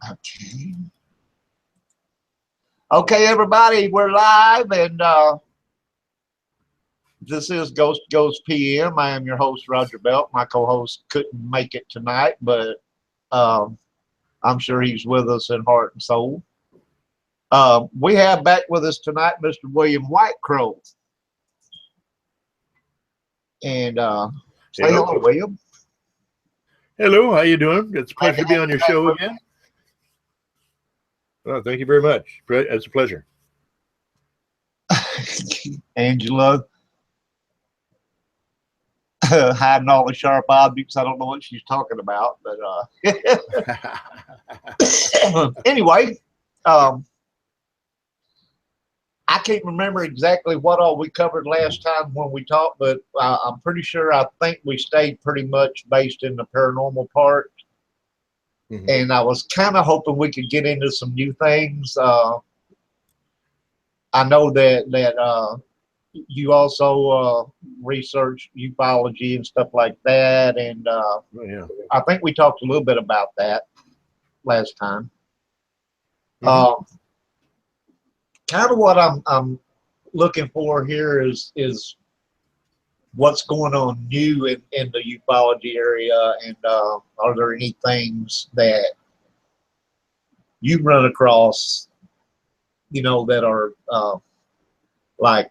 Okay. Okay, everybody, we're live, and this is Ghost PM. I am your host, Roger Belt. My co-host couldn't make it tonight, but I'm sure he's with us in heart and soul. We have back with us tonight Mr. William Whitecrow. And say hello, William. Hello, how you doing? It's a pleasure to be on your show again. Well, thank you very much. It's a pleasure. Angela, hiding all the sharp objects. I don't know what she's talking about, but anyway, I can't remember exactly what all we covered last time when we talked, but I'm pretty sure I think we stayed pretty much based in the paranormal part. Mm-hmm. And I was kind of hoping we could get into some new things. I know that you also research ufology and stuff like that, and I think we talked a little bit about that last time. Mm-hmm. Kind of what I'm looking for here is what's going on new in the ufology area, and are there any things that you run across, that are like,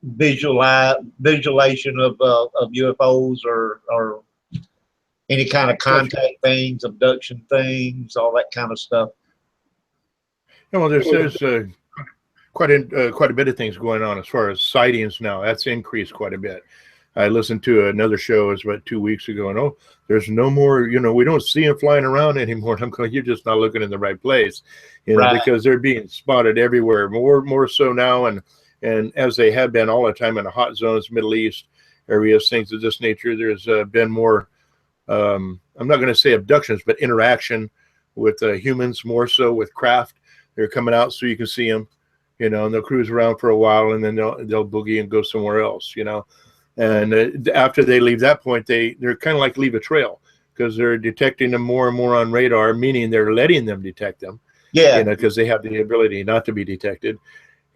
visualization of UFOs or any kind of contact things, abduction things, all that kind of stuff. Yeah, well, there's quite a bit of things going on as far as sightings now. That's increased quite a bit. I listened to another show, it was about 2 weeks ago, and there's no more, we don't see them flying around anymore. And I'm going, you're just not looking in the right place, right. Because they're being spotted everywhere, more so now, and as they have been all the time in the hot zones, Middle East areas, things of this nature. There's been more, I'm not going to say abductions, but interaction with humans, more so with craft. They're coming out so you can see them, and they'll cruise around for a while, and then they'll boogie and go somewhere else, And after they leave that point, they're kind of like leave a trail, because they're detecting them more and more on radar, meaning they're letting them detect them. Yeah. Because they have the ability not to be detected.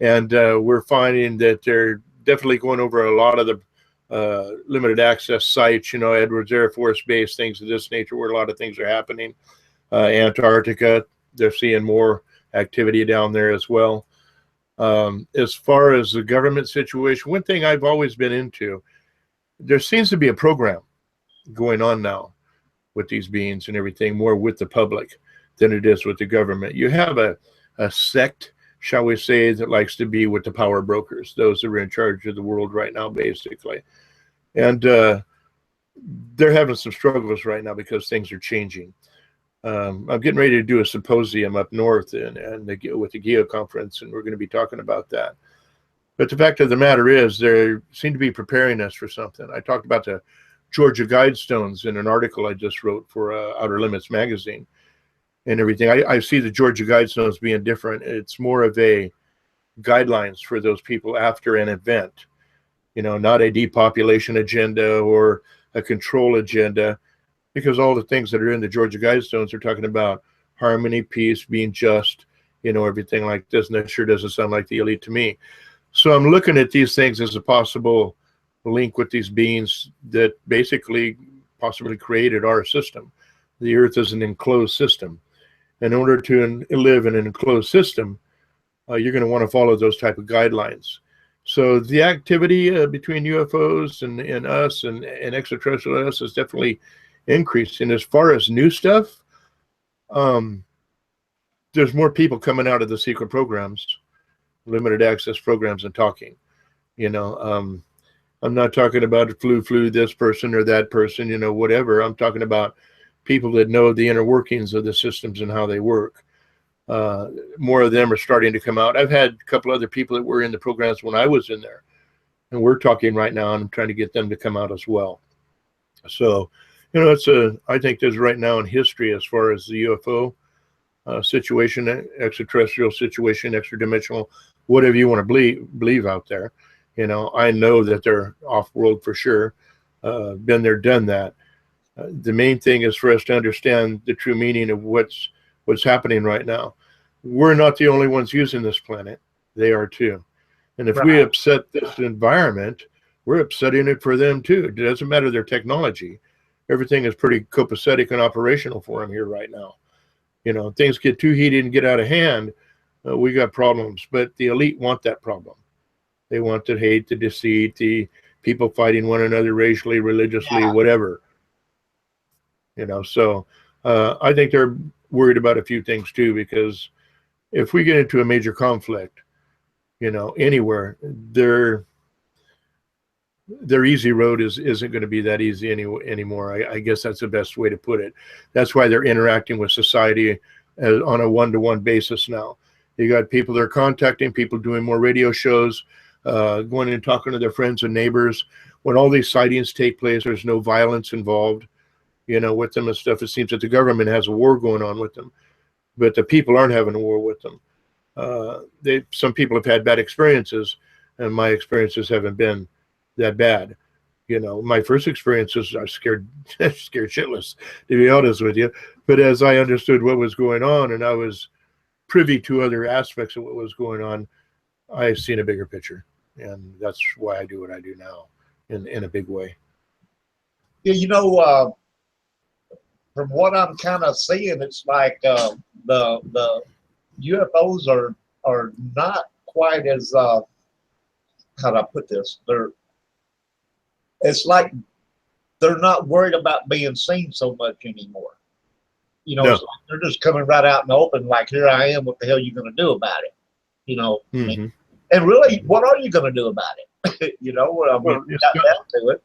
And we're finding that they're definitely going over a lot of the limited access sites, Edwards Air Force Base, things of this nature, where a lot of things are happening. Antarctica, they're seeing more activity down there as well. As far as the government situation, one thing I've always been into, there seems to be a program going on now with these beings and everything, more with the public than it is with the government. You have a sect, shall we say, that likes to be with the power brokers, those that are in charge of the world right now, basically. And they're having some struggles right now because things are changing. I'm getting ready to do a symposium up north with the GEO conference, and we're going to be talking about that. But the fact of the matter is, they seem to be preparing us for something. I talked about the Georgia Guidestones in an article I just wrote for Outer Limits magazine and everything. I see the Georgia Guidestones being different. It's more of a guidelines for those people after an event, not a depopulation agenda or a control agenda. Because all the things that are in the Georgia Guidestones are talking about harmony, peace, being just, everything like this. And that sure doesn't sound like the elite to me. So I'm looking at these things as a possible link with these beings that basically possibly created our system. The Earth is an enclosed system. In order to live in an enclosed system, you're going to want to follow those type of guidelines. So the activity between UFOs and us and extraterrestrial us is definitely increased. And as far as new stuff, there's more people coming out of the secret programs, limited access programs, and talking. I'm not talking about flew this person or that person, whatever. I'm talking about people that know the inner workings of the systems and how they work. More of them are starting to come out. I've had a couple other people that were in the programs when I was in there, and we're talking right now, and I'm trying to get them to come out as well. So, I think there's right now in history, as far as the UFO situation, extraterrestrial situation, extra-dimensional, whatever you want to believe out there. I know that they're off-world for sure. Been there, done that. The main thing is for us to understand the true meaning of what's happening right now. We're not the only ones using this planet. They are too. And if we upset this environment, we're upsetting it for them too. It doesn't matter their technology. Everything is pretty copacetic and operational for them here right now. You know, things get too heated and get out of hand, we got problems. But the elite want that problem. They want the hate, the deceit, the people fighting one another racially, religiously, whatever. You know, so I think they're worried about a few things too, because if we get into a major conflict, you know, anywhere, their easy road isn't going to be that easy anymore. I guess that's the best way to put it. That's why they're interacting with society on a one-to-one basis now. You got people that are contacting people, doing more radio shows, going and talking to their friends and neighbors. When all these sightings take place, there's no violence involved, you know, with them and stuff. It seems that the government has a war going on with them, but the people aren't having a war with them. Some people have had bad experiences, and my experiences haven't been that bad. You know, my first experiences are scared shitless, to be honest with you. But as I understood what was going on, and I was privy to other aspects of what was going on, I've seen a bigger picture, and that's why I do what I do now in a big way. Yeah, you know, from what I'm kind of seeing, it's like the UFOs are not quite as how do I put this? It's like they're not worried about being seen so much anymore. You know, it's like they're just coming right out in the open, like, here I am, what the hell are you going to do about it? You know, I mean, and really, what are you going to do about it? You know, I mean, got down to it.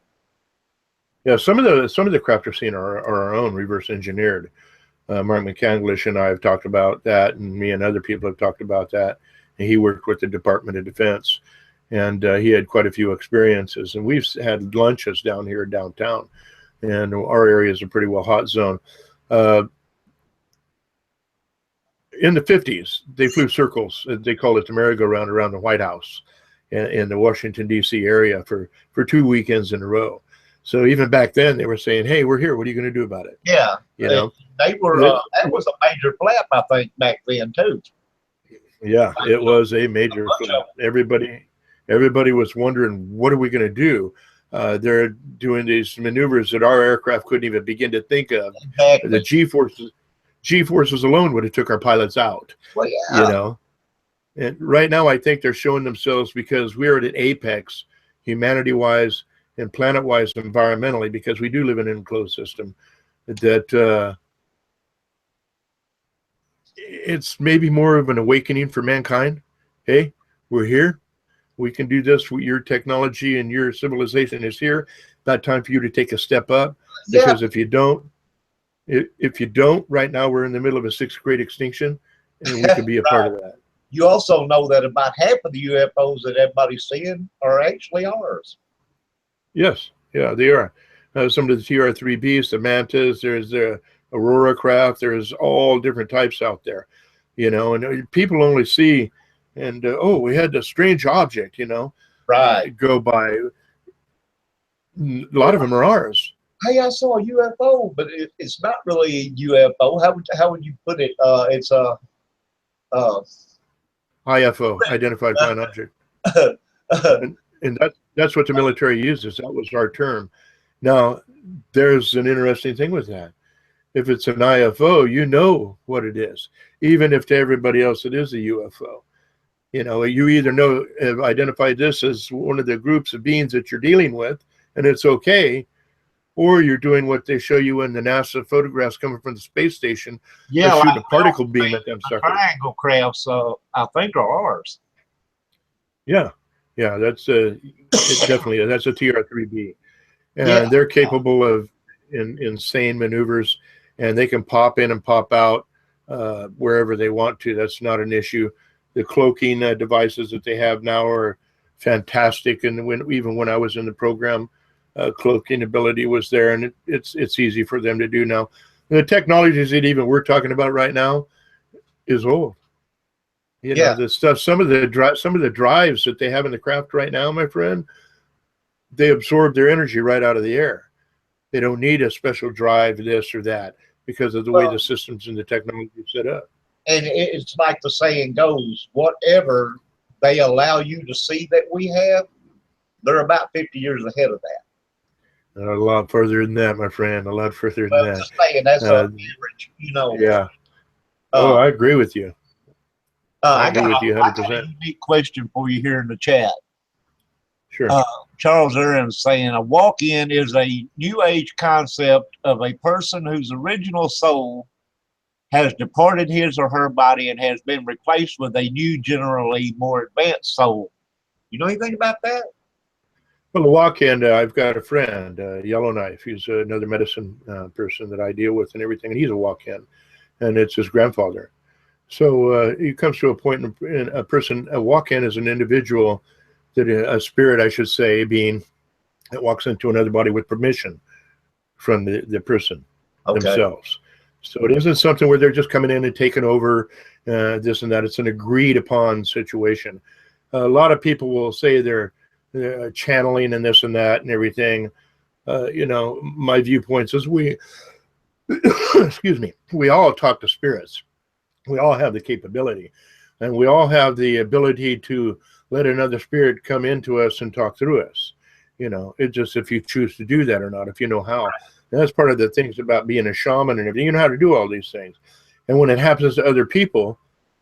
Yeah, some of the craft we're seeing are our own, reverse engineered. Mark McCandlish and I have talked about that, and me and other people have talked about that. And he worked with the Department of Defense, and he had quite a few experiences. And we've had lunches down here downtown, and our area is a pretty well hot zone. In the 50s, they flew circles. They called it the merry-go-round around the White House in the Washington, D.C. area for 2 weekends in a row. So even back then, they were saying, "Hey, we're here. What are you going to do about it?" Yeah, you know, they were. That was a major flap, I think, back then too. Yeah, it was a major flap. Everybody was wondering, what are we going to do? They're doing these maneuvers that our aircraft couldn't even begin to think of. Exactly. The G-forces alone would have took our pilots out. Well, yeah. You know, and right now I think they're showing themselves, because we're at an apex, humanity-wise and planet-wise, environmentally, because we do live in an enclosed system, that it's maybe more of an awakening for mankind. Hey, we're here. We can do this. Your technology and your civilization is here. About time for you to take a step up. Because if you don't, right now we're in the middle of a 6th grade extinction, and we could be a part of that. You also know that about half of the UFOs that everybody's seeing are actually ours. Yes, yeah, they are. Some of the TR-3Bs, the Mantas, there's the Aurora craft, there's all different types out there, you know, and people only see, and we had this strange object, you know, go by. A lot of them are ours. Hey, I saw a UFO, but it's not really a UFO. How would you put it? It's a IFO, identified flying object. And that's what the military uses. That was our term. Now, there's an interesting thing with that. If it's an IFO, you know what it is, even if to everybody else it is a UFO. You know, you either have identified this as one of the groups of beings that you're dealing with, and it's okay, or you're doing what they show you in the NASA photographs coming from the space station. Yeah, they're shooting a particle beam at them. Triangle crafts, I think, are ours. Yeah, that's definitely that's a TR-3B, and they're capable of insane maneuvers, and they can pop in and pop out wherever they want to. That's not an issue. The cloaking devices that they have now are fantastic, and even when I was in the program, cloaking ability was there, and it's easy for them to do now. The technologies that even we're talking about right now is old. You know, the stuff, some of the drives that they have in the craft right now, my friend, they absorb their energy right out of the air. They don't need a special drive, this or that, because of the way the systems and the technology is set up. And it's like the saying goes, whatever they allow you to see that we have, they're about 50 years ahead of that. A lot further than that, my friend. A lot further than that. Just saying, that's an average, Yeah. I agree with you. I agree with you 100%. I got a unique question for you here in the chat. Sure. Charles Aaron is saying a walk-in is a new age concept of a person whose original soul has departed his or her body and has been replaced with a new, generally more advanced soul. You know anything about that? Well, the walk-in, I've got a friend, Yellowknife. He's another medicine person that I deal with and everything, and he's a walk-in, and it's his grandfather. So it comes to a point in a walk-in is an individual, that a spirit, I should say, being that walks into another body with permission from the person themselves. So it isn't something where they're just coming in and taking over this and that. It's an agreed upon situation. A lot of people will say they're channeling and this and that and everything. My viewpoints is excuse me, we all talk to spirits. We all have the capability, and we all have the ability to let another spirit come into us and talk through us. It's just if you choose to do that or not, if you know how. And that's part of the things about being a shaman and everything. You know how to do all these things. And when it happens to other people,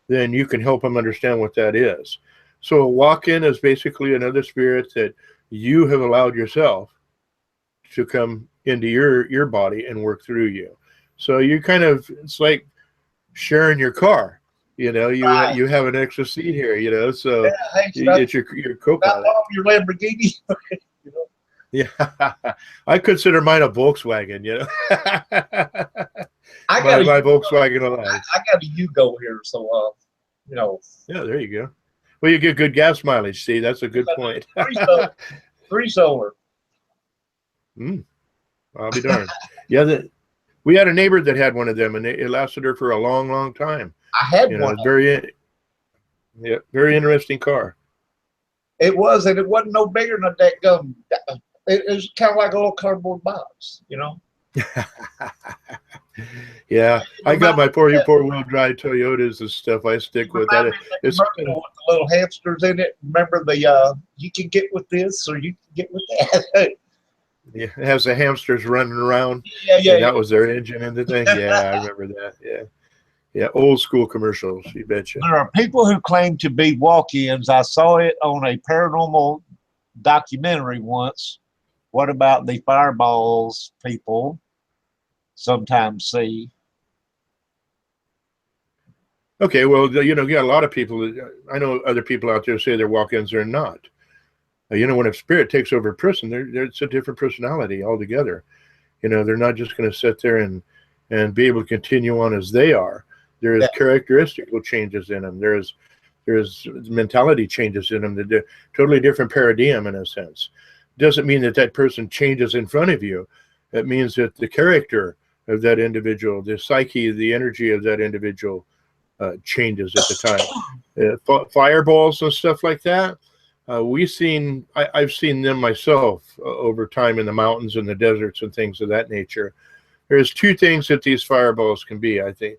then you can help them understand what that is. So a walk-in is basically another spirit that you have allowed yourself to come into your body and work through you. So you it's like sharing your car. You have an extra seat here, so you get your co-pilot. Your Lamborghini. Yeah, I consider mine a Volkswagen, my Volkswagen alive. I got a Yugo here, so Yeah, there you go. Well, you get good gas mileage. See, that's a good point. Three solar. I'll be darned. Yeah, we had a neighbor that had one of them, and it lasted her for a long, long time. I had one. Very interesting car. It was, and it wasn't no bigger than that gum. It was kind of like a little cardboard box, Yeah, I got my four-wheel drive Toyotas and stuff. I stick with that. It's with the little hamsters in it. Remember you can get with this or you can get with that. Yeah, it has the hamsters running around. Yeah. That was their engine and the thing. Yeah, I remember that. Yeah, old school commercials. You betcha. There are people who claim to be walk-ins. I saw it on a paranormal documentary once. What about the fireballs people sometimes see? Okay, well, you got a lot of people. I know other people out there say they're walk-ins. They're not. When a spirit takes over a person, it's a different personality altogether. They're not just going to sit there and be able to continue on as they are. There is characteristical changes in them. There's mentality changes in them. They're totally different paradigm in a sense. Doesn't mean that person changes in front of you. It means that the character of that individual, the psyche, the energy of that individual changes at the time. Fireballs and stuff like that. I've seen them myself over time in the mountains and the deserts and things of that nature. There's two things that these fireballs can be, I think.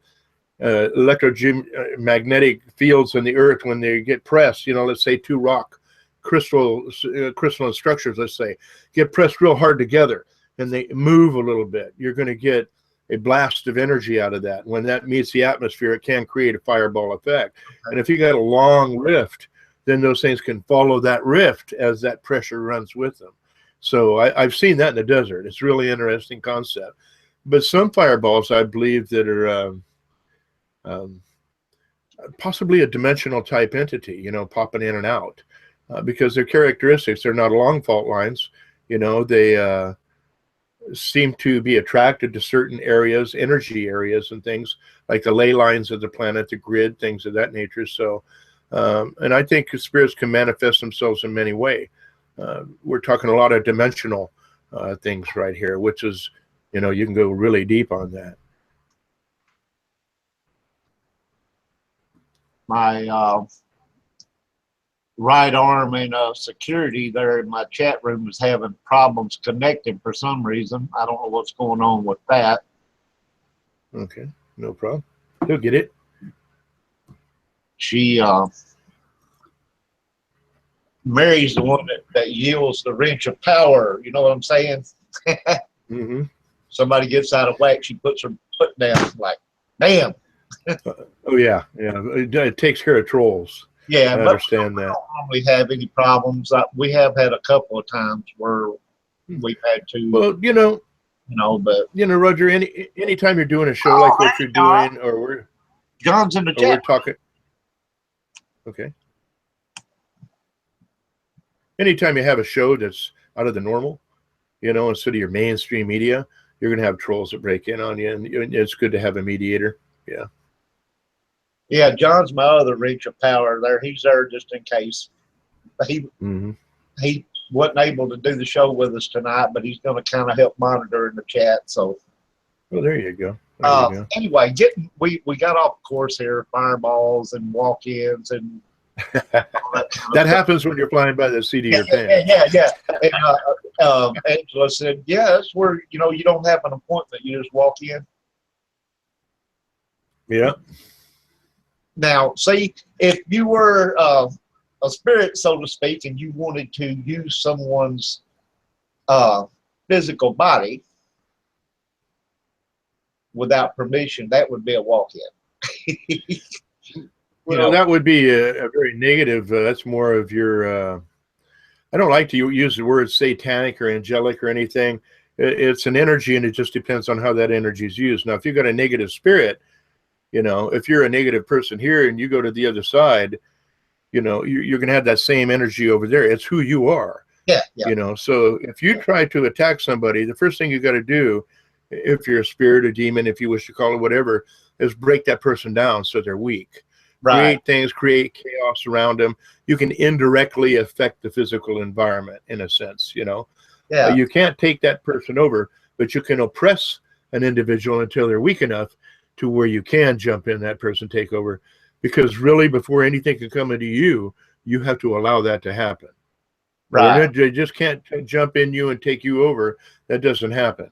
Electromagnetic fields in the earth, when they get pressed, let's say two rock crystalline structures, let's say, get pressed real hard together and they move a little bit. You're going to get a blast of energy out of that. When that meets the atmosphere, it can create a fireball effect. And if you got a long rift, then those things can follow that rift as that pressure runs with them. So I've seen that in the desert. It's a really interesting concept. But some fireballs, I believe, that are possibly a dimensional type entity, popping in and out, because their characteristics, they're not along fault lines. They seem to be attracted to certain areas, energy areas and things like the ley lines of the planet, the grid, things of that nature. So and I think spirits can manifest themselves in many ways. We're talking a lot of dimensional things right here, which is, you can go really deep on that. My right arm in security there in my chat room is having problems connecting for some reason. I don't know what's going on with that. Okay, no problem. He'll get it. She Mary's the one that yields the wrench of power. You know what I'm saying? Mm-hmm. Somebody gets out of whack, she puts her foot down like, bam. Oh yeah, yeah. It takes care of trolls. Yeah, I but understand we that. don't normally have any problems. We have had a couple of times where we've had to, Well, but Roger. Anytime you're doing a show like what you're doing, or John's in the chat. we're talking. Okay. Anytime you have a show that's out of the normal, instead of your mainstream media, you're going to have trolls that break in on you, and it's good to have a mediator. Yeah. Yeah, John's my other wrench of power there. He's there just in case. He wasn't able to do the show with us tonight, but he's going to kind of help monitor in the chat. So, well, there you go. Anyway, we got off course here, fireballs and walk-ins and all that that happens when you're flying by the seat of your pants. Yeah. And Angela said, yeah, that's where, you don't have an appointment. You just walk in. Yeah. Now, see, if you were a spirit, so to speak, and you wanted to use someone's physical body without permission, that would be a walk-in. Well, that would be a very negative. That's more of your. I don't like to use the word satanic or angelic or anything. It's an energy, and it just depends on how that energy is used. Now, if you've got a negative spirit, if you're a negative person here and you go to the other side, you're going to have that same energy over there. It's who you are. Yeah. So if you try to attack somebody, the first thing you got to do, if you're a spirit or demon, if you wish to call it whatever, is break that person down so they're weak. Right. Create chaos around them. You can indirectly affect the physical environment in a sense, Yeah. You can't take that person over, but you can oppress an individual until they're weak enough to where you can jump in that person, take over. Because really, before anything can come into you, you have to allow that to happen. Right. They just can't jump in you and take you over. That doesn't happen.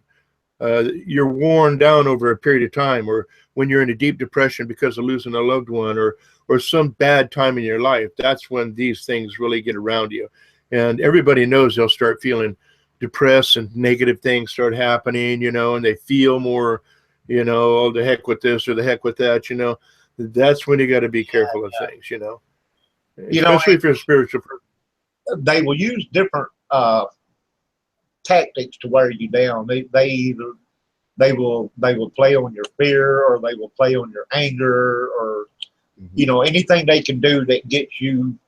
You're worn down over a period of time, or when you're in a deep depression because of losing a loved one, or some bad time in your life. That's when these things really get around you. And everybody knows they'll start feeling depressed and negative things start happening, and they feel more, oh, the heck with this or the heck with that, That's when you got to be careful of things, especially if you're a spiritual person. They will use different tactics to wear you down. They will play on your fear, or they will play on your anger, or anything they can do that gets you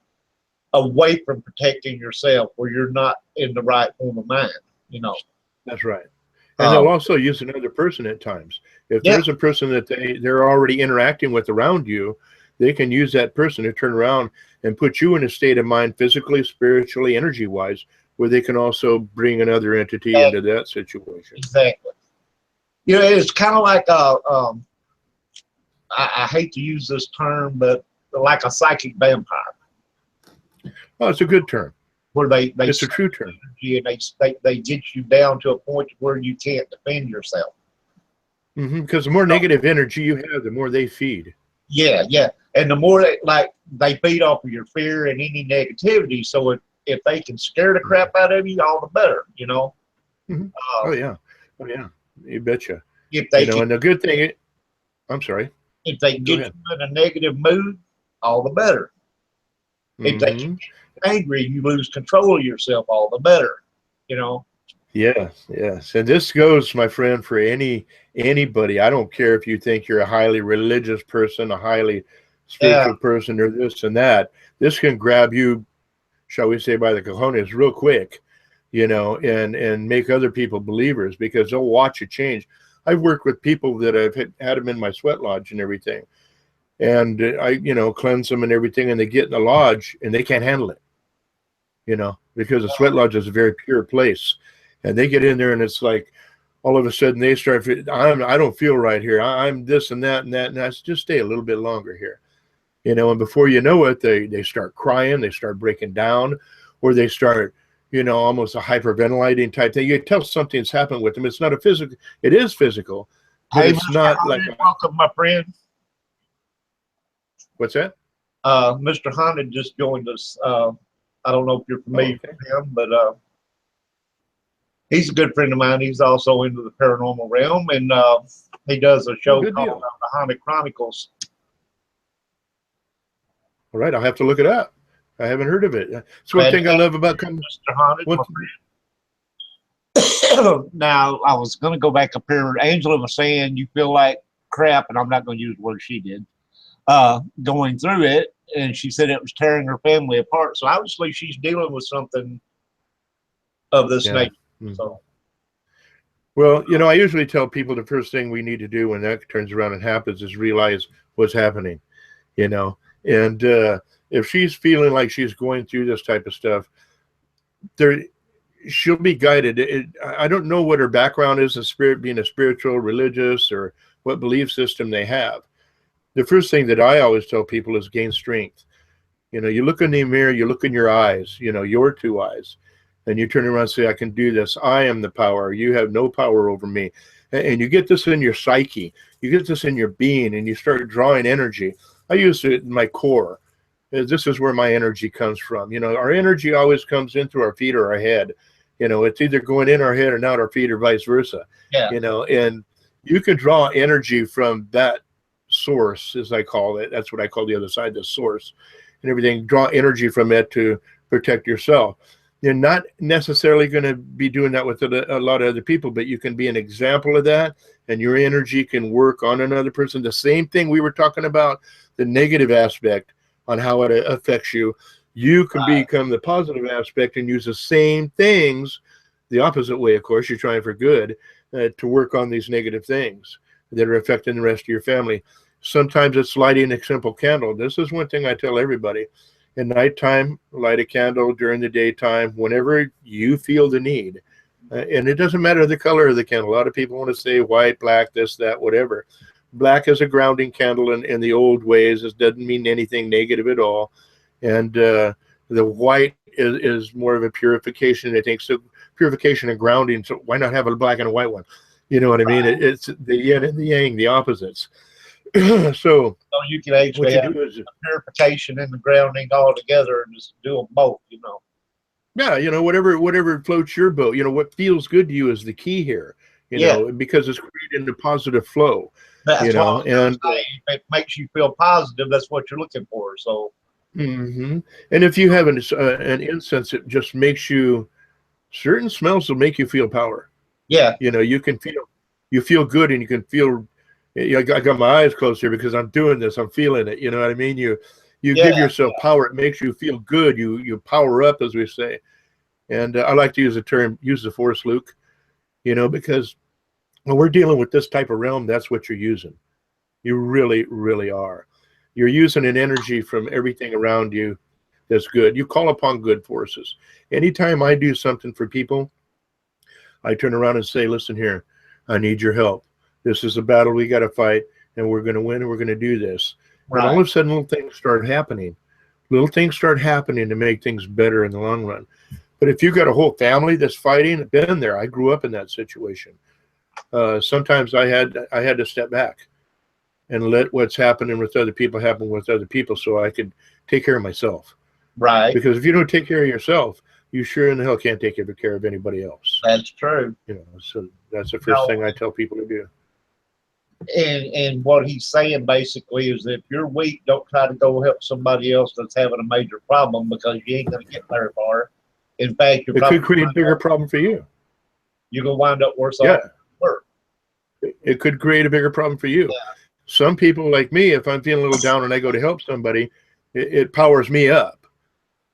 away from protecting yourself, where you're not in the right form of mind. That's right. And they'll also use another person at times. If there's a person that they're already interacting with around you, they can use that person to turn around and put you in a state of mind, physically, spiritually, energy-wise, where they can also bring another entity into that situation. Exactly. It's kind of like I hate to use this term, but like a psychic vampire. Oh, it's a good term. Where it's a true term. And they get you down to a point where you can't defend yourself. Because the more negative energy you have, the more they feed. Yeah. And the more they feed off of your fear and any negativity. So if they can scare the crap out of you, all the better, Oh yeah. You betcha. If they and the good thing, I'm sorry. If they get you in a negative mood, all the better. If they get angry, you lose control of yourself, all the better, Yes. And this goes, my friend, for anybody. I don't care if you think you're a highly religious person, a highly spiritual person, or this and that. This can grab you, shall we say, by the cojones real quick, and make other people believers, because they'll watch you change. I've worked with people that I've had them in my sweat lodge and everything. And I, cleanse them and everything, and they get in the lodge and they can't handle it, because the sweat lodge is a very pure place. And they get in there and it's like, all of a sudden they start, I don't feel right here. I'm this and that and that. And I said, just stay a little bit longer here. you know, and before you know it, they start crying, they start breaking down, or they start, you know, almost a hyperventilating type thing. You can tell something's happened with them. It's not a physical, it is physical, but Hey, it's Mr. not like Haunted, welcome, my friend. what's that? Mr. Haunted just joined us. I don't know if you're familiar Okay. with him, but he's a good friend of mine. He's also into the paranormal realm, and he does a show Good called deal. The Haunted Chronicles. All right, I'll have to look it up. I haven't heard of it. It's one thing I love about coming. Mr. Haunted, What, my friend. Now, I was going to go back up here. Angela was saying you feel like crap, and I'm not going to use the word she did, going through it, and she said it was tearing her family apart. So obviously she's dealing with something of this yeah. nature. Mm-hmm. So, well, you know, I usually tell people the first thing we need to do when that turns around and happens is realize what's happening, you know. And if she's feeling like she's going through this type of stuff, she'll be guided. I don't know what her background is in spirit, being a spiritual, religious, or what belief system they have. The first thing that I always tell people is gain strength. You know, you look in the mirror, you look in your eyes, you know, your two eyes, and you turn around and say, I can do this. I am the power. You have no power over me. And you get this in your psyche. You get this in your being, and you start drawing energy. I use it in my core. This is where my energy comes from. You know, our energy always comes in through our feet or our head. You know, it's either going in our head or out our feet or vice versa. yeah. You know, and you can draw energy from that source, as I call it. That's what I call the other side, the source, and everything. Draw energy from it to protect yourself. You're not necessarily going to be doing that with a lot of other people, but you can be an example of that, and your energy can work on another person. The same thing we were talking about, the negative aspect on how it affects you. You can become the positive aspect and use the same things, the opposite way, of course, you're trying for good, to work on these negative things that are affecting the rest of your family. Sometimes it's lighting a simple candle. This is one thing I tell everybody. At nighttime, light a candle. During the daytime, whenever you feel the need. And it doesn't matter the color of the candle. A lot of people want to say white, black, this, that, whatever. Black is a grounding candle in the old ways. It doesn't mean anything negative at all. And the white is more of a purification. I think so. Purification and grounding. So why not have a black and a white one? You know what I mean? It's the yin and the yang, the opposites. So you can actually have the purification and the grounding all together and just do them both, you know. Yeah, you know, whatever floats your boat. You know, what feels good to you is the key here. You know, because it's creating a positive flow. That's you know, and if it makes you feel positive, that's what you're looking for. So, and if you have an incense, it just makes you, certain smells will make you feel power. Yeah, you know, you feel good, and you can feel. I got my eyes closed here because I'm doing this. I'm feeling it. You know what I mean? You give yourself power. It makes you feel good. You power up, as we say. And I like to use the term, use the force, Luke. You know, because when we're dealing with this type of realm, that's what you're using. You really, really are. You're using an energy from everything around you that's good. You call upon good forces. Anytime I do something for people, I turn around and say, listen here, I need your help. This is a battle we got to fight, and we're going to win, and we're going to do this. Right. And all of a sudden, little things start happening. Little things start happening to make things better in the long run. But if you've got a whole family that's fighting, I've been there. I grew up in that situation. Sometimes I had to step back and let what's happening with other people happen with other people so I could take care of myself. Right. Because if you don't take care of yourself, you sure in the hell can't take care of anybody else. That's true. You know, so that's the first thing I tell people to do. And what he's saying basically is that if you're weak, don't try to go help somebody else that's having a major problem, because you ain't going to get very far. In fact, it could create a bigger problem for you. You're going to wind up worse off. It could create a bigger problem for you. Yeah. Some people like me, if I'm feeling a little down and I go to help somebody, it powers me up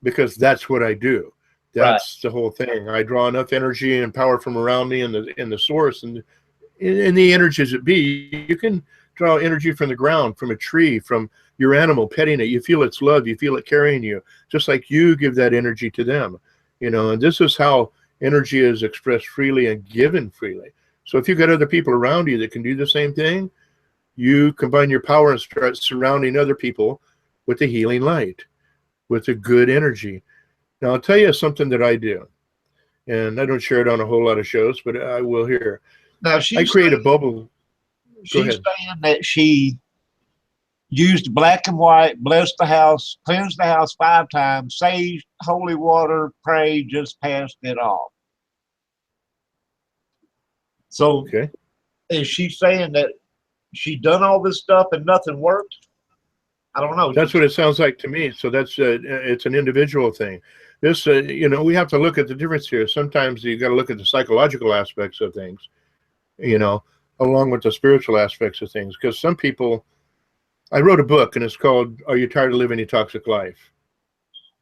because that's what I do. That's the whole thing. I draw enough energy and power from around me in the source, and in the energies that be. You can draw energy from the ground, from a tree, from your animal, petting it. You feel its love. You feel it carrying you, just like you give that energy to them. You know, and this is how energy is expressed freely and given freely. So if you've got other people around you that can do the same thing, you combine your power and start surrounding other people with the healing light, with the good energy. Now, I'll tell you something that I do, and I don't share it on a whole lot of shows, but I will here. Now I create a bubble. Go she's ahead. saying that she used black and white, blessed the house, cleansed the house 5 times, saved holy water, prayed, just passed it off. So Okay. is she saying that she done all this stuff and nothing worked? I don't know. That's what it sounds like to me. So that's it's an individual thing. This, we have to look at the difference here. Sometimes you got to look at the psychological aspects of things, along with the spiritual aspects of things. Because some people, I wrote a book and it's called "Are You Tired of Living a Toxic Life?"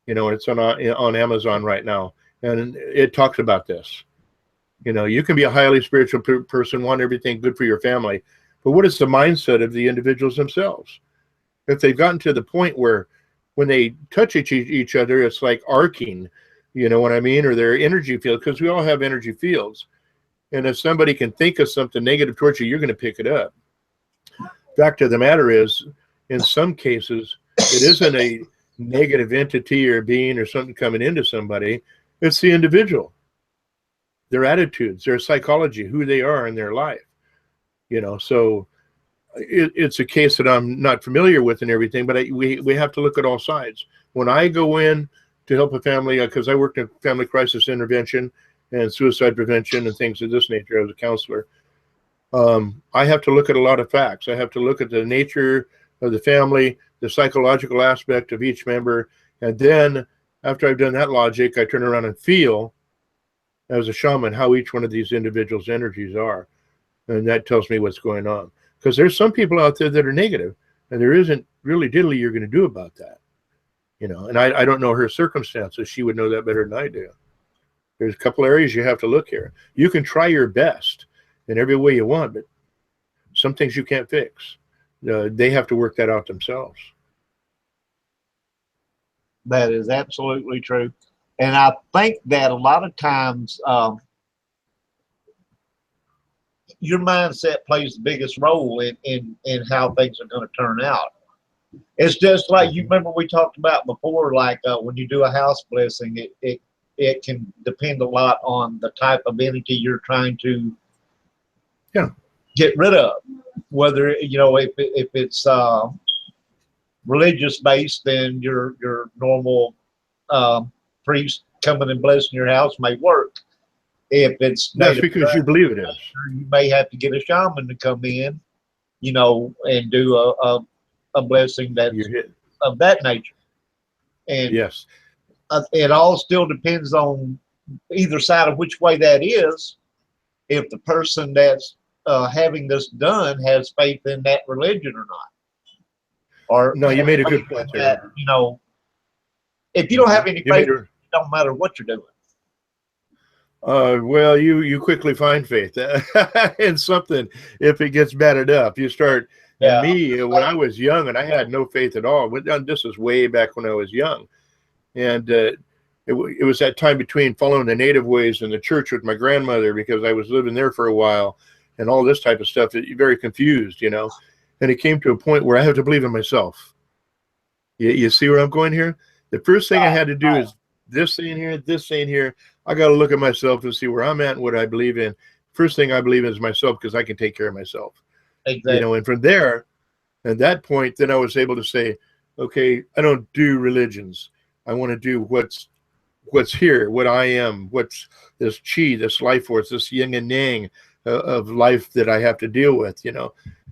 It's on Amazon right now, and it talks about this. You can be a highly spiritual person, want everything good for your family, but what is the mindset of the individuals themselves? If they've gotten to the point where when they touch each other, it's like arcing, you know what I mean? Or their energy field, because we all have energy fields. And if somebody can think of something negative towards you, you're going to pick it up. Fact of the matter is, in some cases, it isn't a negative entity or being or something coming into somebody. It's the individual, their attitudes, their psychology, who they are in their life. So it's a case that I'm not familiar with and everything, but we have to look at all sides. When I go in to help a family, because I worked in family crisis intervention and suicide prevention and things of this nature as a counselor, I have to look at a lot of facts. I have to look at the nature of the family, the psychological aspect of each member, and then after I've done that logic, I turn around and feel as a shaman how each one of these individuals' energies are, and that tells me what's going on. Because there's some people out there that are negative, and there isn't really diddly you're going to do about that. And I don't know her circumstances. She would know that better than I do. There's a couple areas you have to look here. You can try your best in every way you want, but some things you can't fix. They have to work that out themselves. That is absolutely true. And I think that a lot of times your mindset plays the biggest role in how things are going to turn out. It's just like, you remember we talked about before, like when you do a house blessing, it can depend a lot on the type of entity you're trying to get rid of. Whether, if it's religious based, then your normal priest coming and blessing your house may work. If it's that's because you believe it is, you may have to get a shaman to come in, and do a blessing that's of that nature. And yes, it all still depends on either side of which way that is. If the person that's having this done has faith in that religion or not. Or no, you made a good point there. That, if you don't have any faith, it don't matter what you're doing. Well, you quickly find faith in something. If it gets bad enough, you start. And me, when I was young, and I had no faith at all. This was way back when I was young, and it was that time between following the native ways and the church with my grandmother, because I was living there for a while, and all this type of stuff. Very confused, And it came to a point where I had to believe in myself. You see where I'm going here? The first thing I had to do is this thing here. I got to look at myself and see where I'm at and what I believe in. First thing I believe in is myself, because I can take care of myself. Exactly. And from there, at that point, then I was able to say, okay, I don't do religions. I want to do what's here, what I am, what's this chi, this life force, this yin and yang of life that I have to deal with,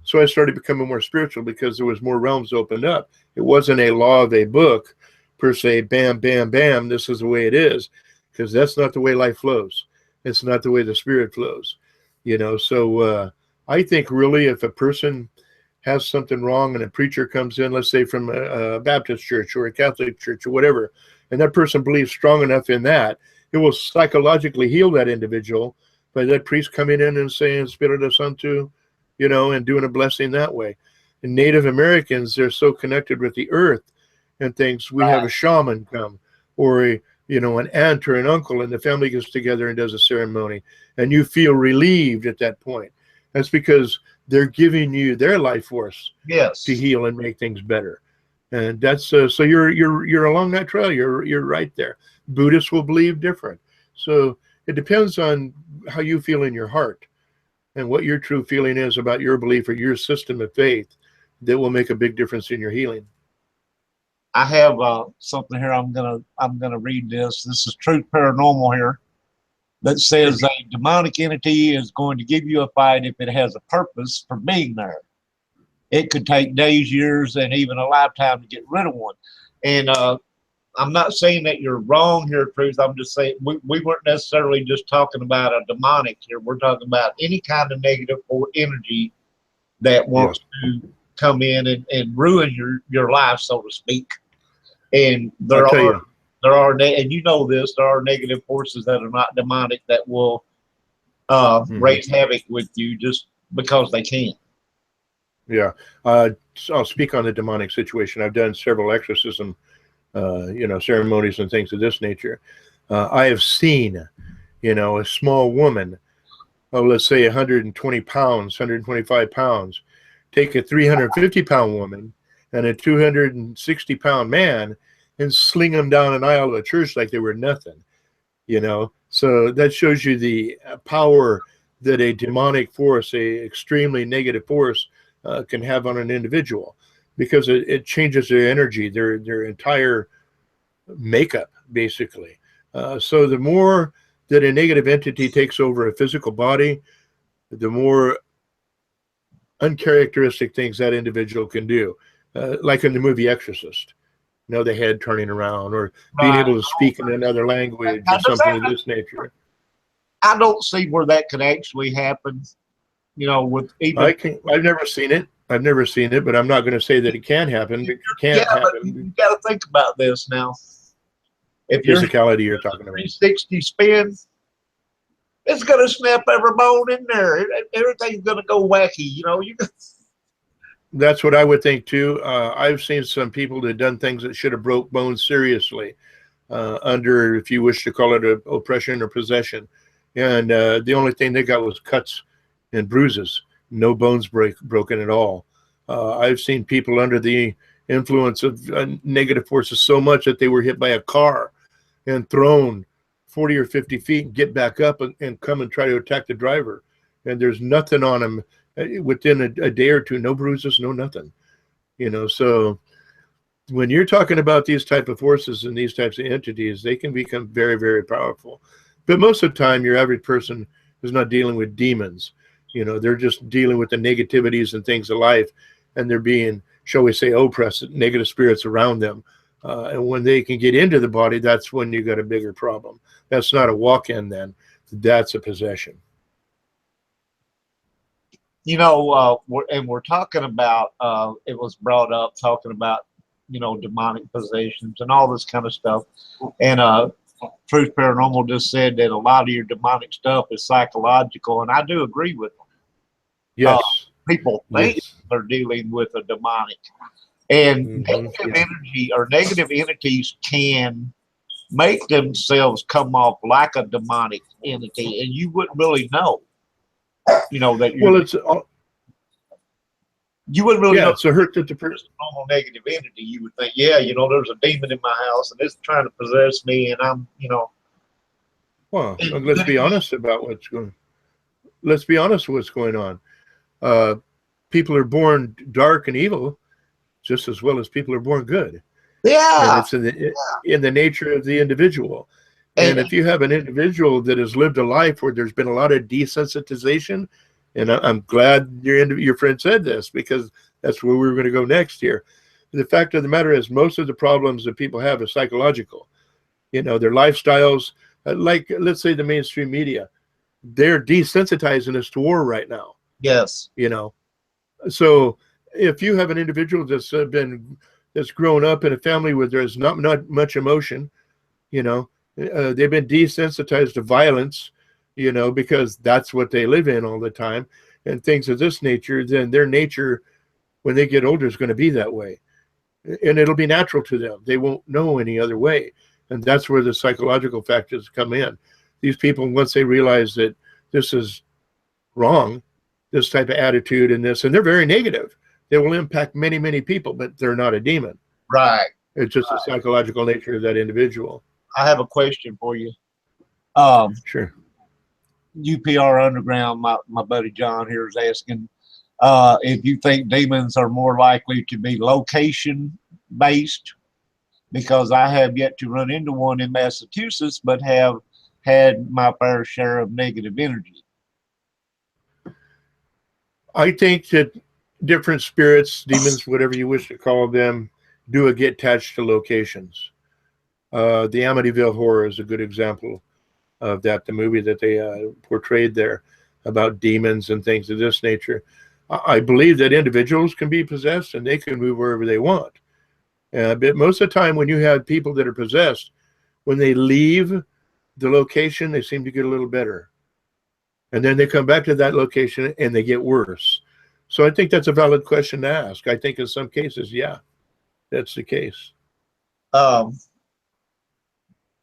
So I started becoming more spiritual because there was more realms opened up. It wasn't a law of a book per se, bam, bam, bam, this is the way it is, because that's not the way life flows. It's not the way the spirit flows, So I think really if a person has something wrong and a preacher comes in, let's say from a Baptist church or a Catholic church or whatever, and that person believes strong enough in that, it will psychologically heal that individual by that priest coming in and saying Spiritus Sancto, and doing a blessing that way. And Native Americans, they're so connected with the earth and things. We have a shaman come, or an aunt or an uncle, and the family gets together and does a ceremony, and you feel relieved at that point. That's because they're giving you their life force to heal and make things better. And that's so you're along that trail. You're right there. Buddhists will believe different. So it depends on how you feel in your heart and what your true feeling is about your belief or your system of faith that will make a big difference in your healing. I have something here. I'm gonna read this. This is Truth Paranormal here, that says a demonic entity is going to give you a fight if it has a purpose for being there. It could take days, years, and even a lifetime to get rid of one. And I'm not saying that you're wrong here, Truth. I'm just saying we weren't necessarily just talking about a demonic here. We're talking about any kind of negative or energy that wants to come in and ruin your life, so to speak. And there are, and you know this, there are negative forces that are not demonic that will raise havoc with you just because they can. Yeah. So I'll speak on the demonic situation. I've done several exorcism, ceremonies and things of this nature. I have seen, a small woman, let's say 120 pounds, 125 pounds, take a 350-pound woman and a 260-pound man and sling them down an aisle of a church like they were nothing, So that shows you the power that a demonic force, a extremely negative force, can have on an individual, because it changes their energy, their entire makeup, basically. So the more that a negative entity takes over a physical body, the more uncharacteristic things that individual can do, like in the movie Exorcist. The head turning around, or being able to speak in another language, or something of this nature. I don't see where that could actually happen. With even I've never seen it. But I'm not going to say that it can happen. It can't happen. You got to think about this now. If physicality you're talking about, 360 spin, it's going to snap every bone in there. Everything's going to go wacky. That's what I would think too. I've seen some people that have done things that should have broke bones seriously, under, if you wish to call it, oppression or possession, and the only thing they got was cuts and bruises, no bones broken at all. I've seen people under the influence of negative forces so much that they were hit by a car and thrown 40 or 50 feet and get back up and come and try to attack the driver. And there's nothing on them within a day or two, no bruises, no nothing. So when you're talking about these type of forces and these types of entities, they can become very, very powerful. But most of the time, your average person is not dealing with demons. They're just dealing with the negativities and things of life, and they're being, shall we say, oppressed, negative spirits around them. And when they can get into the body, that's when you got a bigger problem. That's not a walk-in then. That's a possession. We're talking about, it was brought up talking about, demonic possessions and all this kind of stuff. And Truth Paranormal just said that a lot of your demonic stuff is psychological, and I do agree with them. Yes. People think they're dealing with a demonic. And negative energy or negative entities can make themselves come off like a demonic entity, and you wouldn't really know. That you wouldn't really know. It's a hurt to the person. Normal negative entity, you would think, there's a demon in my house and it's trying to possess me, and I'm, Well, let's be honest about what's going. Let's be honest with what's going on. People are born dark and evil, just as well as people are born good. Yeah, and it's in the nature of the individual. And if you have an individual that has lived a life where there's been a lot of desensitization, and I'm glad your friend said this, because that's where we were going to go next here. The fact of the matter is, most of the problems that people have is psychological. Their lifestyles, like, let's say, the mainstream media, they're desensitizing us to war right now. Yes. So if you have an individual that's grown up in a family where there's not much emotion, they've been desensitized to violence, because that's what they live in all the time, and things of this nature, then their nature, when they get older, is going to be that way. And it'll be natural to them. They won't know any other way. And that's where the psychological factors come in. These people, once they realize that this is wrong, this type of attitude and they're very negative, they will impact many, many people, but they're not a demon. Right. It's just the psychological nature of that individual. I have a question for you. Um, Sure. UPR Underground, my buddy John here is asking if you think demons are more likely to be location based, because I have yet to run into one in Massachusetts, but have had my fair share of negative energy. I think that different spirits, demons, whatever you wish to call them, do get attached to locations. The Amityville Horror is a good example of that, the movie that they portrayed there about demons and things of this nature. I believe that individuals can be possessed and they can move wherever they want. But most of the time when you have people that are possessed, when they leave the location, they seem to get a little better. And then they come back to that location and they get worse. So I think that's a valid question to ask. I think in some cases, yeah, that's the case.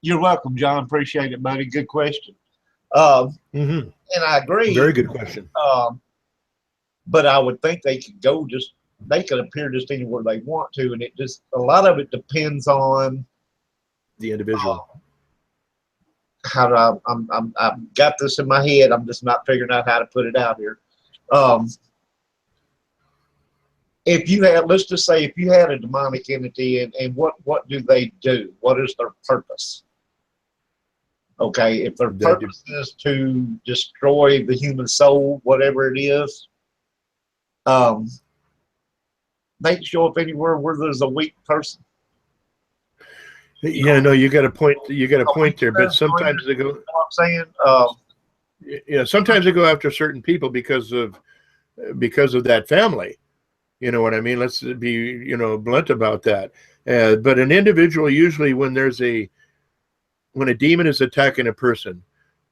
You're welcome, John. Appreciate it, buddy. Good question. And I agree. Very good question. But I would think they could appear just anywhere they want to, and it just, a lot of it depends on the individual. How do I've got this in my head. I'm just not figuring out how to put it out here. If you had, let's just say, if you had a demonic entity, and what do they do? What is their purpose? Okay, if their purpose is to destroy the human soul, whatever it is, they can show up anywhere where there's a weak person. Yeah, no, you got a point. You got a point there, but sometimes they go. You know what I'm saying? Yeah, sometimes they go after certain people because of that family. You know what I mean? Let's be blunt about that. But an individual, usually when a demon is attacking a person,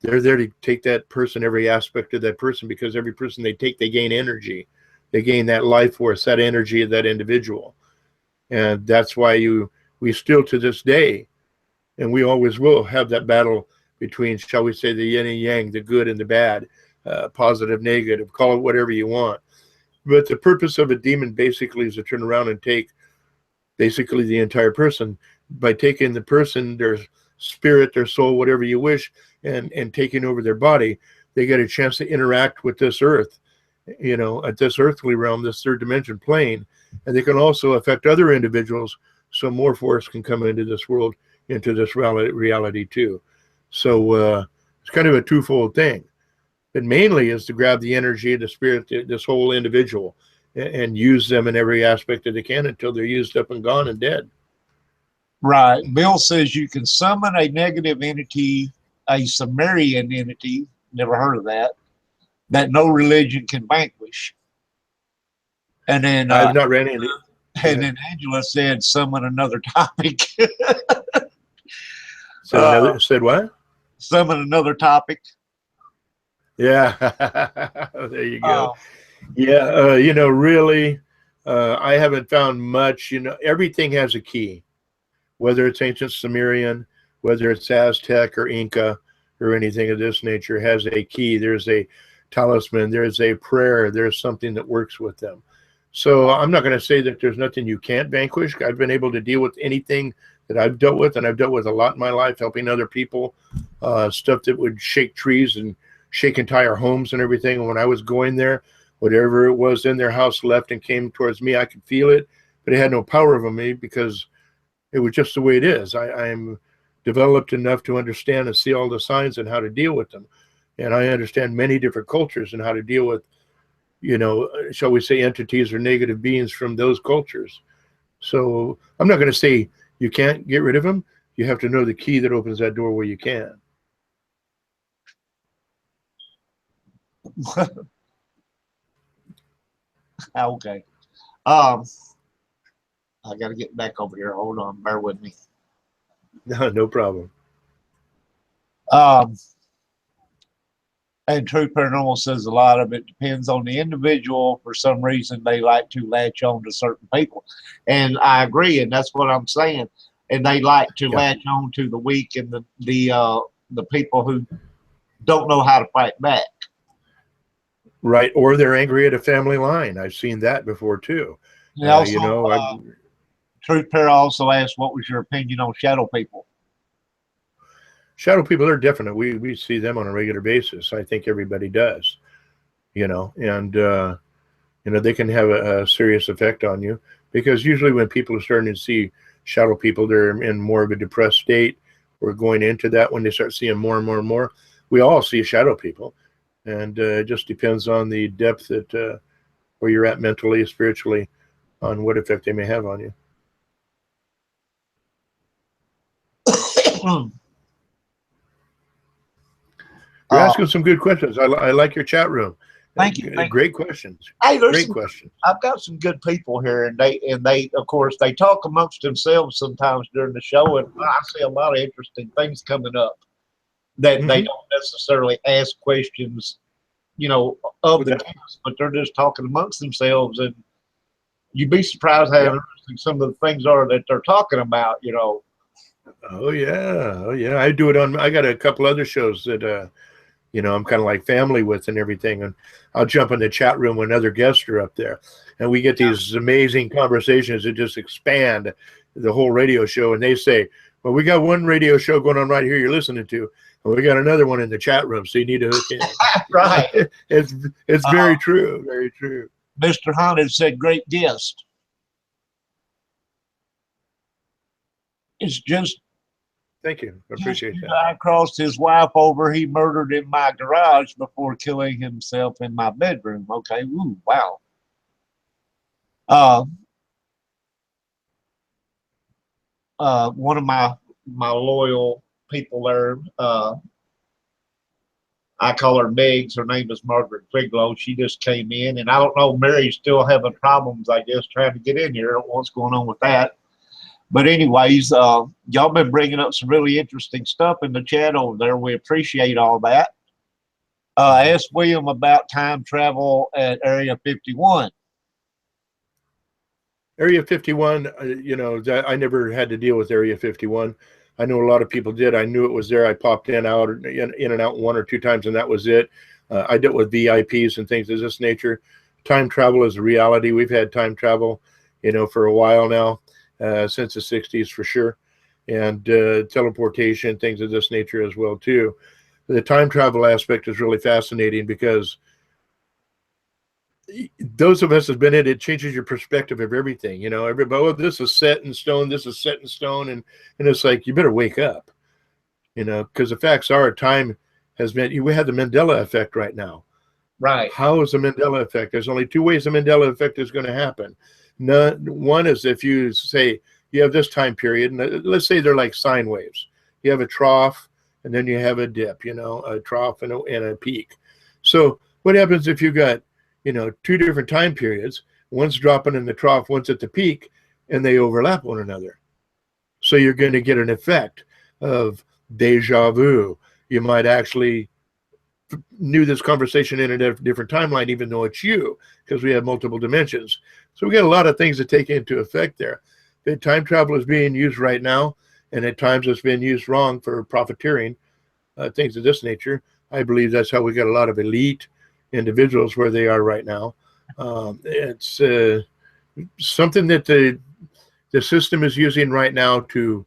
they're there to take that person, every aspect of that person, because every person they take, they gain energy. They gain that life force, that energy of that individual. And that's why we still to this day, and we always will have that battle between, shall we say, the yin and yang, the good and the bad, positive, negative, call it whatever you want. But the purpose of a demon basically is to turn around and take basically the entire person. By taking the person, their spirit, their soul, whatever you wish, and taking over their body, they get a chance to interact with this earth, at this earthly realm, this third dimension plane. And they can also affect other individuals, so more force can come into this world, into this reality too. So it's kind of a twofold thing. But mainly is to grab the energy of the spirit, this whole individual, and use them in every aspect that they can until they're used up and gone and dead. Right. Bill says you can summon a negative entity, a Sumerian entity, never heard of that no religion can vanquish. And then I've not ran into. And then Angela said, summon another topic. Said what? Summon another topic. Yeah, there you go. Really, I haven't found much. Everything has a key, whether it's ancient Sumerian, whether it's Aztec or Inca or anything of this nature, has a key. There's a talisman, there's a prayer, there's something that works with them. So I'm not going to say that there's nothing you can't vanquish. I've been able to deal with anything that I've dealt with, and I've dealt with a lot in my life, helping other people, stuff that would shake trees and shake entire homes and everything. And when I was going there, whatever it was in their house left and came towards me, I could feel it, but it had no power over me because it was just the way it is. I'm developed enough to understand and see all the signs and how to deal with them. And I understand many different cultures and how to deal with, shall we say, entities or negative beings from those cultures. So I'm not going to say you can't get rid of them. You have to know the key that opens that door where you can. Okay. I got to get back over here. Hold on. Bear with me. No problem. And True Paranormal says a lot of it depends on the individual. For some reason, they like to latch on to certain people. And I agree, and that's what I'm saying. And they like to latch on to the weak and the people who don't know how to fight back. Right, or they're angry at a family line. I've seen that before too. Also, Truth Pair also asked, what was your opinion on shadow people? Shadow people are different. We see them on a regular basis. I think everybody does, and they can have a serious effect on you, because usually when people are starting to see shadow people, they're in more of a depressed state. We're going into that when they start seeing more and more and more. We all see shadow people, and it just depends on the depth that where you're at mentally, spiritually, on what effect they may have on you. You're asking some good questions. I like your chat room. Thank you. Great questions. Hey, great questions. I've got some good people here, and they of course they talk amongst themselves sometimes during the show, and I see a lot of interesting things coming up that they don't necessarily ask questions, of the guests, but they're just talking amongst themselves, and you'd be surprised how interesting some of the things are that they're talking about. Oh yeah. I do it on. I got a couple other shows that I'm kind of like family with and everything, and I'll jump in the chat room when other guests are up there, and we get these amazing conversations that just expand the whole radio show. And they say, well, we got one radio show going on right here you're listening to, and we got another one in the chat room, so you need to hook in. Right. It's very true. Very true. Mr. Hunt has said, great guest. It's just. Thank you. I appreciate that. I crossed his wife over. He murdered in my garage before killing himself in my bedroom. Okay. Ooh, wow. One of my loyal people there, I call her Megs. Her name is Margaret Figlow. She just came in, and I don't know, Mary's still having problems, I guess, trying to get in here. I don't know what's going on with that. But anyways, y'all been bringing up some really interesting stuff in the chat over there. We appreciate all that. Ask William about time travel at Area 51. Area 51, I never had to deal with Area 51. I know a lot of people did. I knew it was there. I popped in and out one or two times, and that was it. I dealt with VIPs and things of this nature. Time travel is a reality. We've had time travel, for a while now, since the 60s for sure. And teleportation, things of this nature as well, too. The time travel aspect is really fascinating, because those of us that have been in it, changes your perspective of everything. Everybody, oh, this is set in stone, this is set in stone, and it's like, you better wake up, because the facts are, time has been, we have the Mandela effect right now. Right. How is the Mandela effect? There's only two ways the Mandela effect is going to happen. One is if you say you have this time period, and let's say they're like sine waves. You have a trough, and then you have a dip, a trough and a peak. So what happens if you got two different time periods, one's dropping in the trough, one's at the peak, and they overlap one another? So you're going to get an effect of deja vu. You might actually knew this conversation in a different timeline, even though it's you, because we have multiple dimensions. So we got a lot of things to take into effect there. The time travel is being used right now, and at times it's been used wrong for profiteering, things of this nature. I believe that's how we got a lot of elite individuals where they are right now. It's something that the system is using right now to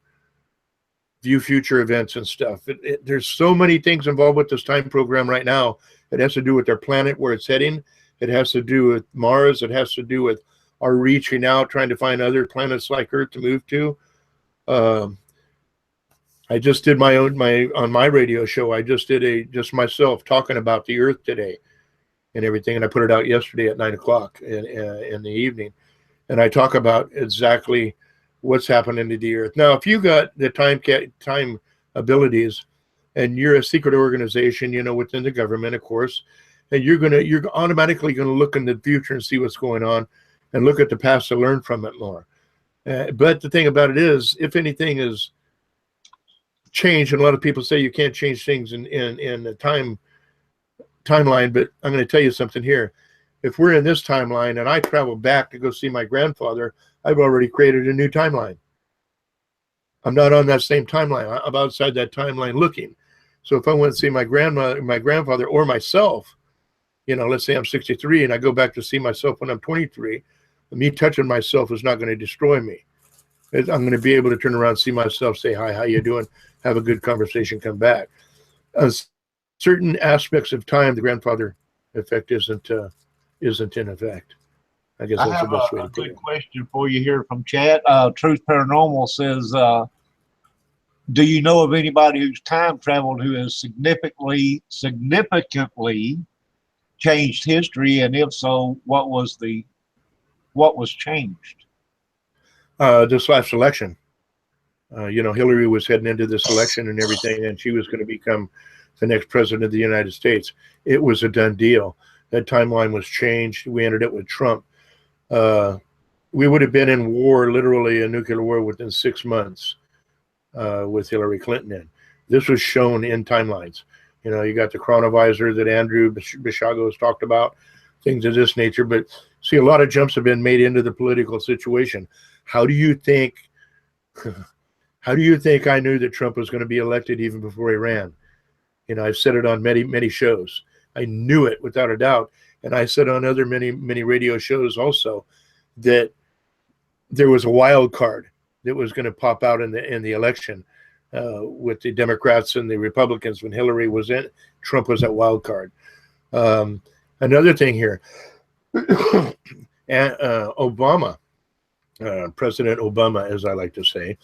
view future events and stuff. There's so many things involved with this time program right now. It has to do with their planet, where it's heading. It has to do with Mars. It has to do with our reaching out, trying to find other planets like Earth to move to. I just did on my radio show. I just did just myself talking about the Earth today and everything, and I put it out yesterday at 9 o'clock in the evening, and I talk about exactly what's happening to the Earth. Now, if you got the time abilities, and you're a secret organization, within the government, of course, and you're automatically gonna look in the future and see what's going on, and look at the past to learn from it more. But the thing about it is, if anything is changed, and a lot of people say you can't change things in the timeline, but I'm going to tell you something here. If we're in this timeline and I travel back to go see my grandfather, I've already created a new timeline. I'm not on that same timeline. I'm outside that timeline looking. So if I went to see my grandfather, or myself, let's say I'm 63 and I go back to see myself when I'm 23, me touching myself is not going to destroy me. I'm going to be able to turn around, see myself, say hi, how you doing, have a good conversation, come back. Certain aspects of time, the grandfather effect isn't in effect. I guess that's the best way to put it. I have a good question for you here from chat. Truth Paranormal says, do you know of anybody who's time traveled who has significantly changed history? And if so, what was changed? This last election, Hillary was heading into this election and everything, and she was going to become the next president of the United States. It was a done deal. That timeline was changed. We ended up with Trump. We would have been in war, literally a nuclear war, within 6 months with Hillary Clinton in. This was shown in timelines. You got the chronovisor that Andrew Bishagos talked about, things of this nature. But see, a lot of jumps have been made into the political situation. How do you think I knew that Trump was going to be elected even before he ran? I've said it on many, many shows. I knew it without a doubt. And I said on other many, many radio shows also that there was a wild card that was going to pop out in the election with the Democrats and the Republicans. When Hillary was in, Trump was that wild card. Another thing here, Obama, President Obama, as I like to say,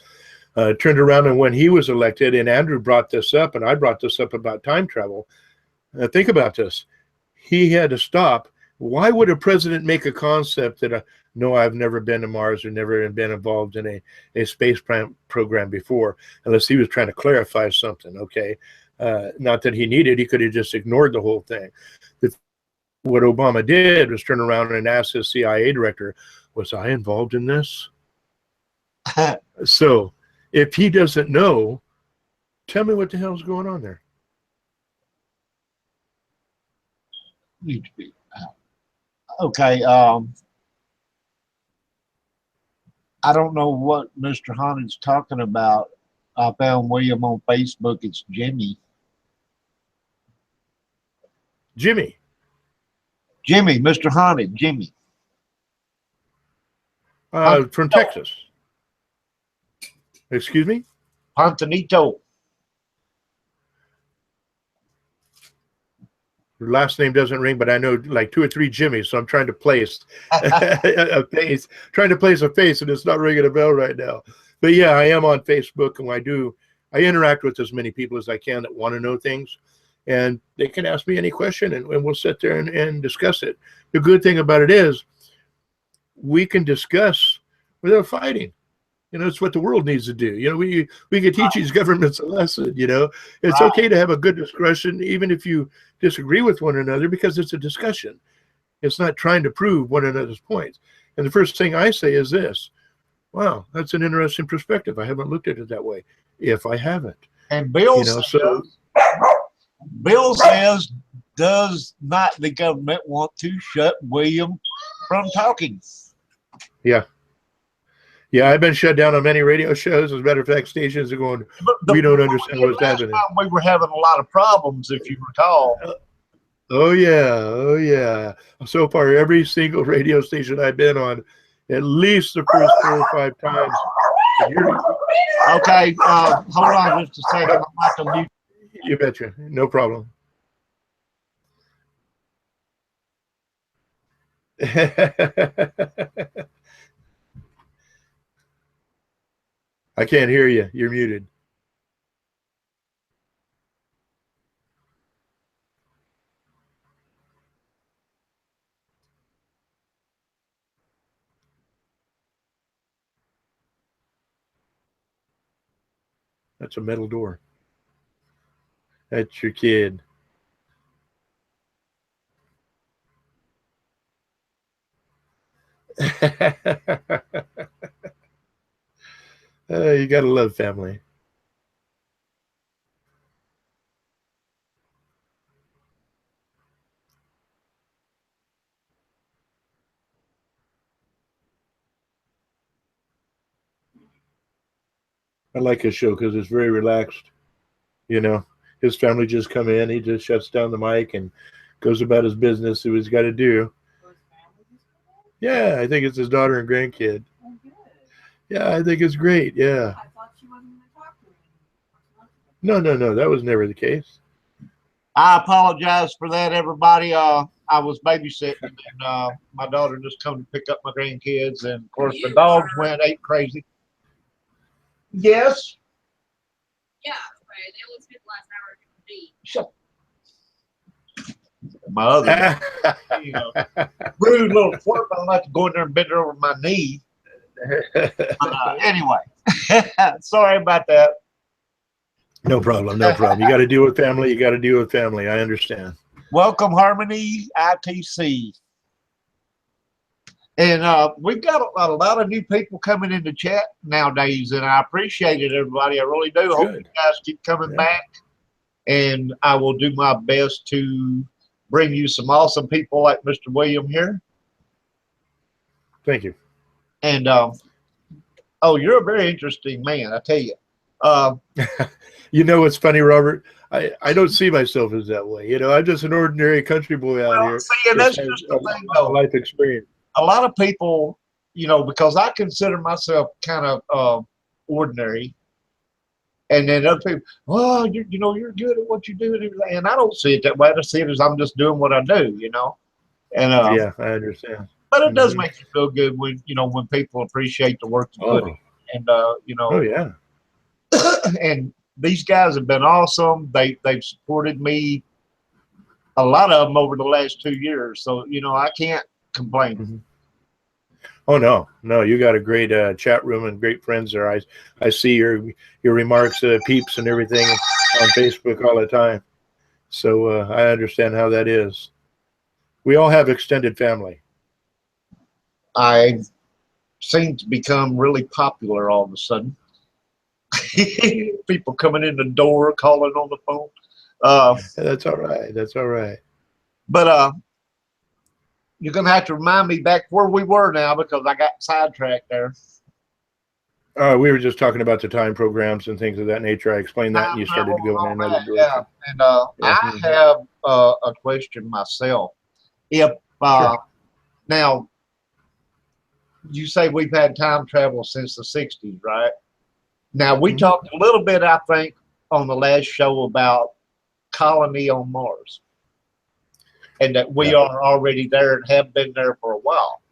turned around, and when he was elected, and Andrew brought this up, and I brought this up about time travel, think about this. He had to stop. Why would a president make a concept that, no, I've never been to Mars or never been involved in a space program before, unless he was trying to clarify something, okay? Not that he needed, he could have just ignored the whole thing. What Obama did was turn around and ask his CIA director, was I involved in this? So if he doesn't know, tell me what the hell's going on there. Need to be okay. I don't know what Mr. Honnet's talking about. I found William on Facebook. It's Jimmy. Jimmy, Mr. Honnet, Jimmy. From Texas. Excuse me? Pontanito. Your last name doesn't ring, but I know like 2 or 3 Jimmys, so I'm trying to place a face, and it's not ringing a bell right now. But yeah, I am on Facebook, and I interact with as many people as I can that want to know things, and they can ask me any question, and we'll sit there and discuss it. The good thing about it is we can discuss without fighting. It's what the world needs to do. We can teach these governments a lesson. It's okay to have a good discussion, even if you disagree with one another, because it's a discussion. It's not trying to prove one another's points. And the first thing I say is this: wow, that's an interesting perspective. I haven't looked at it that way. If I haven't, and Bill says, does not the government want to shut William from talking? Yeah. Yeah, I've been shut down on many radio shows. As a matter of fact, stations are going, we don't understand what's happening. We were having a lot of problems, if you recall. Oh, yeah. So far, every single radio station I've been on, at least the first 4 or 5 times. Okay, hold on just a second. I'm about to mute. You betcha. No problem. I can't hear you. You're muted. That's a metal door. That's your kid. You gotta love family. I like his show because it's very relaxed. His family just come in. He just shuts down the mic and goes about his business. Do what he's got to do. Yeah, I think it's his daughter and grandkid. Yeah, I think it's great. Yeah. I thought she wasn't going to talk to me. No. That was never the case. I apologize for that, everybody. I was babysitting, and my daughter just come to pick up my grandkids, and of course the dogs went ape crazy. Yes. Yeah, right. They always spend the last hour at the beach. Shut. My other, you know, rude little twerp. I like to go in there and bend her over my knee. Anyway, sorry about that. No problem. No problem. You got to deal with family. You got to deal with family. I understand. Welcome, Harmony ITC. And we've got a lot of new people coming into chat nowadays, and I appreciate it, everybody. I really do. Hope you guys keep coming back, and I will do my best to bring you some awesome people like Mr. William here. Thank you. And oh, you're a very interesting man, I tell you. You know what's funny, Robert? I don't see myself as that way. You know, I'm just an ordinary country boy out here. See, and that's just the thing, though. Life experience. A lot of people, you know, because I consider myself kind of ordinary, and then other people, well, you know, you're good at what you do, and everything. And I don't see it that way. I see it as I'm just doing what I do, you know. And yeah, I understand. But it does make you feel good when when people appreciate the work you put in, and you know. Oh yeah. And these guys have been awesome. They've supported me, a lot of them, over the last 2 years. So you know, I can't complain. Oh no, you got a great chat room and great friends there. I see your remarks, peeps and everything on Facebook all the time. So I understand how that is. We all have extended family. I seem to become really popular all of a sudden. People coming in the door, calling on the phone. That's all right. That's all right. But you're gonna have to remind me back where we were now, because I got sidetracked there. We were just talking about the time programs and things of that nature. I explained that, and you started to go in another direction. Yeah, and I have a question myself. If now you say we've had time travel since the 60s, right? Now we talked a little bit, I think, on the last show about colony on Mars, and that we are already there and have been there for a while.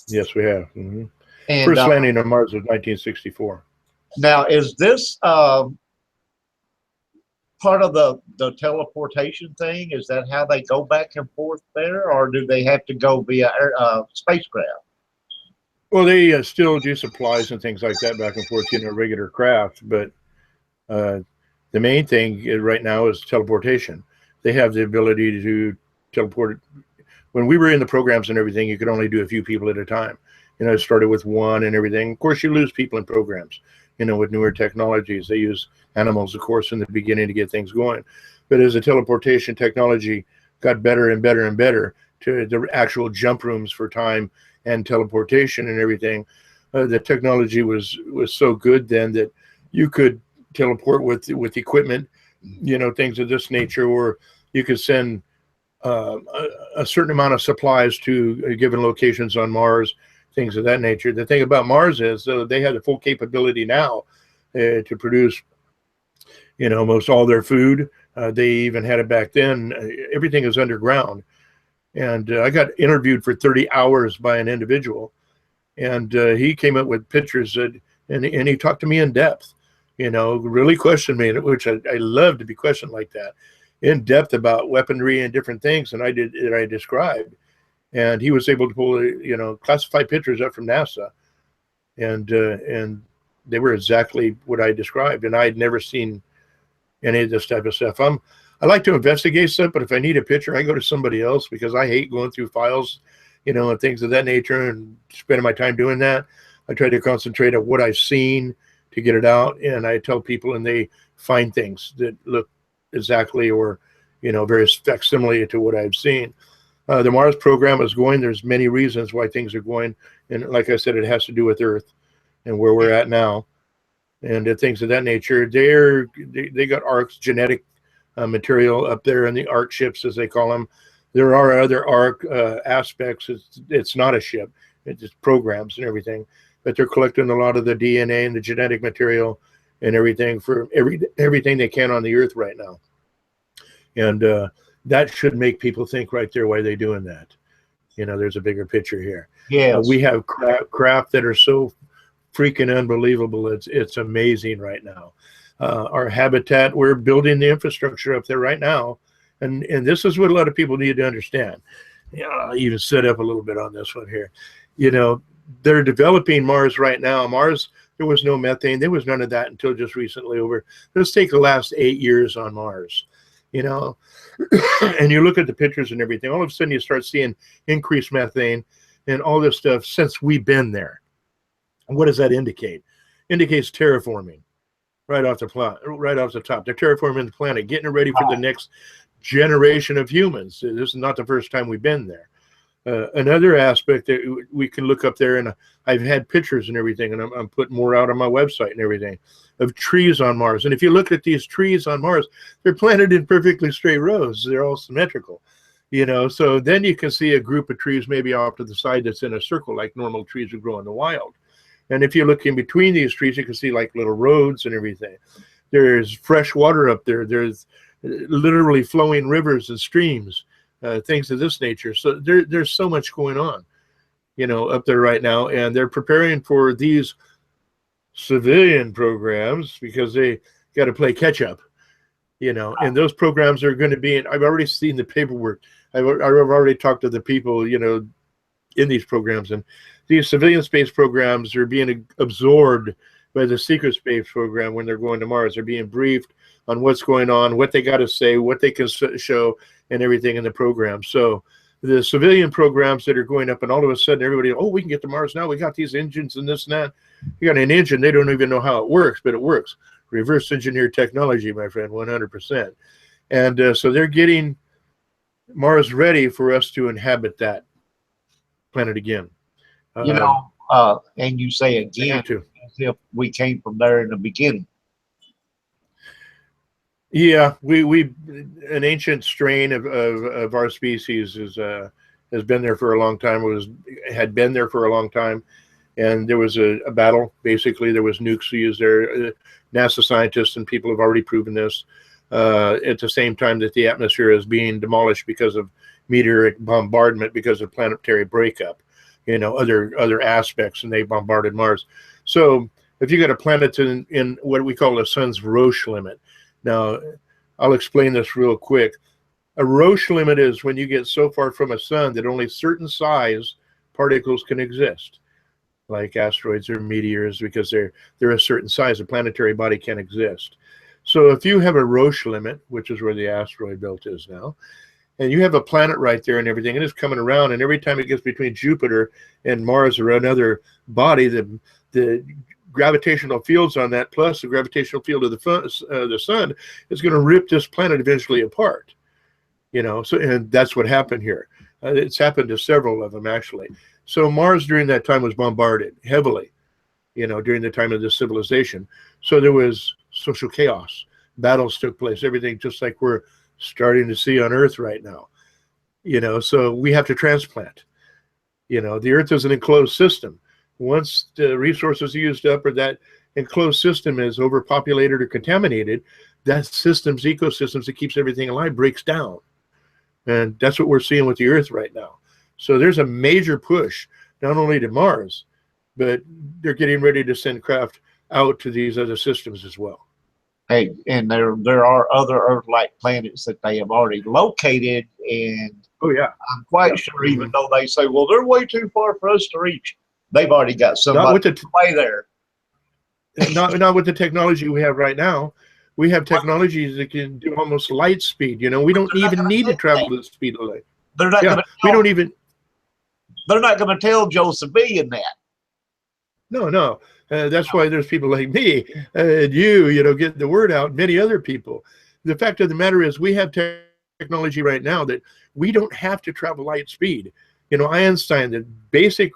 Yes, we have. And, first landing on Mars was 1964. Now, is this part of the teleportation thing? Is that how they go back and forth there, or do they have to go via spacecraft? Well, they still do supplies and things like that back and forth in a regular craft, but the main thing right now is teleportation. They have the ability to teleport. When we were in the programs and everything, you could only do a few people at a time. You know, it started with one and everything. Of course, you lose people in programs. You know, with newer technologies, they use animals, of course, in the beginning to get things going. But as the teleportation technology got better and better and better, to the actual jump rooms for time and teleportation and everything, the technology was so good then that you could teleport with equipment, you know, things of this nature, or you could send a certain amount of supplies to given locations on Mars, things of that nature. The thing about Mars is they have the full capability now to produce, you know, almost all their food. They even had it back then. Everything is underground. And I got interviewed for 30 hours by an individual, and he came up with pictures and he talked to me in depth, you know, really questioned me, which I love to be questioned like that, in depth about weaponry and different things. And I described, and he was able to pull, you know, classified pictures up from NASA, and they were exactly what I described. And I had never seen any of this type of stuff. I like to investigate stuff, but if I need a picture, I go to somebody else, because I hate going through files, you know, and things of that nature and spending my time doing that. I try to concentrate on what I've seen to get it out, and I tell people, and they find things that look exactly, or, you know, very facsimile to what I've seen. The Mars program is going. There's many reasons why things are going, and like I said, it has to do with Earth and where we're at now, and things of that nature. They got ARCs, genetic material up there in the ARC ships, as they call them. There are other ARC aspects. It's not a ship. It's just programs and everything. but they're collecting a lot of the DNA and the genetic material and everything for everything they can on the Earth right now. And that should make people think right there, why are they doing that? You know, there's a bigger picture here. Yes. We have craft that are so freaking unbelievable. It's amazing right now. Our habitat, we're building the infrastructure up there right now. And this is what a lot of people need to understand. I'll even set up a little bit on this one here. You know, they're developing Mars right now. Mars, there was no methane. There was none of that until just recently let's take the last 8 years on Mars, you know, and you look at the pictures and everything, all of a sudden you start seeing increased methane and all this stuff since we've been there. And what does that indicate? Indicates terraforming right off the top. They're terraforming the planet, getting it ready for the next generation of humans. This is not the first time we've been there. Another aspect that we can look up there, and I've had pictures and everything, and I'm putting more out on my website and everything, of trees on Mars. And if you look at these trees on Mars, they're planted in perfectly straight rows. They're all symmetrical, you know. So then you can see a group of trees maybe off to the side that's in a circle like normal trees would grow in the wild. And if you look in between these trees, you can see like little roads and everything. There's fresh water up there. There's literally flowing rivers and streams. Things of this nature. So there's so much going on, you know, up there right now, and they're preparing for these civilian programs because they got to play catch up, you know. And those programs are going to be I've already seen the paperwork. I've already talked to the people, you know, in these programs, and these civilian space programs are being absorbed by the secret space program when they're going to Mars. They're being briefed on what's going on, what they got to say, what they can show, and everything in the program. So the civilian programs that are going up, and all of a sudden everybody, oh, we can get to Mars now. We got these engines and this and that. You got an engine, they don't even know how it works, but it works. Reverse engineered technology, my friend, 100%. And so they're getting Mars ready for us to inhabit that planet again. You know, and you say again, as if we came from there in the beginning. Yeah, we an ancient strain of our species has been there for a long time. Had been there for a long time, and there was a battle. Basically, there was nukes used there. NASA scientists and people have already proven this. At the same time that the atmosphere is being demolished because of meteoric bombardment, because of planetary breakup, you know, other aspects, and they bombarded Mars. So if you got a planet in what we call the sun's Roche limit. Now, I'll explain this real quick. A Roche limit is when you get so far from a sun that only certain size particles can exist, like asteroids or meteors, because they're a certain size. A planetary body can't exist. So if you have a Roche limit, which is where the asteroid belt is now, and you have a planet right there and everything, and it's coming around, and every time it gets between Jupiter and Mars or another body, the gravitational fields on that, plus the gravitational field of the sun, is going to rip this planet eventually apart. You know, so, and that's what happened here. It's happened to several of them, actually. So Mars during that time was bombarded heavily, you know, during the time of this civilization. So there was social chaos. Battles took place, everything just like we're starting to see on Earth right now. You know, so we have to transplant. You know, the Earth is an enclosed system. Once the resources are used up or that enclosed system is overpopulated or contaminated, that system's ecosystems that keeps everything alive breaks down. And that's what we're seeing with the Earth right now. So there's a major push, not only to Mars, but they're getting ready to send craft out to these other systems as well. Hey, and there are other Earth-like planets that they have already located, and oh yeah, I'm quite sure, even though they say, well, they're way too far for us to reach, they've already got somebody way there. Not with the technology we have right now. We have technologies that can do almost light speed. You know, we don't even need to travel the speed of light. They're not going to. We don't even. They're not going to tell Joe Civilian that. No. That's why there's people like me and you know, get the word out. Many other people. The fact of the matter is, we have technology right now that we don't have to travel light speed. You know, Einstein, the basic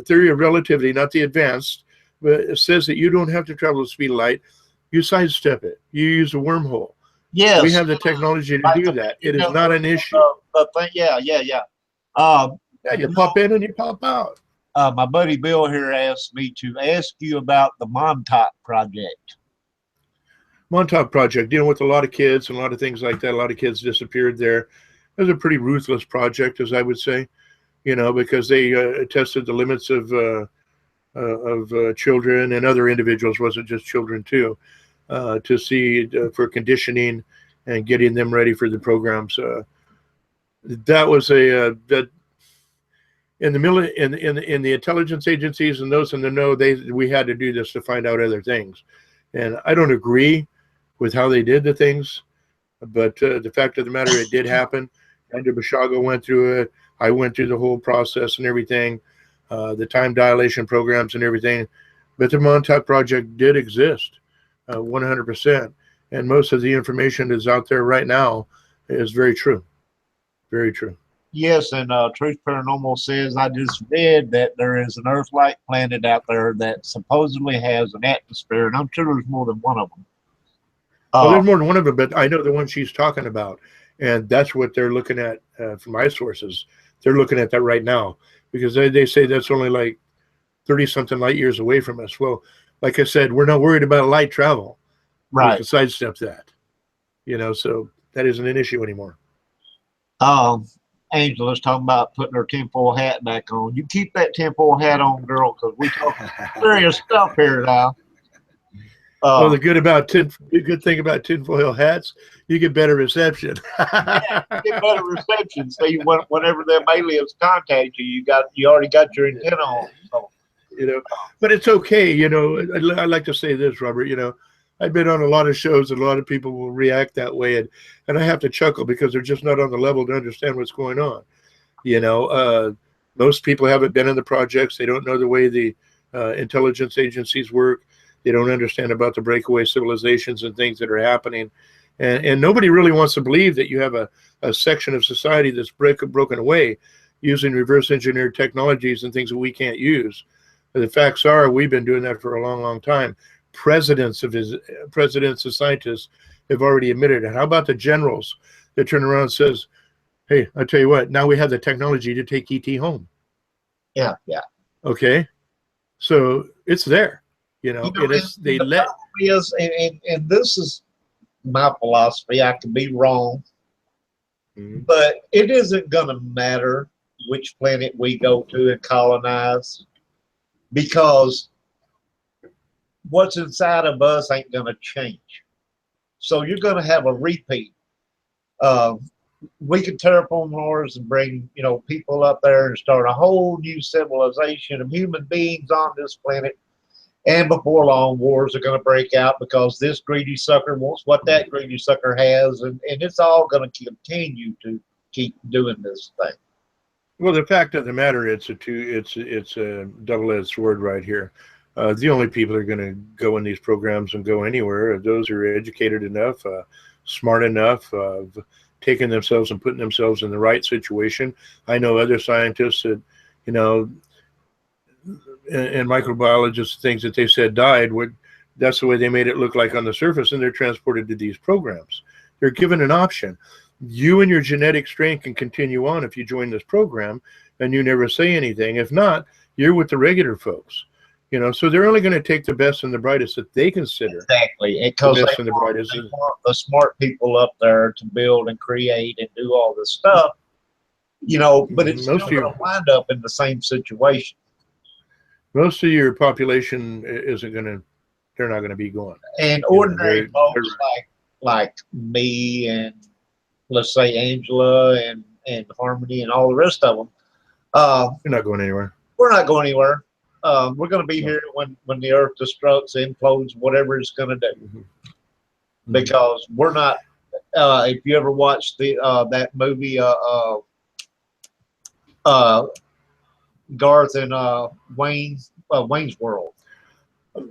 theory of relativity, not the advanced, but says that you don't have to travel the speed of light. You sidestep it. You use a wormhole. Yes, we have the technology to do that. It is not an issue. Yeah. You pop in and you pop out. My buddy Bill here asked me to ask you about the Montauk project. Montauk project, dealing with a lot of kids and a lot of things like that. A lot of kids disappeared there. It was a pretty ruthless project, as I would say, because they tested the limits of children and other individuals, wasn't just children too, to see for conditioning and getting them ready for the programs. That was that in the intelligence agencies and those in the know, we had to do this to find out other things. And I don't agree with how they did the things, but the fact of the matter, it did happen. Andrew Bashaga went through it. I went through the whole process and everything, the time dilation programs and everything. But the Montauk project did exist, 100%. And most of the information that's out there right now is very true. Very true. Yes, and Truth Paranormal says, I just read that there is an Earth-like planet out there that supposedly has an atmosphere, and I'm sure there's more than one of them. Well, there's more than one of them, but I know the one she's talking about, and that's what they're looking at from my sources. They're looking at that right now because they say that's only like 30-something light years away from us. Well, like I said, we're not worried about light travel. Right. We can sidestep that, so that isn't an issue anymore. Angela's talking about putting her tinfoil hat back on. You keep that tinfoil hat on, girl, because we talk serious stuff here now. Well, the good thing about tinfoil hats, you get better reception. Yeah, you get better reception. See, whenever them aliens contact you, you already got your antenna on. So. But it's okay. I like to say this, Robert. I've been on a lot of shows and a lot of people will react that way, and I have to chuckle because they're just not on the level to understand what's going on. Most people haven't been in the projects. They don't know the way the intelligence agencies work. They don't understand about the breakaway civilizations and things that are happening. And nobody really wants to believe that you have a section of society that's broken away using reverse engineered technologies and things that we can't use. But the facts are we've been doing that for a long, long time. Presidents and scientists have already admitted it. How about the generals that turn around and says, hey, I tell you what, now we have the technology to take ET home. Yeah. Okay. So it's there, and this is my philosophy. I could be wrong, but it isn't going to matter which planet we go to and colonize, because what's inside of us ain't going to change. So you're going to have a repeat. We could terraform Mars and bring, people up there and start a whole new civilization of human beings on this planet. And before long, wars are going to break out because this greedy sucker wants what that greedy sucker has, and it's all going to continue to keep doing this thing. Well, the fact of the matter, it's a double-edged sword right here. The only people that are going to go in these programs and go anywhere are those who are educated enough, smart enough, taking themselves and putting themselves in the right situation. I know other scientists that, and microbiologists, things that they said died, that's the way they made it look like on the surface, and they're transported to these programs. They're given an option. You and your genetic strain can continue on if you join this program and you never say anything. If not, you're with the regular folks. So they're only going to take the best and the brightest that they consider. Exactly. Because the best and the brightest. They want the smart people up there to build and create and do all this stuff, but it's still going to wind up in the same situation. Most of your population they're not going to be going. And ordinary folks like me and, let's say, Angela and Harmony and all the rest of them. You're not going anywhere. We're not going anywhere. We're going to be here when the Earth destructs, implodes, whatever it's going to do. Because we're not. If you ever watched that movie, Garth and Wayne's World.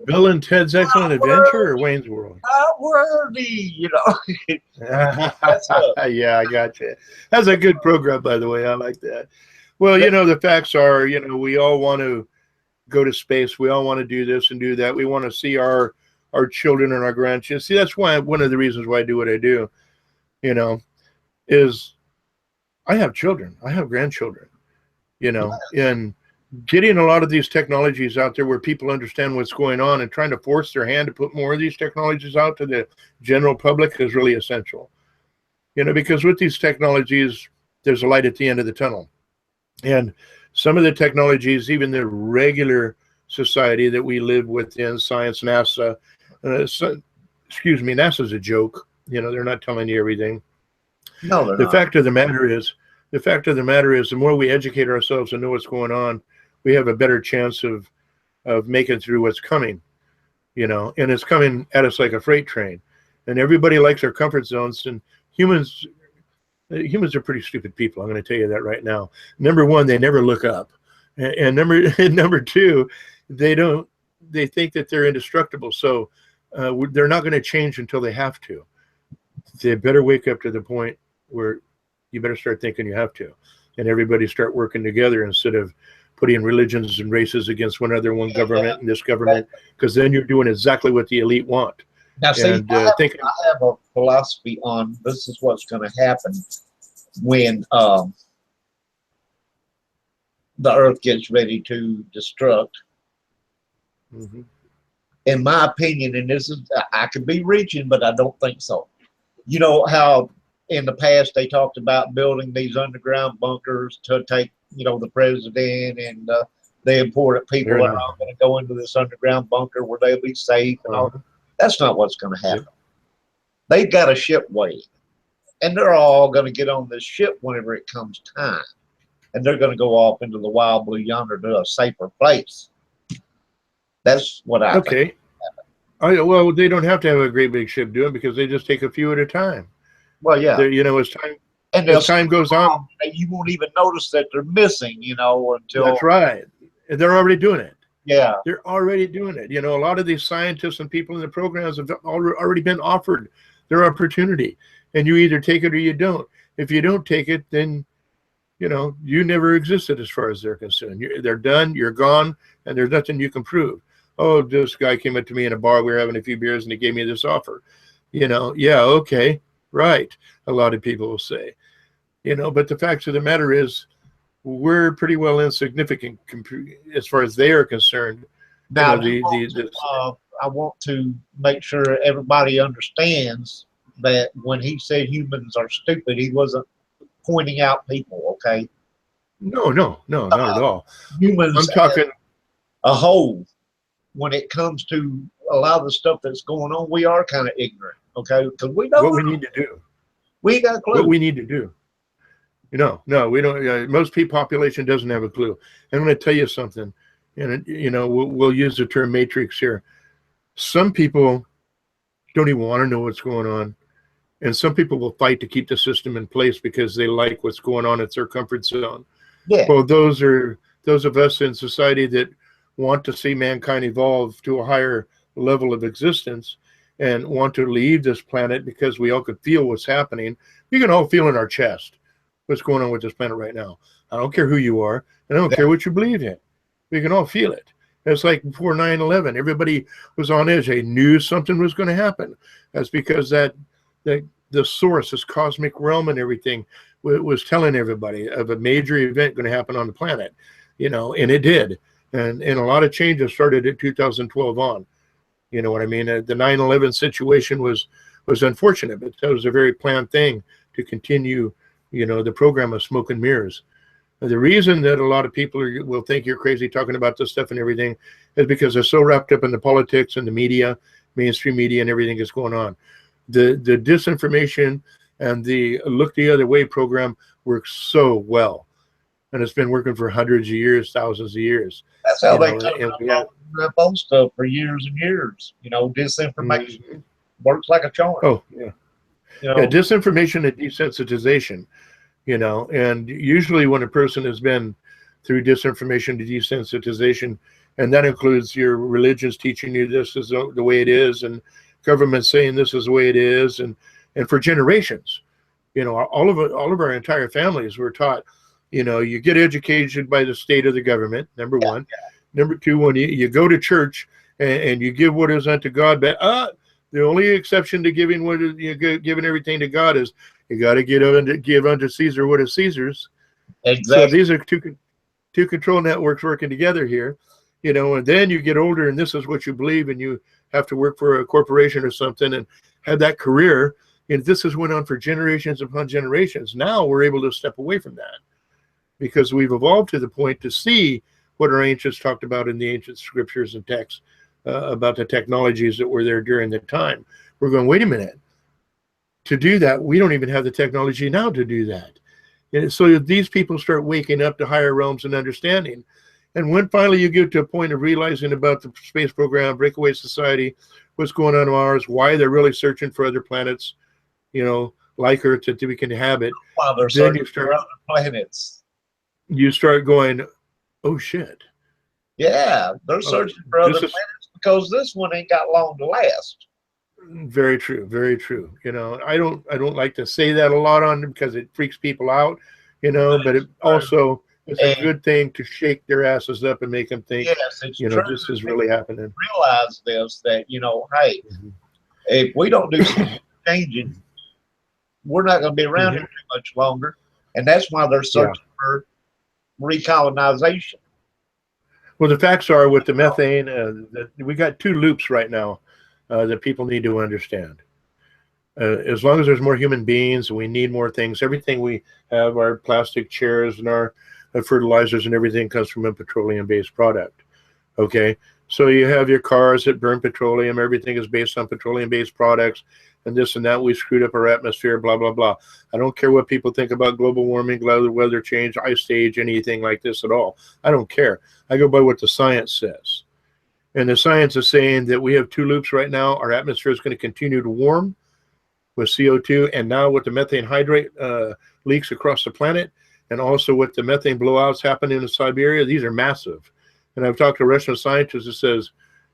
Bill and Ted's Excellent Adventure or Wayne's World? Worthy, Yeah, I got you. That's a good program, by the way. I like that. Well, the facts are, we all want to go to space. We all want to do this and do that. We want to see our children and our grandchildren. See, that's why one of the reasons why I do what I do, is I have children. I have grandchildren, and getting a lot of these technologies out there where people understand what's going on and trying to force their hand to put more of these technologies out to the general public is really essential. Because with these technologies, there's a light at the end of the tunnel. And some of the technologies, even the regular society that we live within, science, NASA, NASA's a joke. They're not telling you everything. No, they're The not. fact of the matter is, the more we educate ourselves and know what's going on, we have a better chance of making through what's coming. And it's coming at us like a freight train. And everybody likes their comfort zones, and humans are pretty stupid people. I'm going to tell you that right now. Number one, they never look up, and number two, they think that they're indestructible. So they're not going to change until they have to. They better wake up to the point where you better start thinking you have to, and everybody start working together instead of putting religions and races against one another, one government and this government, because then you're doing exactly what the elite want. Now, see, And I have a philosophy on this is what's going to happen when the earth gets ready to destruct. Mhm. In my opinion, and this is, I could be reaching, but I don't think so. You know how in the past they talked about building these underground bunkers to take, the president and the important people that are all going to go into this underground bunker where they'll be safe and all. That's not what's going to happen. Yep. They've got a ship waiting, and they're all going to get on this ship whenever it comes time, and they're going to go off into the wild blue yonder to a safer place. That's what I think. Well, they don't have to have a great big ship do it because they just take a few at a time. Well, yeah. As time goes on, you won't even notice that they're missing, until. That's right. They're already doing it. Yeah. They're already doing it. A lot of these scientists and people in the programs have already been offered their opportunity, and you either take it or you don't. If you don't take it, then you never existed as far as they're concerned. They're done. You're gone, and there's nothing you can prove. Oh, this guy came up to me in a bar. We were having a few beers, and he gave me this offer. Yeah, okay, right. A lot of people will say, but the fact of the matter is, we're pretty well insignificant as far as they are concerned. Now, I want to make sure everybody understands that when he said humans are stupid, he wasn't pointing out people, okay? No, not at all. Humans, I'm talking a whole. When it comes to a lot of the stuff that's going on, we are kind of ignorant, okay? Because we don't. What we need to do. We ain't got a clue. What we need to do. No, we don't. Most population doesn't have a clue. And I'm going to tell you something. And we'll use the term matrix here. Some people don't even want to know what's going on, and some people will fight to keep the system in place because they like what's going on. It's their comfort zone. Yeah. Well, those of us in society that want to see mankind evolve to a higher level of existence and want to leave this planet because we all could feel what's happening. We can all feel in our chest what's going on with this planet right now. I don't care who you are, and I don't care what you believe in. We can all feel it. It's like before 9/11, everybody was on edge. They knew something was going to happen. That's because the source, this cosmic realm and everything, was telling everybody of a major event going to happen on the planet, and it did. And a lot of changes started in 2012 on. You know what I mean? The 9/11 situation was unfortunate, but that was a very planned thing to continue, the program of smoke and mirrors. The reason that a lot of people will think you're crazy talking about this stuff and everything is because they're so wrapped up in the politics and the media, mainstream media, and everything that's going on. The disinformation and the look the other way program works so well, and it's been working for hundreds of years, thousands of years. That's how they phone stuff for years and years. Disinformation works like a charm. Oh yeah. Disinformation and desensitization. And usually when a person has been through disinformation to desensitization, and that includes your religions teaching you this is the way it is, and government saying this is the way it is, and for generations, all of our entire families were taught, you get educated by the state or the government, number one. Number two, when you go to church and you give what is unto God, but the only exception to giving giving everything to God is you got to give unto Caesar what is Caesar's. Exactly. So these are two two control networks working together here, you know, and then you get older and this is what you believe and you have to work for a corporation or something and have that career. And this has went on for generations upon generations. Now we're able to step away from that because we've evolved to the point to see what our ancients talked about in the ancient scriptures and texts about the technologies that were there during the time. We're going, wait a minute, to do that, we don't even have the technology now to do that. And so these people start waking up to higher realms and understanding. And when finally you get to a point of realizing about the space program, breakaway society, what's going on Mars, why they're really searching for other planets, you know, like Earth that we can inhabit. While they're Then searching for other planets. You start going, oh shit. Yeah, they're searching for other planets because this one ain't got long to last. Very true, very true. You know, I don't like to say that a lot on them because it freaks people out, you know, but it also it's a good thing to shake their asses up and make them think, yes, it's you know, this is really happening. Realize this, that, you know, hey, if we don't do some changing, we're not going to be around here too much longer. And that's why they're searching for recolonization. Well, the facts are with the methane, that we got two loops right now that people need to understand. As long as there's more human beings, we need more things. Everything we have, our plastic chairs and our fertilizers and everything comes from a petroleum-based product. Okay, so you have your cars that burn petroleum. Everything is based on petroleum-based products, and this and that. We screwed up our atmosphere. Blah blah blah. I don't care what people think about global warming, weather change, ice age, anything like this at all. I don't care. I go by what the science says. And the science is saying that we have two loops right now. Our atmosphere is going to continue to warm with CO2, and now with the methane hydrate leaks across the planet, and also with the methane blowouts happening in Siberia, these are massive. And I've talked to a Russian scientist that says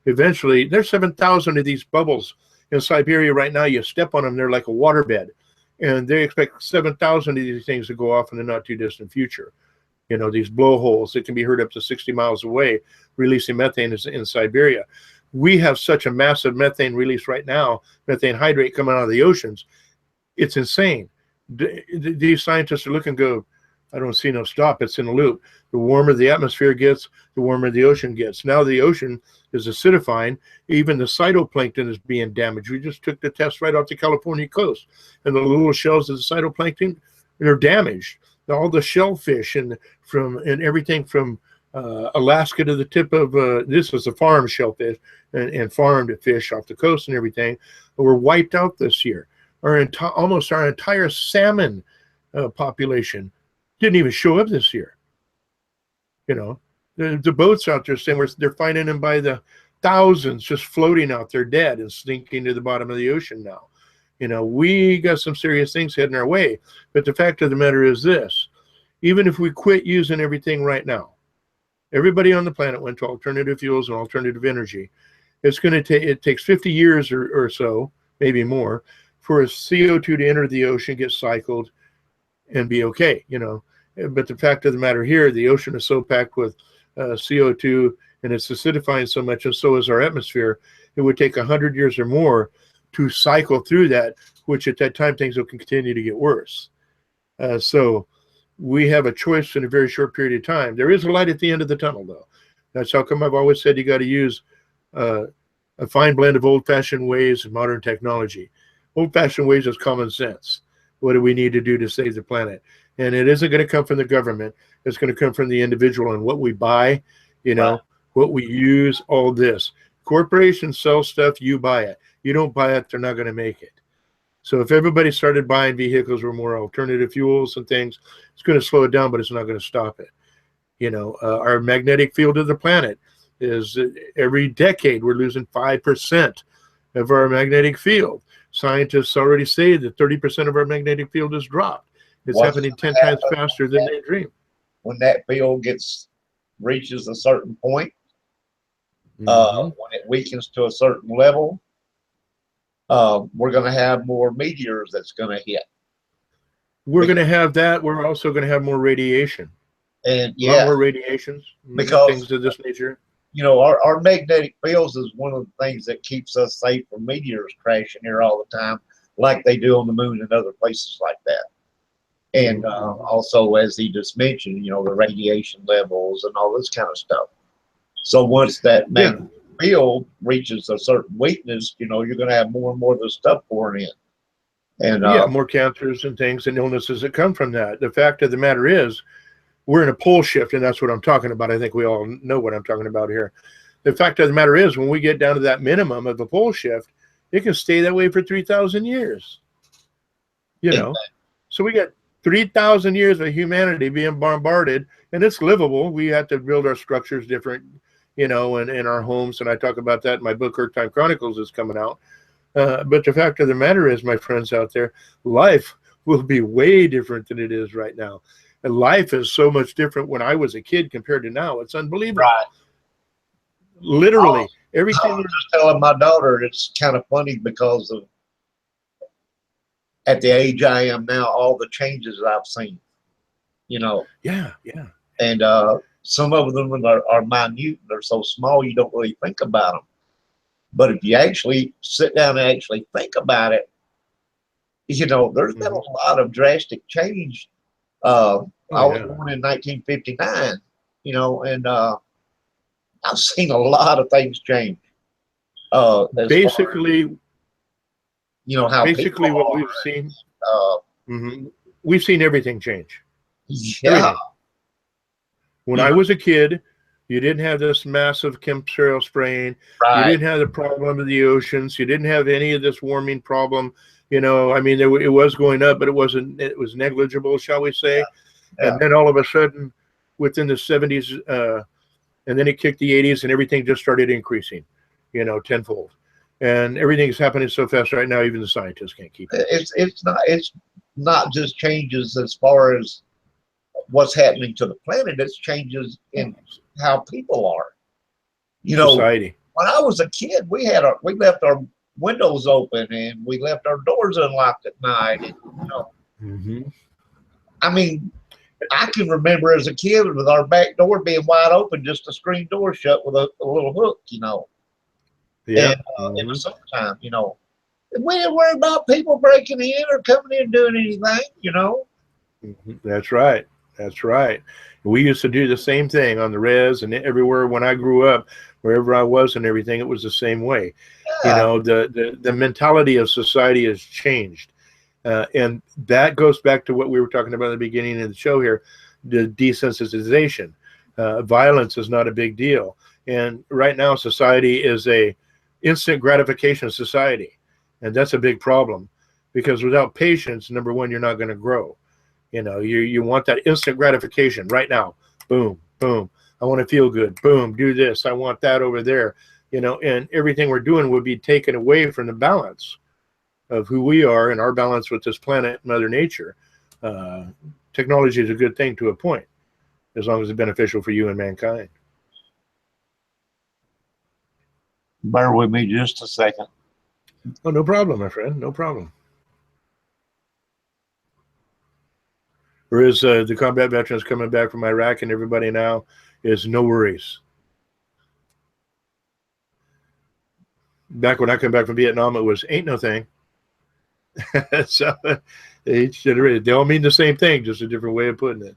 eventually there's 7,000 of these bubbles in Siberia right now. You step on them, they're like a waterbed. And they expect 7,000 of these things to go off in the not too distant future. You know, these blowholes that can be heard up to 60 miles away, releasing methane in Siberia. We have such a massive methane release right now, methane hydrate coming out of the oceans. It's insane. These scientists are looking and go, I don't see no stop. It's in a loop. The warmer the atmosphere gets, the warmer the ocean gets. Now the ocean is acidifying. Even the phytoplankton is being damaged. We just took the test right off the California coast. And the little shells of the phytoplankton, they're damaged. All the shellfish and everything from Alaska to the tip of this is a farm shellfish and farmed fish off the coast and everything were wiped out this year. Almost our entire salmon population didn't even show up this year. You know, the boats out there saying they're finding them by the thousands just floating out there dead and sinking to the bottom of the ocean now. You know, we got some serious things heading our way. But the fact of the matter is this: even if we quit using everything right now, everybody on the planet went to alternative fuels and alternative energy. It's going to take, it takes 50 years or so, maybe more, for a CO2 to enter the ocean, get cycled, and be okay, you know. But the fact of the matter here, the ocean is so packed with CO2 and it's acidifying so much, and so is our atmosphere, it would take 100 years or more to cycle through that, which at that time things will continue to get worse. So we have a choice in a very short period of time. There is a light at the end of the tunnel, though. That's how come I've always said you got to use a fine blend of old-fashioned ways and modern technology. Old-fashioned ways is common sense. What do we need to do to save the planet? And it isn't going to come from the government. It's going to come from the individual and what we buy, you know, what we use, all this. Corporations sell stuff, you buy it. You don't buy it, they're not going to make it. So if everybody started buying vehicles with more alternative fuels and things, it's going to slow it down, but it's not going to stop it. You know, our magnetic field of the planet is every decade we're losing 5% of our magnetic field. Scientists already say that 30% of our magnetic field is dropped. It's happening 10 times faster than they dream. When that field reaches a certain point, when it weakens to a certain level, we're going to have more meteors that's going to hit. We're going to have that. We're also going to have more radiation. And a lot more radiations, because things of this nature. You know, our magnetic fields is one of the things that keeps us safe from meteors crashing here all the time, like they do on the moon and other places like that. And also, as he just mentioned, you know, the radiation levels and all this kind of stuff. So once that magnetic field reaches a certain weakness, you know, you're going to have more and more of the stuff pouring in. And more cancers and things and illnesses that come from that. The fact of the matter is, we're in a pole shift, and that's what I'm talking about. I think we all know what I'm talking about here. The fact of the matter is, when we get down to that minimum of a pole shift, it can stay that way for 3,000 years. You know, so we got 3,000 years of humanity being bombarded, and it's livable. We have to build our structures different, you know, and in our homes. And I talk about that in my book, Earth Time Chronicles, is coming out. But the fact of the matter is, my friends out there, life will be way different than it is right now. And life is so much different when I was a kid compared to now. It's unbelievable. right. Literally, I everything. was just telling my daughter, it's kind of funny because of at the age I am now, all the changes I've seen, you know. Yeah. And some of them are minute. They're so small you don't really think about them. But if you actually sit down and actually think about it, you know, there's been a lot of drastic change. I was born in 1959, you know, and I've seen a lot of things change. Basically, you know, how basically what we've seen, we've seen everything change. Yeah. Everything. When I was a kid, you didn't have this massive chemtrail spraying. Right. You didn't have the problem of the oceans. You didn't have any of this warming problem. You know, I mean, it was going up, but it was negligible, shall we say. Yeah. And then all of a sudden, within the 70s, and then it kicked the 80s, and everything just started increasing, you know, tenfold. And everything's happening so fast right now, even the scientists can't keep it. It's not just changes as far as what's happening to the planet. It's changes in how people are. You know, society. When I was a kid, we left our windows open and we left our doors unlocked at night. And, you know, I mean, I can remember as a kid with our back door being wide open, just a screen door shut with a little hook, you know. Yeah. And, in the summertime, you know, we didn't worry about people breaking in or coming in and doing anything, you know. That's right. That's right. We used to do the same thing on the res and everywhere when I grew up, wherever I was and everything, it was the same way. Yeah. You know, the mentality of society has changed. And that goes back to what we were talking about at the beginning of the show here, the desensitization. Violence is not a big deal. And right now, society is a instant gratification society. And that's a big problem because without patience, number one, you're not going to grow. You know, you want that instant gratification right now. Boom, boom. I want to feel good. Boom, do this. I want that over there. You know, and everything we're doing would be taken away from the balance of who we are and our balance with this planet, Mother Nature. Technology is a good thing to a point, as long as it's beneficial for you and mankind. Bear with me just a second. Oh, no problem, my friend. No problem. Whereas the combat veterans coming back from Iraq and everybody now is no worries. Back when I came back from Vietnam, it was ain't no thing. So they all mean the same thing, just a different way of putting it.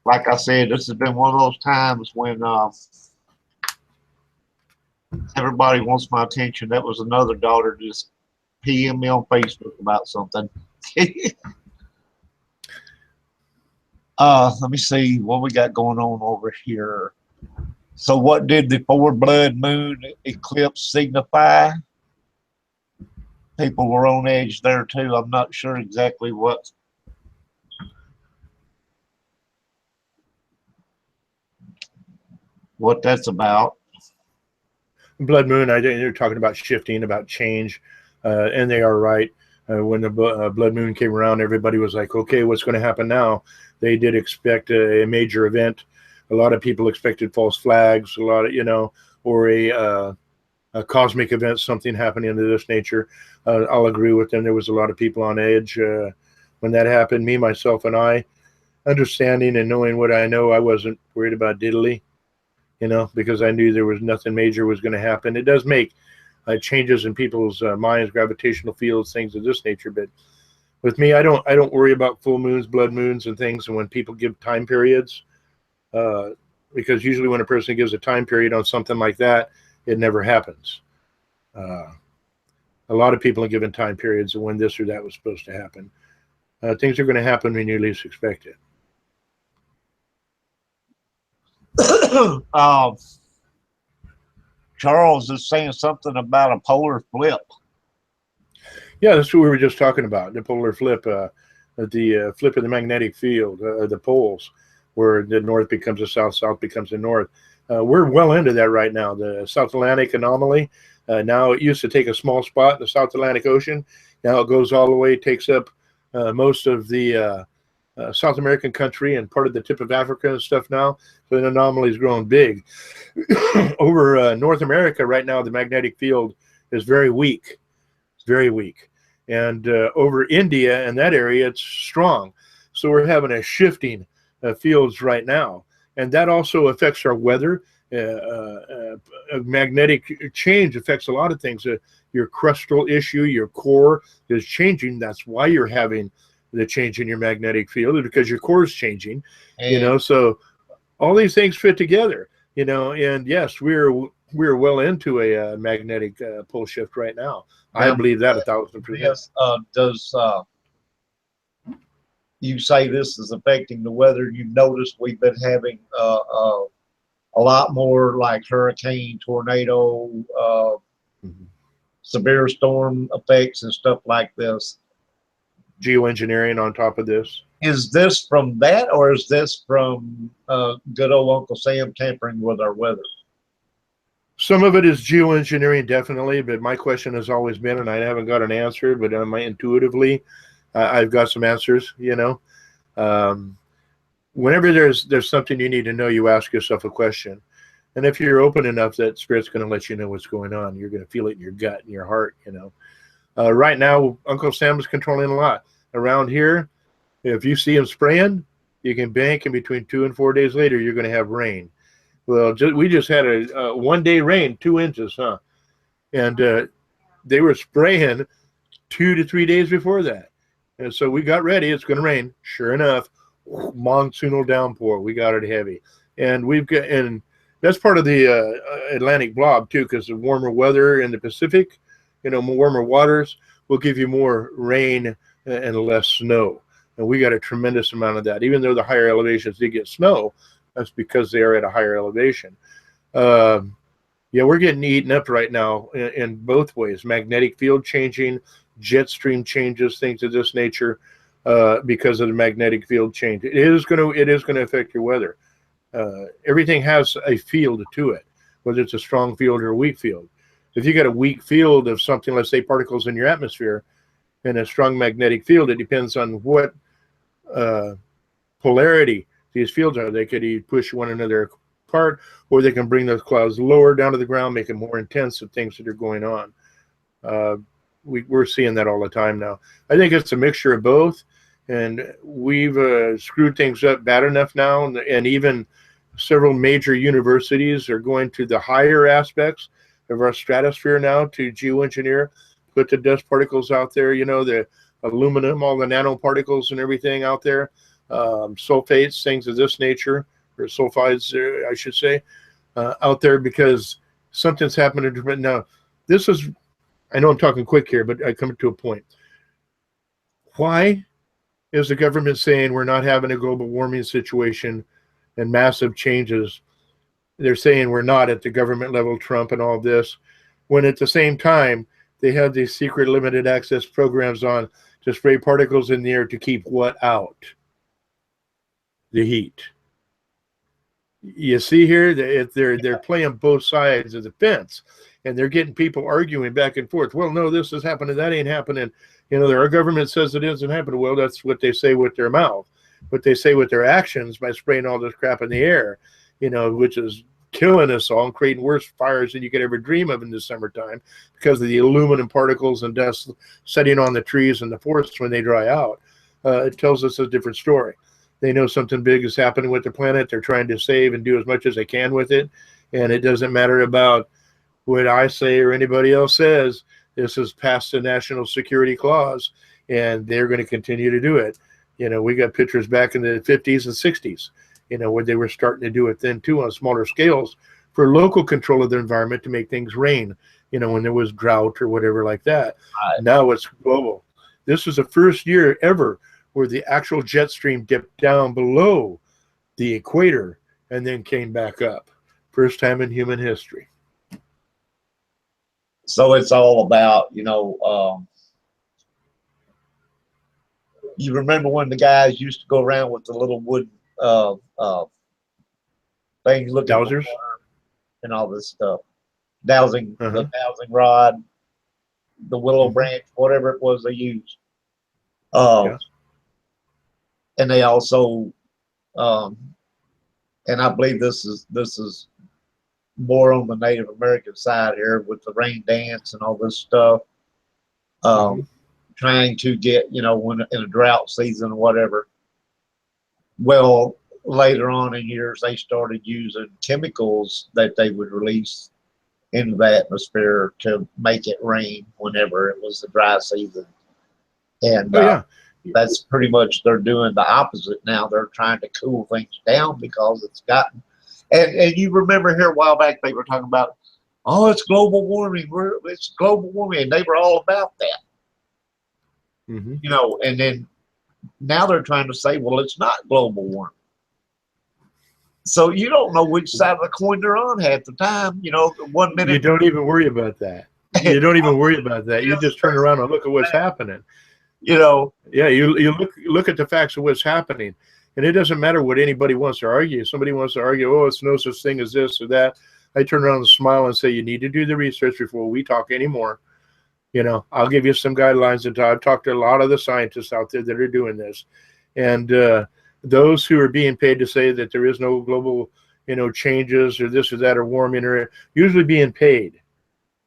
Like I said, this has been one of those times when everybody wants my attention. That was another daughter just PM me on Facebook about something. Let me see what we got going on over here. So what did the 4 blood moon eclipse signify? People were on edge there too. I'm not sure exactly what that's about. Blood moon, I think they're talking about shifting, about change, and they are right. When the blood moon came around, everybody was like, okay, what's going to happen now? They did expect a major event. A lot of people expected false flags, a lot of, you know, or a cosmic events, something happening of this nature. I'll agree with them. There was a lot of people on edge when that happened. Me, myself, and I, understanding and knowing what I know, I wasn't worried about diddly, because I knew there was nothing major was going to happen. It does make changes in people's minds, gravitational fields, things of this nature. But with me, I don't worry about full moons, blood moons, and things. And when people give time periods, because usually when a person gives a time period on something like that, it never happens. A lot of people are given time periods of when this or that was supposed to happen. Things are going to happen when you least expect it. Charles is saying something about a polar flip. Yeah, that's what we were just talking about, the polar flip, the flip of the magnetic field, the poles, where the north becomes the south, south becomes the north. We're well into that right now. The South Atlantic anomaly, now it used to take a small spot in the South Atlantic Ocean. Now it goes all the way, takes up most of the South American country and part of the tip of Africa and stuff now. So the anomaly is growing big. Over North America right now, the magnetic field is very weak. It's very weak. And over India and that area, it's strong. So we're having a shifting fields right now. And that also affects our weather. Magnetic change affects a lot of things. Your crustal issue, your core is changing. That's why you're having the change in your magnetic field, because your core is changing. And so all these things fit together. And yes, we're well into a magnetic pole shift right now. I believe that 1,000%. Yes. Does you say this is affecting the weather? You've noticed we've been having a lot more like hurricane, tornado, severe storm effects and stuff like this. Geoengineering on top of this. Is this from that, or is this from good old Uncle Sam tampering with our weather? Some of it is geoengineering, definitely, but my question has always been, and I haven't got an answer, but intuitively, I've got some answers. Whenever there's something you need to know, you ask yourself a question, and if you're open enough, that Spirit's going to let you know what's going on. You're going to feel it in your gut and your heart. Right now, Uncle Sam is controlling a lot around here. If you see him spraying, you can bank, and between 2 and 4 days later, you're going to have rain. Well, we just had a 1 day rain, 2 inches, and they were spraying 2 to 3 days before that. And so we got ready. It's going to rain. Sure enough, monsoonal downpour. We got it heavy. And that's part of the Atlantic blob too, because the warmer weather in the Pacific, warmer waters will give you more rain and less snow. And we got a tremendous amount of that. Even though the higher elevations did get snow, that's because they are at a higher elevation. Yeah, we're getting eaten up right now in both ways. Magnetic field changing, jet stream changes, things of this nature, because of the magnetic field change. It is going to affect your weather. Everything has a field to it, whether it's a strong field or a weak field. If you got a weak field of something, let's say particles in your atmosphere, and a strong magnetic field, it depends on what polarity these fields are. They could either push one another apart, or they can bring those clouds lower down to the ground, make it more intense of things that are going on. We're seeing that all the time now. I think it's a mixture of both, and we've screwed things up bad enough now, and even several major universities are going to the higher aspects of our stratosphere now to geoengineer, put the dust particles out there, the aluminum, all the nanoparticles and everything out there, sulfates, things of this nature, or sulfides, I should say, out there, because something's happening. Now, I know I'm talking quick here, but I come to a point. Why is the government saying we're not having a global warming situation and massive changes? They're saying we're not at the government level, Trump and all this, when at the same time they have these secret limited access programs on to spray particles in the air to keep what out? The heat. You see here, they're playing both sides of the fence, and they're getting people arguing back and forth. Well, no, this is happening, that ain't happening. Our government says it isn't happening. Well, that's what they say with their mouth. What they say with their actions by spraying all this crap in the air, which is killing us all and creating worse fires than you could ever dream of in the summertime because of the aluminum particles and dust setting on the trees and the forests when they dry out. It tells us a different story. They know something big is happening with the planet. They're trying to save and do as much as they can with it. And it doesn't matter about what I say or anybody else says. This is past the national security clause, and they're going to continue to do it. We got pictures back in the 50s and 60s, where they were starting to do it then too on smaller scales for local control of the environment to make things rain, when there was drought or whatever like that. Right. Now it's global. This is the first year ever where the actual jet stream dipped down below the equator and then came back up. First time in human history. So it's all about, you remember when the guys used to go around with the little wood things looking dowsers and all this stuff, dowsing, the dowsing rod, the willow branch, whatever it was they used. And they also, and I believe this is more on the Native American side here with the rain dance and all this stuff. Trying to get, when in a drought season or whatever. Well, later on in years, they started using chemicals that they would release into the atmosphere to make it rain whenever it was the dry season. And that's pretty much, they're doing the opposite now. They're trying to cool things down because it's gotten, and you remember here a while back, they were talking about, oh, it's global warming. It's global warming. And they were all about that. And then now they're trying to say, well, it's not global warming. So you don't know which side of the coin they're on half the time. 1 minute. You don't even worry about that. You don't even worry about that. You just turn around and look at what's happening. Yeah, you look at the facts of what's happening. And it doesn't matter what anybody wants to argue. Somebody wants to argue, oh, it's no such thing as this or that. I turn around and smile and say, you need to do the research before we talk anymore. I'll give you some guidelines. And I've talked to a lot of the scientists out there that are doing this. And those who are being paid to say that there is no global, changes or this or that or warming are usually being paid,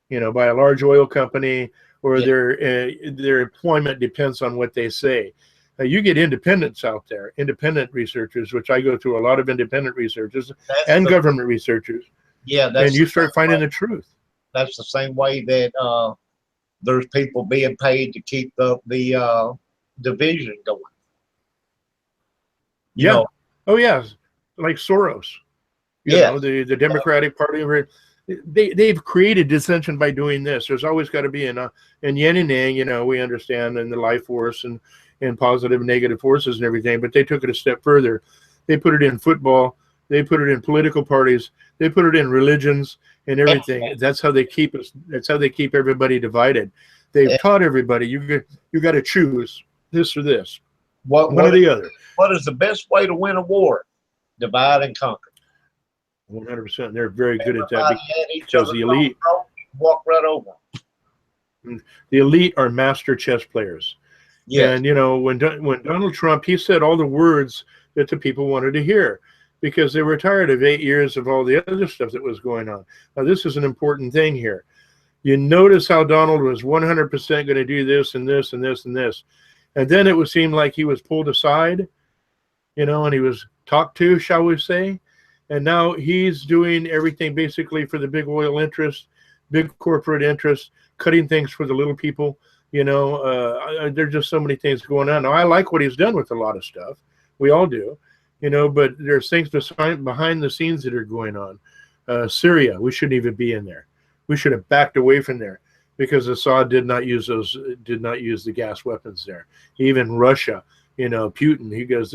by a large oil company, or their employment depends on what they say. You get independents out there, independent researchers, which I go through a lot of independent researchers and government researchers. Yeah, and you start finding the truth. That's the same way that there's people being paid to keep the division going. Oh yeah, like Soros. You know, the Democratic Party. They've created dissension by doing this. There's always got to be and yin and yang. We understand in the life force and positive and negative forces and everything. But they took it a step further. They put it in football. They put it in political parties. They put it in religions and everything. That's how they keep us. That's how they keep everybody divided. They've taught everybody you got to choose this or this, one or the other. What is the best way to win a war? Divide and conquer. 100%. They're very good at that because the elite walk right over. The elite are master chess players. Yes. And when Donald Trump, he said all the words that the people wanted to hear because they were tired of 8 years of all the other stuff that was going on. Now this is an important thing here. You notice how Donald was 100% going to do this and this and this and this, and then it would seem like he was pulled aside, and he was talked to, shall we say. And now he's doing everything basically for the big oil interests, big corporate interests, cutting things for the little people. There's just so many things going on. Now, I like what he's done with a lot of stuff. We all do, but there's things behind the scenes that are going on. Syria, we shouldn't even be in there. We should have backed away from there because Assad did not use the gas weapons there. Even Russia, Putin, he goes,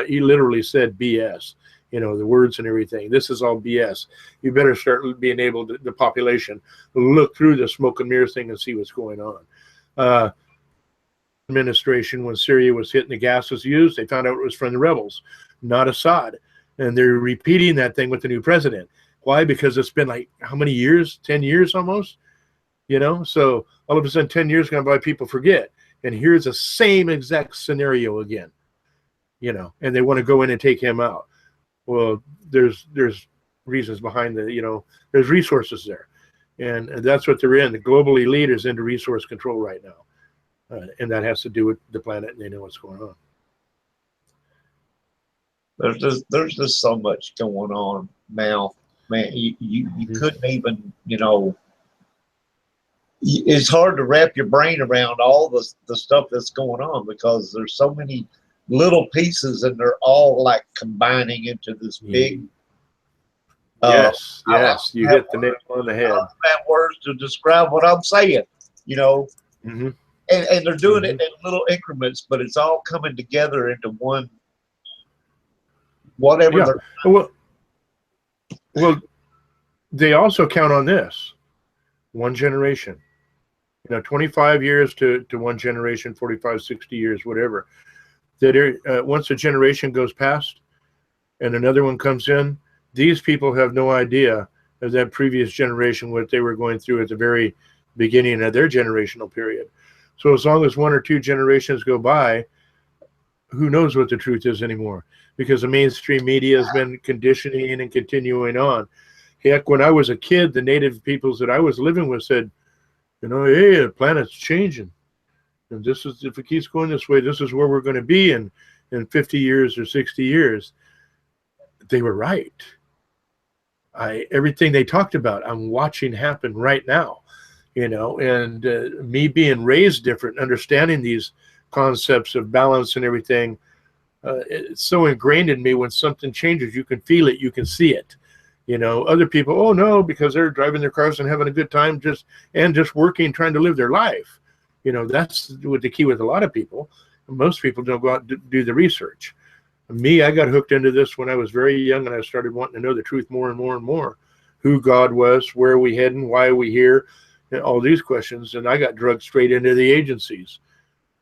he literally said BS. The words and everything. This is all BS. You better start being able to, the population, look through the smoke and mirrors thing and see what's going on. Administration, when Syria was hit and the gas was used, they found out it was from the rebels, not Assad. And they're repeating that thing with the new president. Why? Because it's been like, how many years? 10 years almost? So all of a sudden 10 years gone by, people forget. And here's the same exact scenario again, and they want to go in and take him out. Well, there's reasons behind the, there's resources there. And that's what they're in. The global elite is into resource control right now. And that has to do with the planet, and they know what's going on. There's just so much going on now, man. You couldn't even, it's hard to wrap your brain around all the stuff that's going on, because there's so many little pieces and they're all like combining into this big. Yes, you hit the nail on the head. I don't have words to describe what I'm saying, Mm-hmm. And they're doing it in little increments, but it's all coming together into one. Whatever. Yeah. Well, they also count on this: one generation. 25 years to one generation, 45, 60 years, whatever. That once a generation goes past and another one comes in, these people have no idea of that previous generation, what they were going through at the very beginning of their generational period. So as long as one or two generations go by, who knows what the truth is anymore? Because the mainstream media has been conditioning and continuing on. Heck, when I was a kid, the native peoples that I was living with said, hey, the planet's changing. And this is, if it keeps going this way, this is where we're going to be in 50 years or 60 years. They were right. Everything they talked about, I'm watching happen right now, and me being raised different, understanding these concepts of balance and everything, it's so ingrained in me. When something changes, you can feel it, you can see it. Other people, oh no, because they're driving their cars and having a good time, just working, trying to live their life. That's what the key with a lot of people. Most people don't go out and do the research. Me, I got hooked into this when I was very young, and I started wanting to know the truth more and more and more. Who God was, where are we heading, why are we here, and all these questions. And I got drugged straight into the agencies,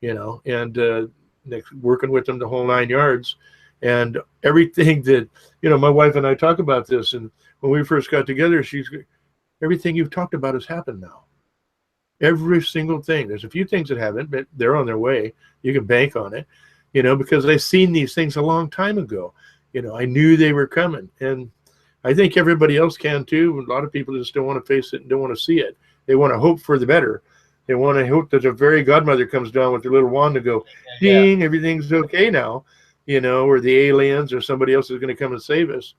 and working with them the whole 9 yards. And everything that, my wife and I talk about this, and when we first got together, everything you've talked about has happened now. Every single thing. There's a few things that haven't, but they're on their way. You can bank on it, because I've seen these things a long time ago. I knew they were coming, and I think everybody else can too. A lot of people just don't want to face it and don't want to see it. They want to hope for the better. They want to hope that a fairy godmother comes down with their little wand to go, ding, everything's okay now. Or the aliens or somebody else is going to come and save us.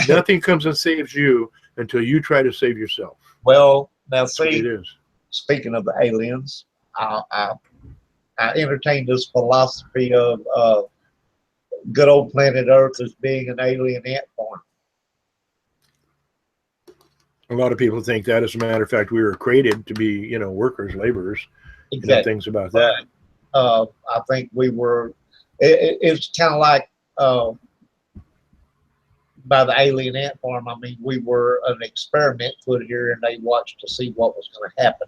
Nothing comes and saves you until you try to save yourself. Well, now see, it is. Speaking of the aliens, I entertain this philosophy of good old planet Earth as being an alien ant farm. A lot of people think that. As a matter of fact, we were created to be, workers, laborers, exactly. Things about that. I think we were. It's kind of like by the alien ant farm. I mean, we were an experiment put here, and they watched to see what was going to happen.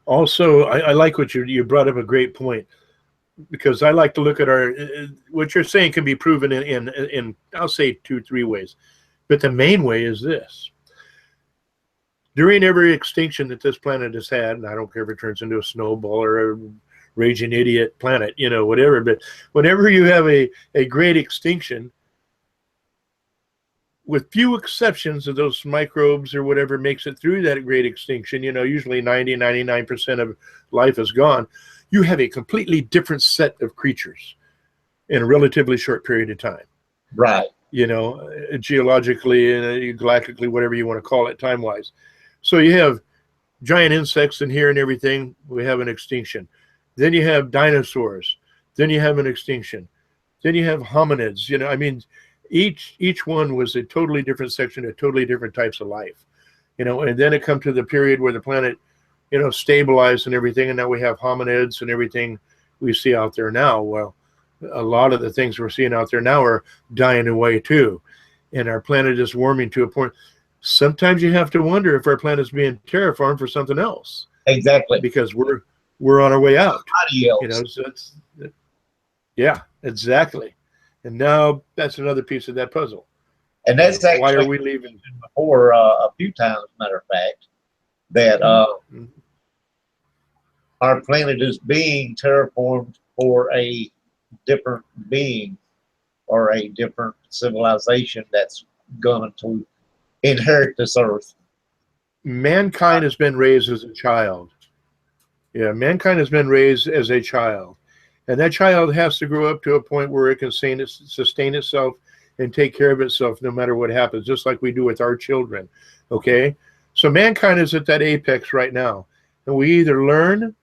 Also, I like what you brought up a great point, because I like to look at what you're saying can be proven in I'll say 2-3 ways, but the main way is this. During every extinction that this planet has had, and I don't care if it turns into a snowball or a raging idiot planet, whatever, but whenever you have a great extinction, with few exceptions of those microbes or whatever makes it through that great extinction, usually 99% of life is gone, you have a completely different set of creatures in a relatively short period of time. Right. Geologically and galactically, whatever you want to call it, time-wise. So you have giant insects in here and everything. We have an extinction. Then you have dinosaurs. Then you have an extinction. Then you have hominids. Each one was a totally different section of totally different types of life. And then it comes to the period where the planet, stabilized and everything. And now we have hominids and everything we see out there now. Well, a lot of the things we're seeing out there now are dying away too. And our planet is warming to a point. Sometimes you have to wonder if our planet is being terraformed for something else. Exactly. Because we're on our way out. So yeah, exactly. And now that's another piece of that puzzle. And that's actually why are we leaving before a few times, matter of fact, that our planet is being terraformed for a different being or a different civilization that's going to inherit this earth. Mankind has been raised as a child. Yeah, mankind has been raised as a child. And that child has to grow up to a point where it can sustain itself and take care of itself no matter what happens, just like we do with our children. Okay? So mankind is at that apex right now. And we either learn,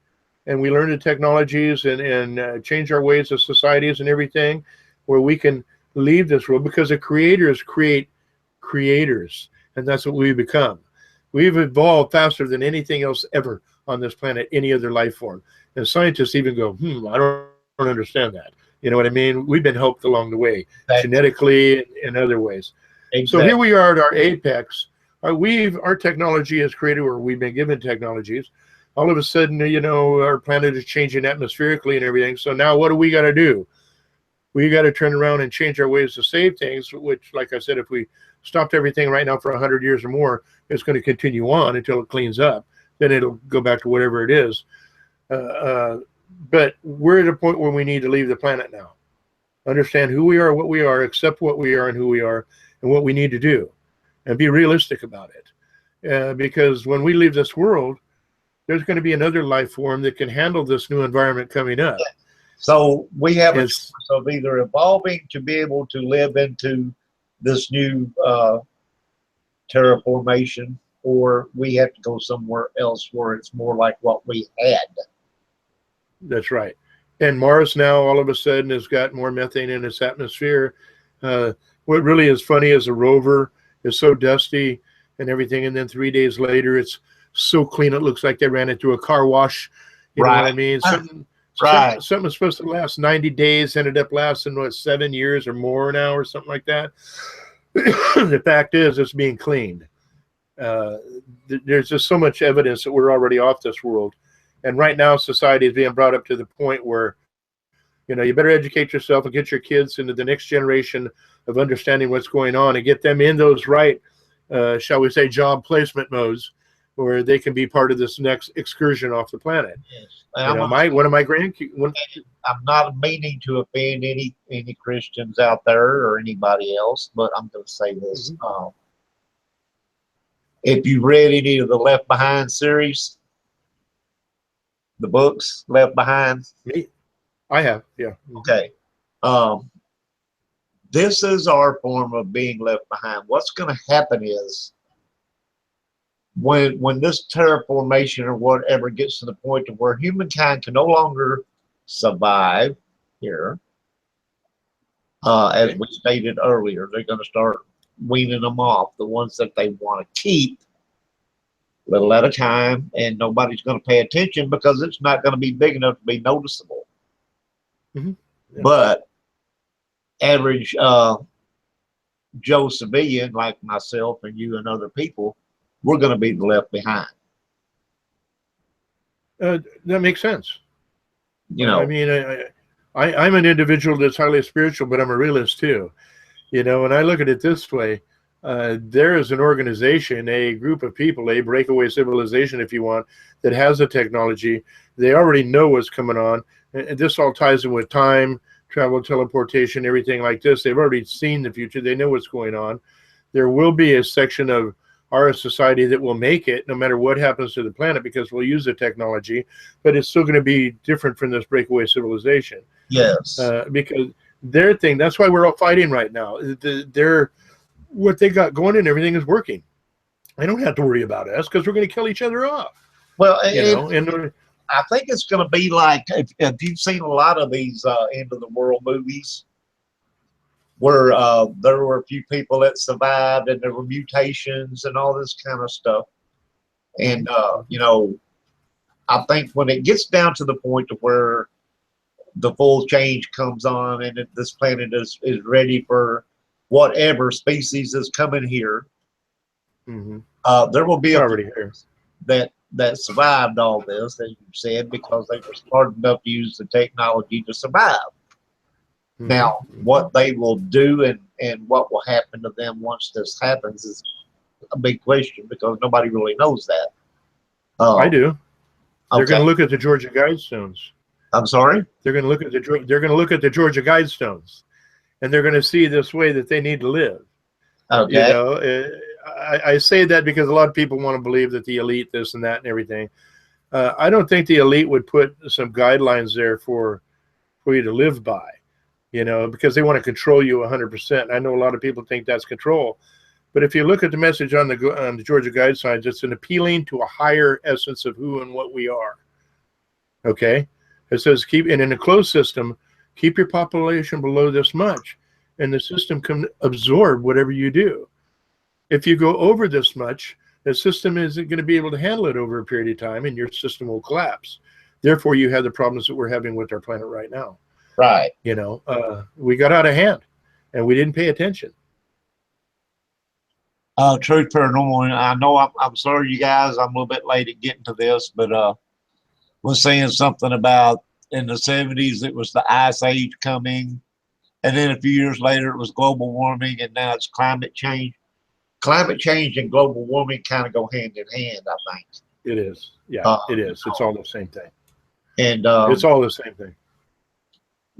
and we learn the technologies and change our ways of societies and everything, where we can leave this world, because the creators create creators. And that's what we become. We've evolved faster than anything else ever on this planet, any other life form. And scientists even go, I don't understand that. You know what I mean? We've been helped along the way, genetically and other ways. Exactly. So here we are at our apex. Our technology has created, or we've been given technologies. All of a sudden, our planet is changing atmospherically and everything. So now what do we got to do? We got to turn around and change our ways to save things, which, like I said, if we stopped everything right now for 100 years or more, it's going to continue on until it cleans up. Then it'll go back to whatever it is. But we're at a point where we need to leave the planet now. Understand who we are, what we are, accept what we are and who we are, and what we need to do, and be realistic about it. Because when we leave this world, there's going to be another life form that can handle this new environment coming up. So we have a choice of either evolving to be able to live into this new terraformation, or we have to go somewhere else where it's more like what we had. That's right. And Mars now all of a sudden has got more methane in its atmosphere. What really is funny is a rover is so dusty and everything, and then 3 days later it's so clean it looks like they ran it through a car wash. You know what I mean? Something was supposed to last 90 days ended up lasting 7 years or more now, or something like that. The fact is, it's being cleaned. There's just so much evidence that we're already off this world. And right now, society is being brought up to the point where, you better educate yourself and get your kids into the next generation of understanding what's going on and get them in those right, shall we say, job placement modes, where they can be part of this next excursion off the planet. Yes. One of my grandkids. I'm not meaning to offend any Christians out there or anybody else, but I'm going to say this: if you read any of the Left Behind series, the books Left Behind, I have, yeah. Okay. This is our form of being left behind. What's going to happen is, when this terraformation or whatever gets to the point to where humankind can no longer survive here, as we stated earlier, they're going to start weaning them off, the ones that they want to keep, little at a time, and nobody's going to pay attention because it's not going to be big enough to be noticeable. Yeah. But average Joe civilian like myself and you and other people, we're going to be left behind. That makes sense. I mean, I'm an individual that's highly spiritual, but I'm a realist too. And I look at it this way. There is an organization, a group of people, a breakaway civilization, if you want, that has the technology. They already know what's coming on. And this all ties in with time, travel, teleportation, everything like this. They've already seen the future. They know what's going on. There will be a section of our society that will make it no matter what happens to the planet, because we'll use the technology, but it's still going to be different from this breakaway civilization. Yes. Because their thing, that's why we're all fighting right now. What they got going and everything is working. I don't have to worry about us because we're going to kill each other off. Well, I think it's going to be like, if you've seen a lot of these end of the world movies, where there were a few people that survived and there were mutations and all this kind of stuff. And, I think when it gets down to the point to where the full change comes on and this planet is ready for whatever species is coming here, there will be already here that survived all this, as you said, because they were smart enough to use the technology to survive. Now, what they will do and what will happen to them once this happens is a big question, because nobody really knows that. I do. They're going to look at the Georgia Guidestones. I'm sorry? They're going to look at the Georgia Guidestones, and they're going to see this way that they need to live. You Okay. know, I say that because a lot of people want to believe that the elite, this and that and everything. I don't think the elite would put some guidelines there for you to live by, you know, because they want to control you 100%. I know a lot of people think that's control. But if you look at the message on the Georgia Guide signs, it's an appealing to a higher essence of who and what we are. Okay? It says and in a closed system, keep your population below this much, and the system can absorb whatever you do. If you go over this much, the system isn't going to be able to handle it over a period of time, and your system will collapse. Therefore, you have the problems that we're having with our planet right now. Right. You know, we got out of hand, and we didn't pay attention. Truth Paranormal. And I know I'm sorry, you guys. I'm a little bit late at getting to this, but was saying something about in the 70s it was the ice age coming, and then a few years later it was global warming, and now it's climate change. Climate change and global warming kind of go hand in hand, I think. It is. Yeah, it is. It's all the same thing. And it's all the same thing.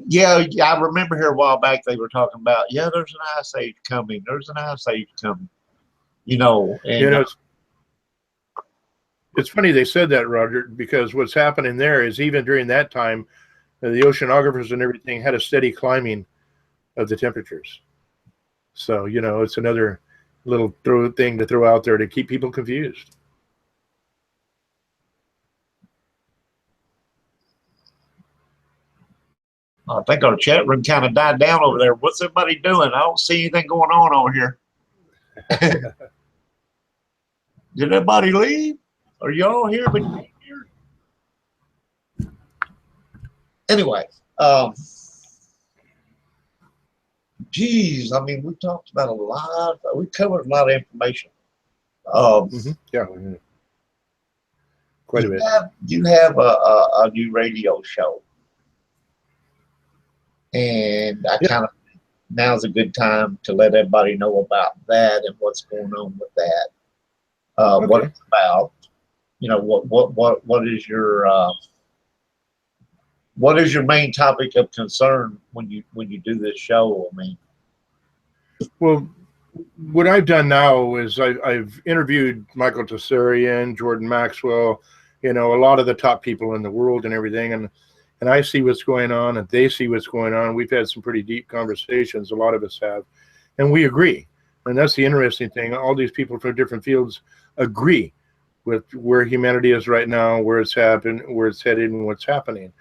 Yeah, I remember here a while back they were talking about, yeah, there's an ice age coming. There's an ice age coming. You know, and you know, it's funny they said that, Roger, because what's happening there is even during that time, the oceanographers and everything had a steady climbing of the temperatures. So, you know, it's another little thing to throw out there to keep people confused. I think our chat room kind of died down over there. What's everybody doing? I don't see anything going on over here. Did everybody leave? Are y'all here? But anyway, geez, I mean, we talked about we covered a lot of information. Yeah, quite a bit. You have a new radio show, and I kind of now's a good time to let everybody know about that and what's going on with that. What it's about, you know, what is your main topic of concern when you do this show? I mean, well, what I've done now is I've interviewed Michael Tessarian, Jordan Maxwell, you know, a lot of the top people in the world and everything, and I see what's going on, and they see what's going on. We've had some pretty deep conversations, a lot of us have, and we agree. And that's the interesting thing. All these people from different fields agree with where humanity is right now, where it's happened, where it's headed, and what's happening.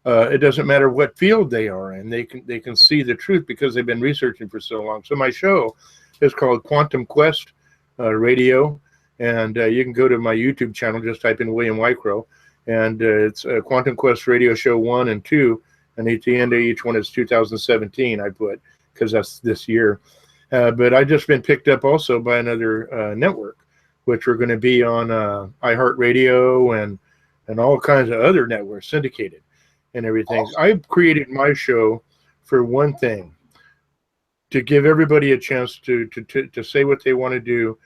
It doesn't matter what field they are in; they can see the truth because they've been researching for so long. So my show is called Quantum Quest Radio, and you can go to my YouTube channel. Just type in William Wycrow, and it's Quantum Quest Radio Show 1 and 2, and at the end of each one is 2017. I put because that's this year. But I just been picked up also by another network, which are going to be on iHeartRadio and all kinds of other networks, syndicated and everything. Awesome. I created my show for one thing, to give everybody a chance to say what they want to do,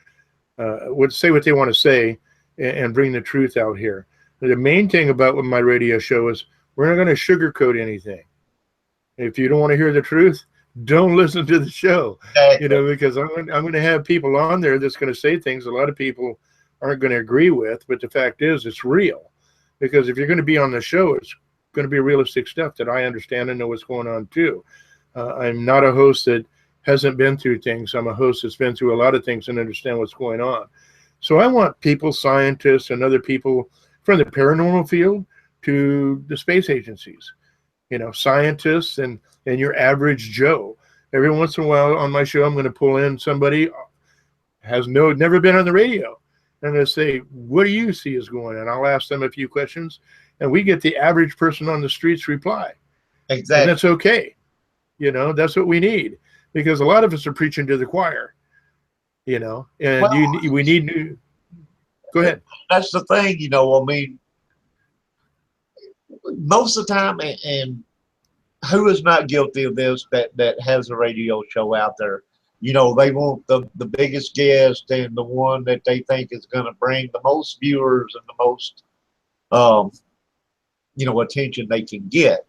say what they want to say, and bring the truth out here. The main thing about my radio show is we're not going to sugarcoat anything. If you don't want to hear the truth, don't listen to the show. exactly. You know, because I'm going to have people on there that's going to say things a lot of people aren't going to agree with, but the fact is it's real. Because if you're going to be on the show, it's going to be realistic stuff that I understand and know what's going on too. I'm not a host that hasn't been through things. I'm a host that's been through a lot of things and understand what's going on. So I want people, scientists and other people from the paranormal field to the space agencies, you know, scientists and your average Joe. Every once in a while on my show, I'm going to pull in somebody never been on the radio. And they say, what do you see is going on? I'll ask them a few questions, and we get the average person on the streets reply. Exactly. And that's okay. You know, that's what we need, because a lot of us are preaching to the choir, you know, and we need new. Go ahead. That's the thing, you know, I mean, most of the time, and who is not guilty of this that has a radio show out there? You know, they want the biggest guest and the one that they think is going to bring the most viewers and the most, you know, attention they can get.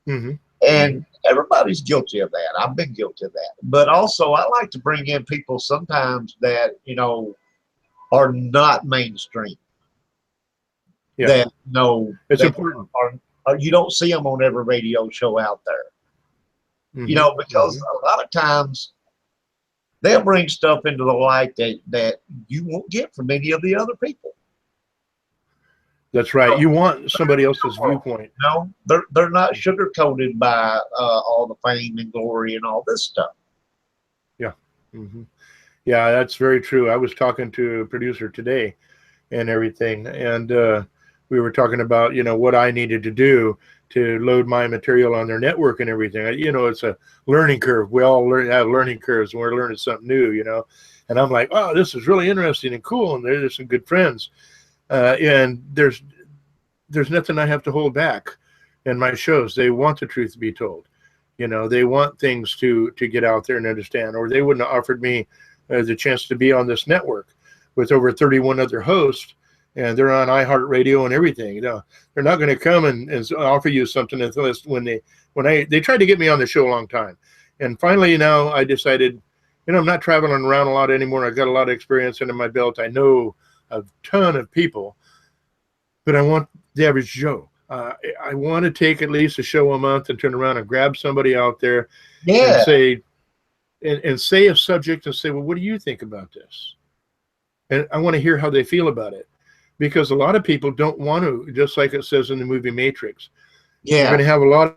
Mm-hmm. And everybody's guilty of that. I've been guilty of that. But also, I like to bring in people sometimes that, are not mainstream. Yeah. That, it's they important. you don't see them on every radio show out there. Because a lot of times they'll bring stuff into the light that you won't get from any of the other people. That's right. You want somebody else's viewpoint. No, they're not sugar coated by all the fame and glory and all this stuff. Yeah. Yeah, that's very true. I was talking to a producer today and everything, and we were talking about, what I needed to do to load my material on their network and everything. It's a learning curve. We all have learning curves, and we're learning something new, And I'm like, oh, this is really interesting and cool, and there's some good friends. And there's nothing I have to hold back in my shows. They want the truth to be told. They want things to get out there and understand, or they wouldn't have offered me the chance to be on this network with over 31 other hosts, and they're on iHeartRadio and everything. They're not going to come and offer you something unless when they tried to get me on the show a long time. And finally, now I decided, I'm not traveling around a lot anymore. I've got a lot of experience under my belt. I know a ton of people, but I want the average Joe. I want to take at least a show a month and turn around and grab somebody out there and say, and say a subject and say, well, what do you think about this? And I want to hear how they feel about it, because a lot of people don't want to, just like it says in the movie Matrix. You're going to have a lot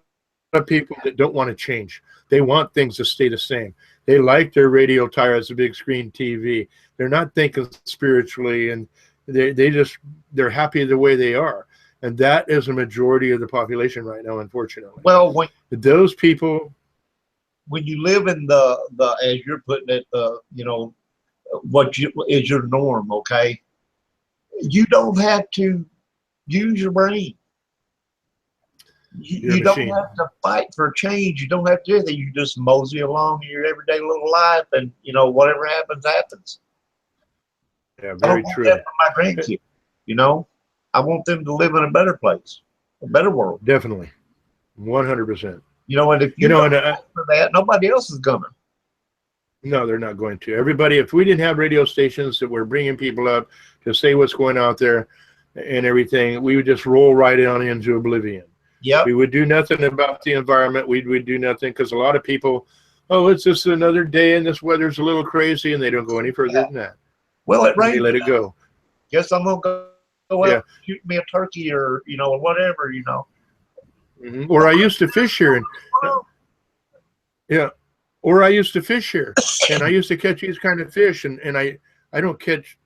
of people that don't want to change. They want things to stay the same. They like their radio tower as a big screen TV. They're not thinking spiritually, and they're happy the way they are. And that is a majority of the population right now, unfortunately. Well, those people, when you live in the as you're putting it, what is your norm, okay? You don't have to use your brain. You don't have to fight for change. You don't have to do anything. You just mosey along in your everyday little life, and whatever happens, happens. Yeah, very true. That for my grandkids, I want them to live in a better place, a better world. Definitely, 100%. And if you don't for that, nobody else is gonna. No, they're not going to. Everybody, if we didn't have radio stations that were bringing people up to say what's going out there and everything, we would just roll right on into oblivion. Yeah. We would do nothing about the environment. We would do nothing, because a lot of people, it's just another day and this weather's a little crazy, and they don't go any further than that. Well, it rains. They let it go. Guess I'm gonna go out, shoot me a turkey or or whatever. Or I used to fish here, and Or I used to fish here, and I used to catch these kind of fish, and I don't catch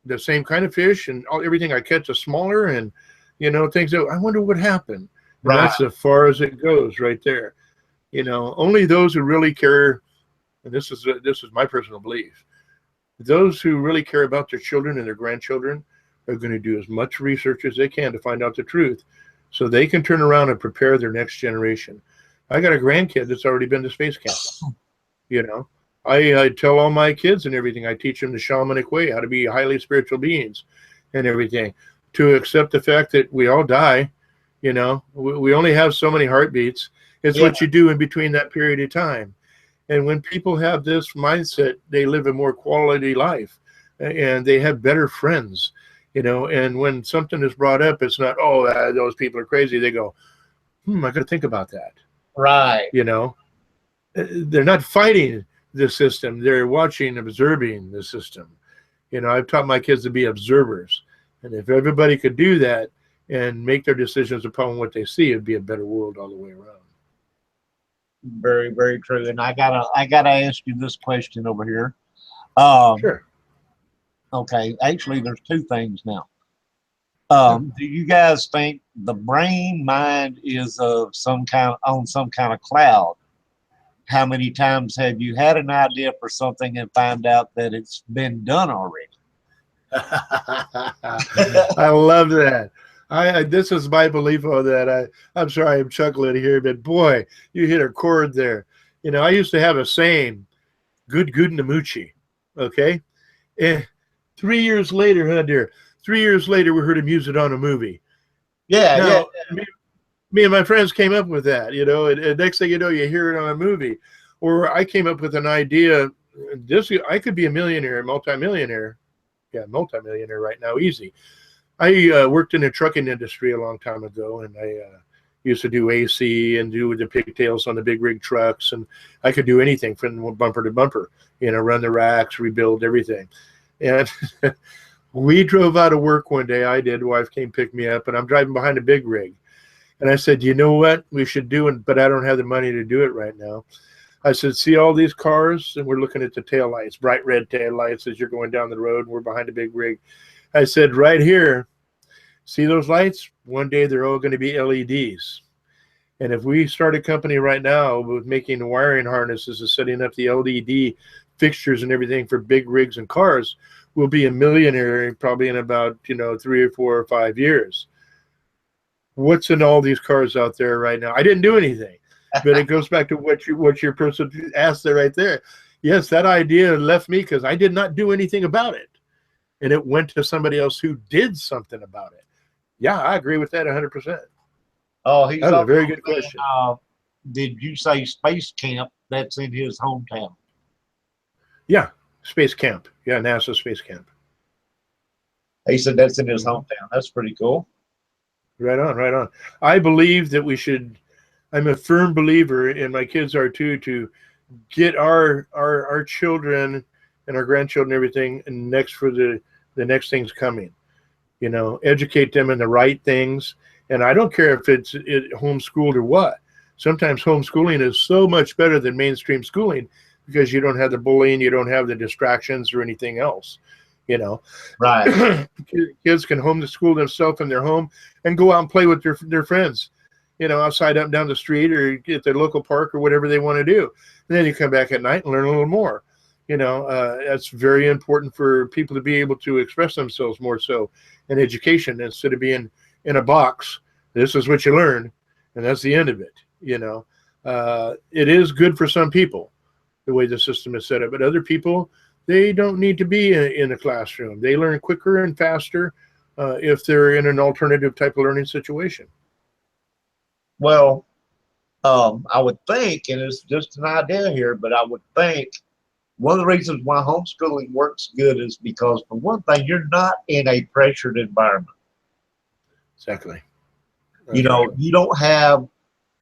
the same kind of fish, and everything I catch is smaller, and things that I wonder what happened. Right. That's as far as it goes right there. Only those who really care, and this is my personal belief, those who really care about their children and their grandchildren are going to do as much research as they can to find out the truth, so they can turn around and prepare their next generation. I got a grandkid that's already been to space camp. I tell all my kids and everything, I teach them the shamanic way, how to be highly spiritual beings and everything, to accept the fact that we all die. We only have so many heartbeats. It's what you do in between that period of time. And when people have this mindset, they live a more quality life, and they have better friends, and when something is brought up, it's not, those people are crazy. They go, I got to think about that. Right. They're not fighting the system. They're watching, observing the system. I've taught my kids to be observers. And if everybody could do that and make their decisions upon what they see, it'd be a better world all the way around. Very, very true. And I gotta ask you this question over here. Sure. Okay. Actually, there's two things now. Do you guys think the brain mind is on some kind of cloud? How many times have you had an idea for something and find out that it's been done already? I love that. This is my belief on that. I'm sorry I'm chuckling here, but boy, you hit a chord there. I used to have a saying, good Namuchi. Okay. And 3 years later, 3 years later, we heard him use it on a movie. Yeah. Me and my friends came up with that, and next thing you know, you hear it on a movie. Or I came up with an idea. I could be a millionaire, multimillionaire. Yeah, multimillionaire right now, easy. I worked in the trucking industry a long time ago, and I used to do AC and do the pigtails on the big rig trucks, and I could do anything from bumper to bumper, run the racks, rebuild everything. And we drove out of work one day. I did. Wife came pick me up, and I'm driving behind a big rig. And I said, you know what we should do, but I don't have the money to do it right now. I said, see all these cars? And we're looking at the tail lights, bright red tail lights as you're going down the road, and we're behind a big rig. I said, right here, see those lights? One day they're all going to be LEDs. And if we start a company right now with making the wiring harnesses and setting up the LED fixtures and everything for big rigs and cars, we'll be a millionaire probably in about 3 or 4 or 5 years. What's in all these cars out there right now? I didn't do anything, but it goes back to what your person asked there right there. Yes, that idea left me because I did not do anything about it, and it went to somebody else who did something about it. Yeah, I agree with that 100%. Oh, he's That's a very good question. Did you say Space Camp? That's in his hometown. Yeah, Space Camp. Yeah, NASA Space Camp. He said that's in his hometown. That's pretty cool. Right on, right on. I believe that we should. I'm a firm believer, and my kids are too, to get our children and our grandchildren, everything next for the next things coming. Educate them in the right things. And I don't care if it's homeschooled or what. Sometimes homeschooling is so much better than mainstream schooling because you don't have the bullying, you don't have the distractions or anything else. Right. Kids can homeschool themselves in their home and go out and play with their friends, outside up and down the street or at their local park or whatever they want to do. And then you come back at night and learn a little more. That's very important for people to be able to express themselves more so in education instead of being in a box. This is what you learn, and that's the end of it. It is good for some people, the way the system is set up, but other people, they don't need to be in a classroom. They learn quicker and faster if they're in an alternative type of learning situation. Well, I would think, and it's just an idea here, but I would think one of the reasons why homeschooling works good is because, for one thing, you're not in a pressured environment. Exactly. You don't have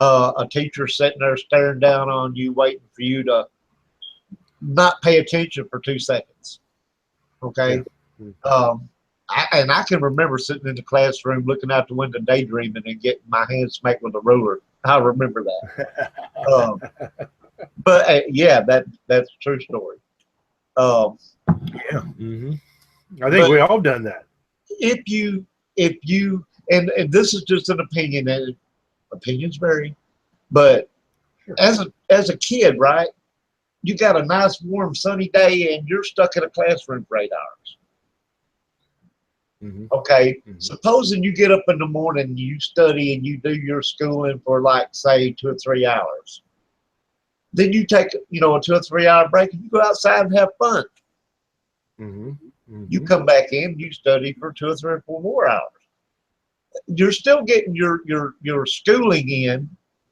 a teacher sitting there staring down on you, waiting for you to not pay attention for 2 seconds. Okay. Yeah. I can remember sitting in the classroom looking out the window daydreaming and getting my hand smacked with a ruler. I remember that. But yeah, that's a true story. Yeah. Mm-hmm. I think we all done that. If you and this is just an opinion, and opinions vary, but sure. As a kid, right, you got a nice warm sunny day and you're stuck in a classroom for 8 hours. Mm-hmm. Okay. Mm-hmm. Supposing you get up in the morning and you study and you do your schooling for, like, say 2 or 3 hours. Then you take, a 2 or 3 hour break and you go outside and have fun. Mm-hmm. Mm-hmm. You come back in, you study for 2 or 3 or 4 more hours. You're still getting your schooling in,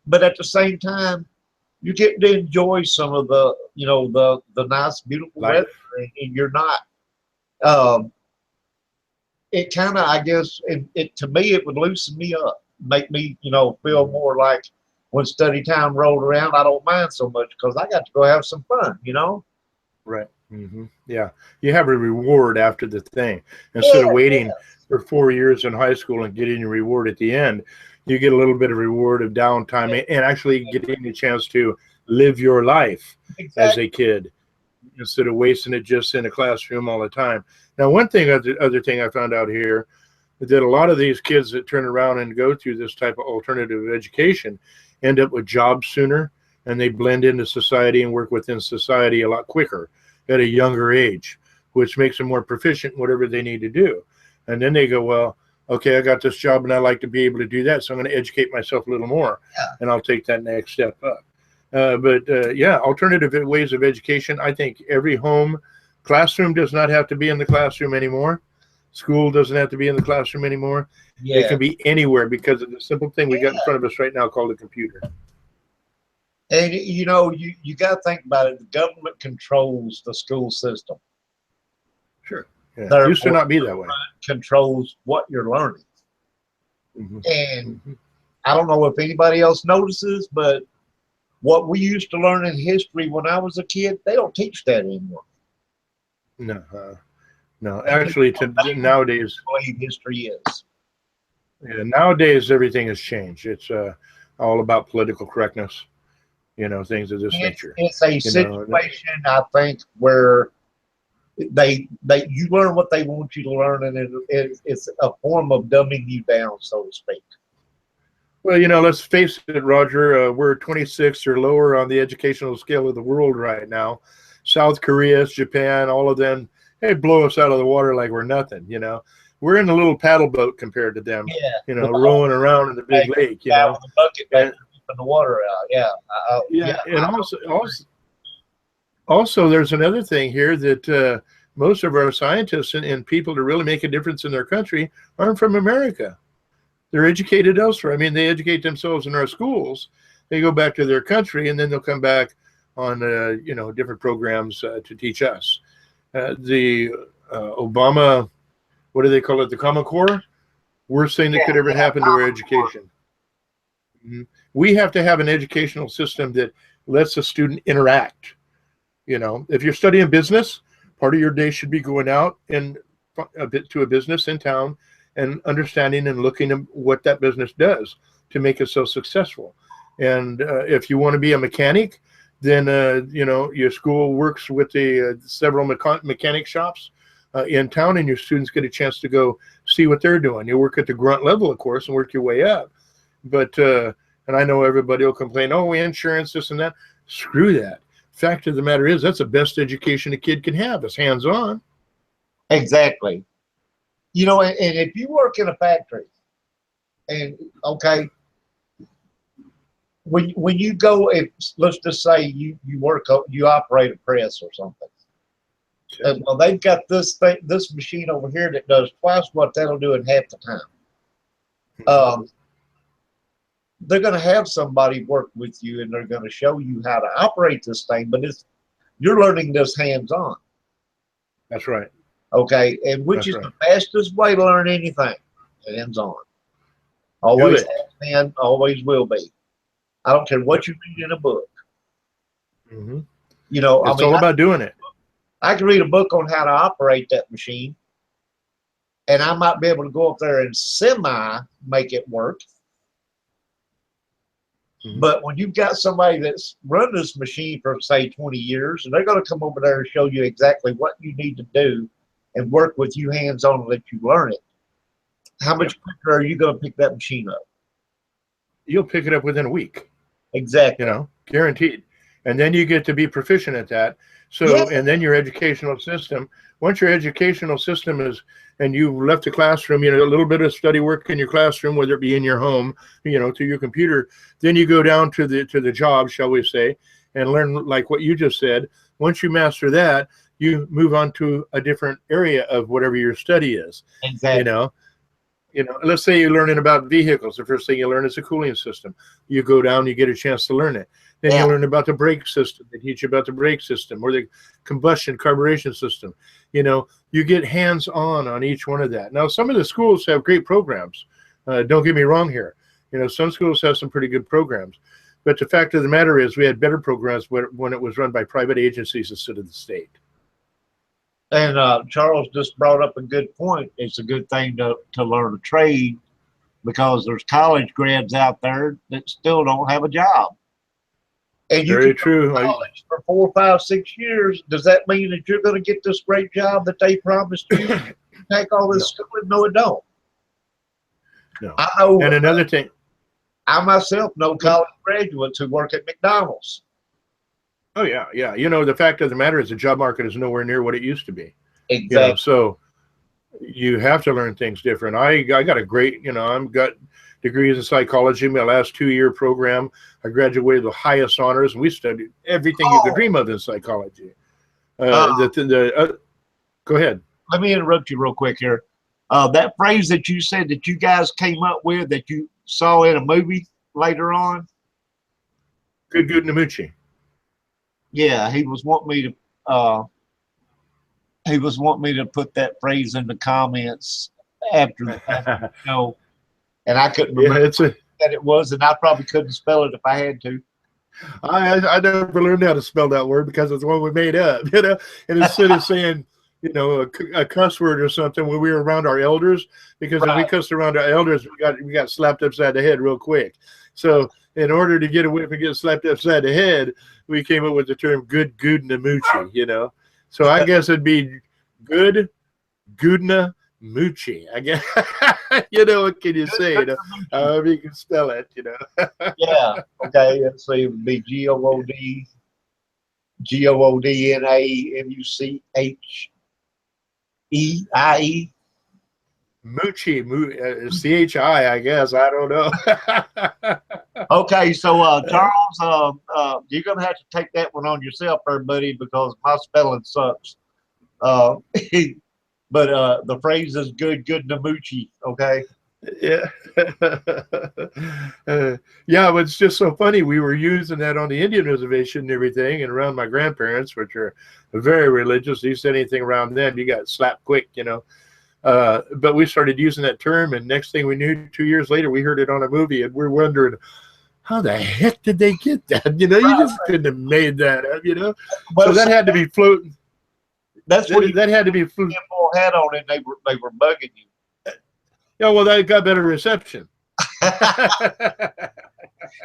but at the same time, you get to enjoy some of the the nice, beautiful weather, and you're not. It kind of, I guess, it to me, it would loosen me up, make me feel more like when study time rolled around, I don't mind so much because I got to go have some fun, Right. Mm-hmm. Yeah. You have a reward after the thing instead of waiting for 4 years in high school and getting a reward at the end. You get a little bit of reward of downtime and actually getting a chance to live your life as a kid instead of wasting it just in a classroom all the time. Now, one thing, other thing I found out here, that a lot of these kids that turn around and go through this type of alternative education end up with jobs sooner, and they blend into society and work within society a lot quicker at a younger age, which makes them more proficient in whatever they need to do. And then they go, well, okay, I got this job and I like to be able to do that, so I'm going to educate myself a little more, and I'll take that next step up. Yeah, alternative ways of education. I think every home classroom does not have to be in the classroom anymore. School doesn't have to be in the classroom anymore. It can be anywhere because of the simple thing we got in front of us right now called a computer. And you got to think about it. The government controls the school system. Sure. Yeah. Therefore, Used to not be that way. Controls what you're learning. Mm-hmm. And I don't know if anybody else notices, but what we used to learn in history when I was a kid, they don't teach that anymore. No. Actually, nowadays, the way history is. Yeah, nowadays everything has changed. It's all about political correctness, things of this nature. It's a situation, I think, where you learn what they want you to learn, and it's a form of dumbing you down, so to speak. Well, let's face it, Roger. We're 26th or lower on the educational scale of the world right now. South Korea, Japan, all of them, they blow us out of the water like we're nothing. We're in a little paddle boat compared to them. Yeah, rowing around in the big lake. With the bucket back keeping the water out. Yeah. And also, there's another thing here that most of our scientists and people to really make a difference in their country aren't from America. They're educated elsewhere. I mean, they educate themselves in our schools. They go back to their country, and then they'll come back on, different programs to teach us. The Obama, what do they call it? The Common Core? Worst thing that could ever happen to our education. We have to have an educational system that lets the student interact. If you're studying business, part of your day should be going out and a bit to a business in town and understanding and looking at what that business does to make it so successful. And if you want to be a mechanic, then your school works with the several mechanic shops in town, and your students get a chance to go see what they're doing. You work at the grunt level, of course, and work your way up. But and I know everybody will complain, oh, insurance, this and that. Screw that. Fact of the matter is, that's the best education a kid can have. It's hands-on. Exactly. And if you work in a factory, and okay, when you go, let's just say you operate a press or something. Okay. Well, they've got this machine over here that does twice what that'll do in half the time. They're going to have somebody work with you, and they're going to show you how to operate this thing, but you're learning this hands-on. That's right. Okay, and which is the fastest way to learn anything? Hands-on. Always has been, always will be. I don't care what you read in a book. It's all about doing it. I can read a book on how to operate that machine, and I might be able to go up there and make it work. But when you've got somebody that's run this machine for, say, 20 years, and they're going to come over there and show you exactly what you need to do and work with you hands-on and let you learn it, how much quicker are you going to pick that machine up? You'll pick it up within a week. Exactly. Guaranteed. And then you get to be proficient at that. So, and then your educational system, once your educational system is, and you've left the classroom, a little bit of study work in your classroom, whether it be in your home, to your computer, then you go down to the job, shall we say, and learn like what you just said. Once you master that, you move on to a different area of whatever your study is. Exactly. Let's say you're learning about vehicles. The first thing you learn is a cooling system. You go down, you get a chance to learn it. Then you learn about the brake system. They teach you about the brake system or the combustion carburation system. You get hands-on on each one of that. Now, some of the schools have great programs. Don't get me wrong here. Some schools have some pretty good programs. But the fact of the matter is we had better programs when it was run by private agencies instead of the state. And Charles just brought up a good point. It's a good thing to learn a trade because there's college grads out there that still don't have a job. And you Very true. College for 4, 5, 6 years. Does that mean that you're going to get this great job that they promised you? Take all this schooling? No, it don't. No. I know. And another thing, I myself know college graduates who work at McDonald's. Oh yeah. The fact of the matter is the job market is nowhere near what it used to be. Exactly. So you have to learn things different. I got a great, I've got degrees in psychology. My last 2-year program, I graduated with highest honors, and we studied everything you could dream of in psychology. Go ahead. Let me interrupt you real quick here. That phrase that you said that you guys came up with that you saw in a movie later on. Good Namuchi. Yeah, he was wanting me to. He was wanting me to put that phrase in the comments after the show, and I couldn't remember that it was, and I probably couldn't spell it if I had to. I never learned how to spell that word because it's one we made up, you know. And instead of saying, you know, a cuss word or something when we were around our elders, because if we cussed around our elders, we got slapped upside the head real quick. So in order to get away from getting slapped upside the head, we came up with the term good Namuchi, you know. So I guess it'd be good Gudna Moochie. I guess you know, what can you say? You know, however you can spell it, you know. Yeah. Okay. Let's see. It would be GOODNAMUCHEIE. Moochie, CHI, I guess. I don't know. Okay, so Charles, you're gonna have to take that one on yourself, everybody, because my spelling sucks. But the phrase is good Namuchi. Okay. Yeah. Yeah, but it's just so funny. We were using that on the Indian reservation and everything, and around my grandparents, which are very religious. You said anything around them, you got slapped quick, you know. But we started using that term, and next thing we knew, 2 years later, we heard it on a movie, and we're wondering, how the heck did they get that? You know, you just couldn't have made that up, you know. Well, so that had to be floating. That's what that had to be floating. Full hat on it. They were bugging you. Yeah, well, that got better reception.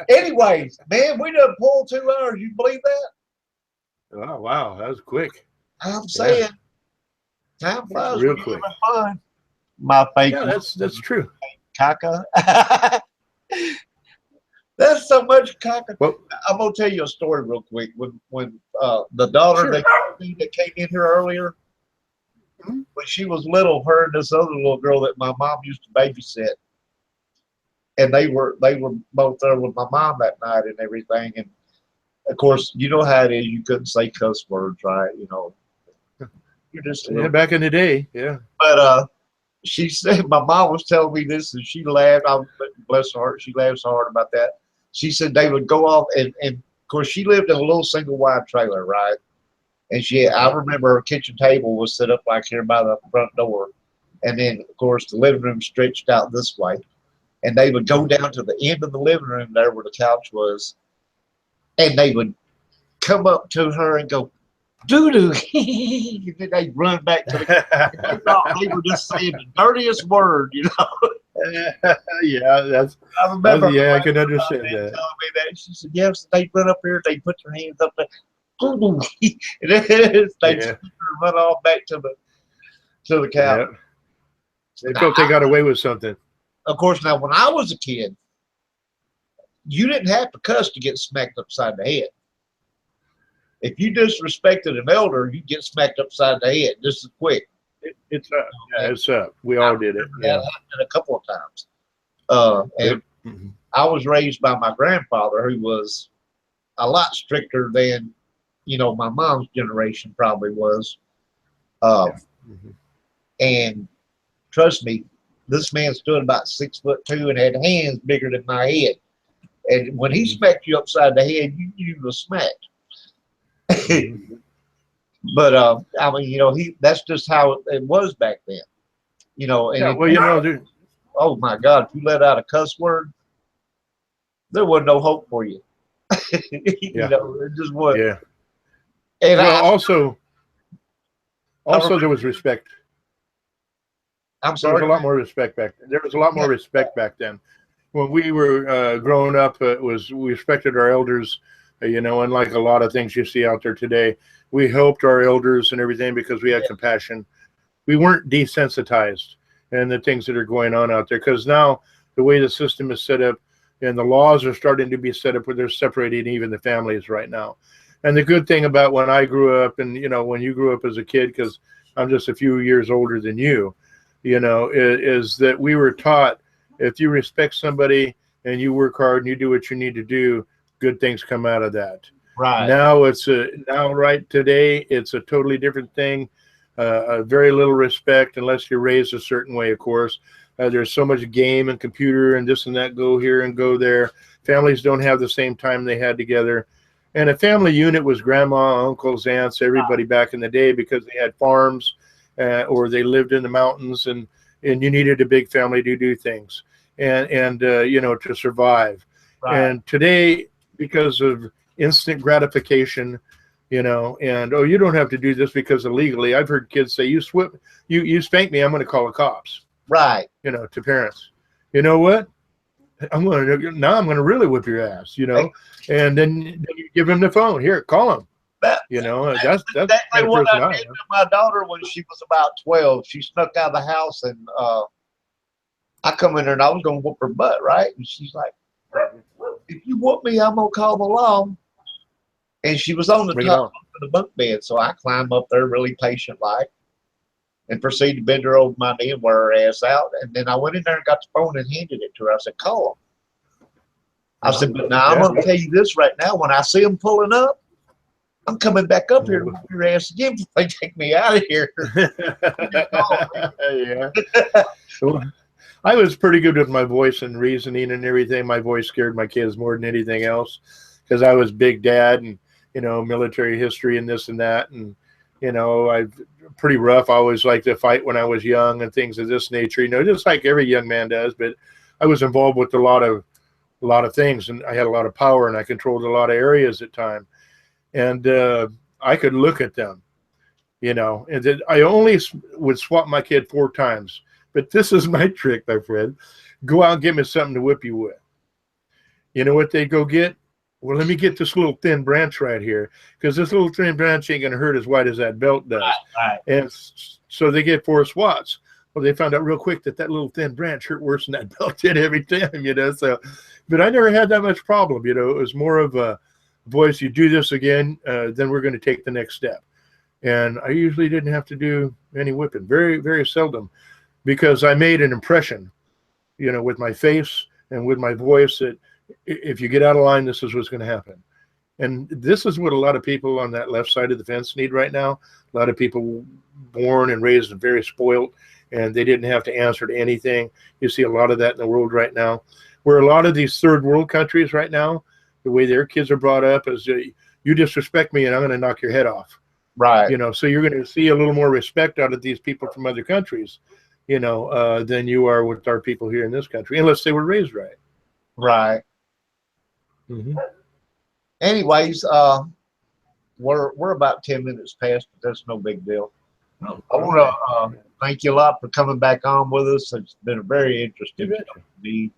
Anyways, man, we done pulled 2 hours. You believe that? Oh wow, that was quick. I'm saying, time flies. Real quick. Fun. My fake. Yeah, that's true. Caca. That's so much caca. Well, I'm gonna tell you a story real quick. When the daughter that came in here earlier, when she was little, her and this other little girl that my mom used to babysit, and they were both there with my mom that night and everything. And of course, you know how it is. You couldn't say cuss words, right? You know, you're just back in the day, yeah. But she said, my mom was telling me this, and she laughed. Bless her heart, she laughed so hard about that. She said they would go off, and of course, she lived in a little single wide trailer, right? And I remember her kitchen table was set up like here by the front door. And then, of course, the living room stretched out this way. And they would go down to the end of the living room there where the couch was. And they would come up to her and go, doo-doo. And then they'd run back to the couch. They thought they were just saying the dirtiest word, you know. Yeah, I remember. Yeah, I can understand that. Telling me that. She said, yes, they'd run up here, they'd put their hands up there. And they run off back to the couch. Yep. They felt they got away with something. Of course, now when I was a kid, you didn't have to cuss to get smacked upside the head. If you disrespected an elder, you get smacked upside the head just as quick. It's up. Yeah, it's up. We all did it. That happened a couple of times. And I was raised by my grandfather, who was a lot stricter than, you know, my mom's generation probably was. And trust me, this man stood about 6'2" and had hands bigger than my head. And when he smacked you upside the head, you were smacked. But I mean, you know, that's just how it was back then. You know, and well, you know, oh my God, if you let out a cuss word, there wasn't no hope for you. You know, it just wasn't. Yeah. And also there was respect. I'm sorry. There was a lot more respect back then. There was a lot more respect back then. When we were growing up, we respected our elders. You know, unlike a lot of things you see out there today, we helped our elders and everything because we had compassion. We weren't desensitized in the things that are going on out there, because now the way the system is set up and the laws are starting to be set up where they're separating even the families right now. And the good thing about when I grew up, and, you know, when you grew up as a kid, because I'm just a few years older than you, you know, is that we were taught, if you respect somebody and you work hard and you do what you need to do, good things come out of that. Right. Now right today, it's a totally different thing. very little respect unless you're raised a certain way, of course. There's so much game and computer and this and that, go here and go there. Families don't have the same time they had together. And a family unit was grandma, uncles, aunts, everybody back in the day, because they had farms or they lived in the mountains, and you needed a big family to do things and you know, to survive. Right. And today, because of instant gratification, you know, and you don't have to do this because illegally. I've heard kids say, you spank me, I'm going to call the cops. Right. You know, to parents. You know what? I'm going to really whip your ass, you know. And then you give him the phone. Here, call him. You know, that's exactly what I did to my daughter when she was about 12. She snuck out of the house, and I come in there and I was going to whoop her butt, right? And she's like, if you whoop me, I'm going to call the law. And she was on the top of the bunk bed, so I climbed up there really patient-like and proceeded to bend her over my knee and wear her ass out. And then I went in there and got the phone and handed it to her. I said, call them. I said, but now I'm going to tell you this right now. When I see them pulling up, I'm coming back up here to whip your ass again if they take me out of here. Yeah. Well, I was pretty good with my voice and reasoning and everything. My voice scared my kids more than anything else, because I was big dad and, you know, military history and this and that. And, you know, I've pretty rough. I always liked to fight when I was young and things of this nature, you know, just like every young man does. But I was involved with a lot of things, and I had a lot of power, and I controlled a lot of areas at time. And I could look at them, you know, and then I only would swap my kid 4 times. But this is my trick, my friend. Go out and get me something to whip you with. You know what they go get? Well, let me get this little thin branch right here, because this little thin branch ain't going to hurt as wide as that belt does. Right. And so they get 4 swats. Well, they found out real quick that little thin branch hurt worse than that belt did every time, you know. So, but I never had that much problem, you know. It was more of a, boys, you do this again, then we're going to take the next step. And I usually didn't have to do any whipping, very, very seldom, because I made an impression, you know, with my face and with my voice, that if you get out of line, this is what's going to happen. And this is what a lot of people on that left side of the fence need right now. A lot of people born and raised and very spoiled, and they didn't have to answer to anything. You see a lot of that in the world right now, where a lot of these third world countries right now, the way their kids are brought up is, you disrespect me and I'm going to knock your head off. Right. You know, so you're going to see a little more respect out of these people from other countries, you know, than you are with our people here in this country, unless they were raised right. Right. Mm-hmm. Anyways, we're about 10 minutes past, but that's no big deal. I want to thank you a lot for coming back on with us. It's been a very interesting show to me.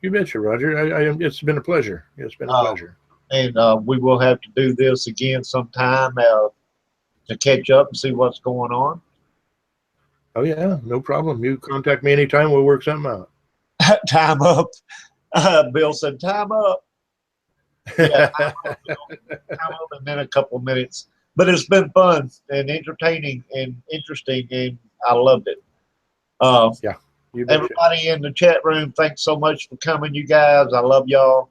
You betcha, Roger. It's been a pleasure. It's been a pleasure. And we will have to do this again sometime to catch up and see what's going on. Oh, yeah, no problem. You contact me anytime. We'll work something out. Time up. Bill said, time up. Yeah, time up and then a couple of minutes. But it's been fun and entertaining and interesting, and I loved it. Yeah. Everybody in the chat room, thanks so much for coming, you guys. I love y'all.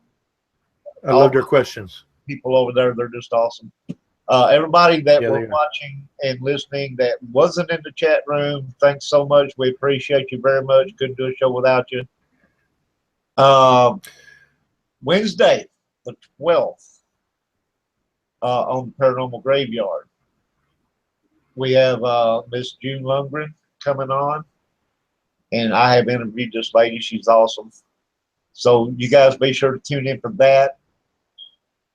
I loved your questions. People over there, they're just awesome. Everybody that were watching and listening that wasn't in the chat room, thanks so much. We appreciate you very much. Couldn't do a show without you. Wednesday, the 12th, on the Paranormal Graveyard, we have Miss June Lundgren coming on, and I have interviewed this lady. She's awesome. So you guys be sure to tune in for that.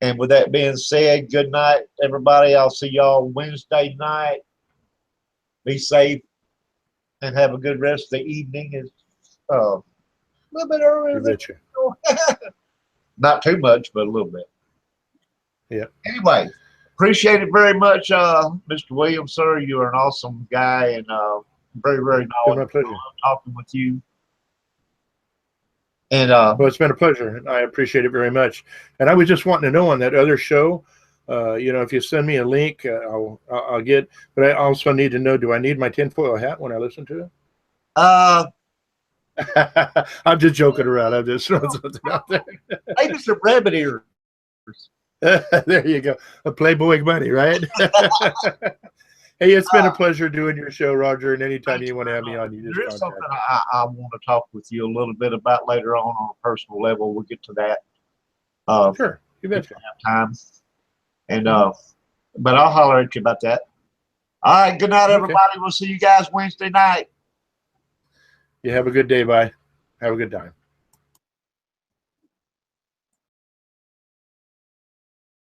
And with that being said, good night, everybody. I'll see y'all Wednesday night. Be safe and have a good rest of the evening. It's a little bit early. Not too much, but a little bit. Yeah. Anyway, appreciate it very much, Mr. Williams, sir. You are an awesome guy and very, very knowledgeable. My pleasure. Talking with you. And well, it's been a pleasure, and I appreciate it very much. And I was just wanting to know on that other show, you know, if you send me a link, I'll get. But I also need to know: do I need my tinfoil hat when I listen to it? I'm just joking around. I'm just throwing something out there. Maybe some rabbit ears. There you go. A Playboy bunny, right? Hey, it's been a pleasure doing your show, Roger. And anytime you want to have me on, you just There is contact something me. I want to talk with you a little bit about later on a personal level. We'll get to that. Sure, you If betcha. we have time. And but I'll holler at you about that. All right. Good night, everybody. We'll see you guys Wednesday night. You have a good day. Bye. Have a good time.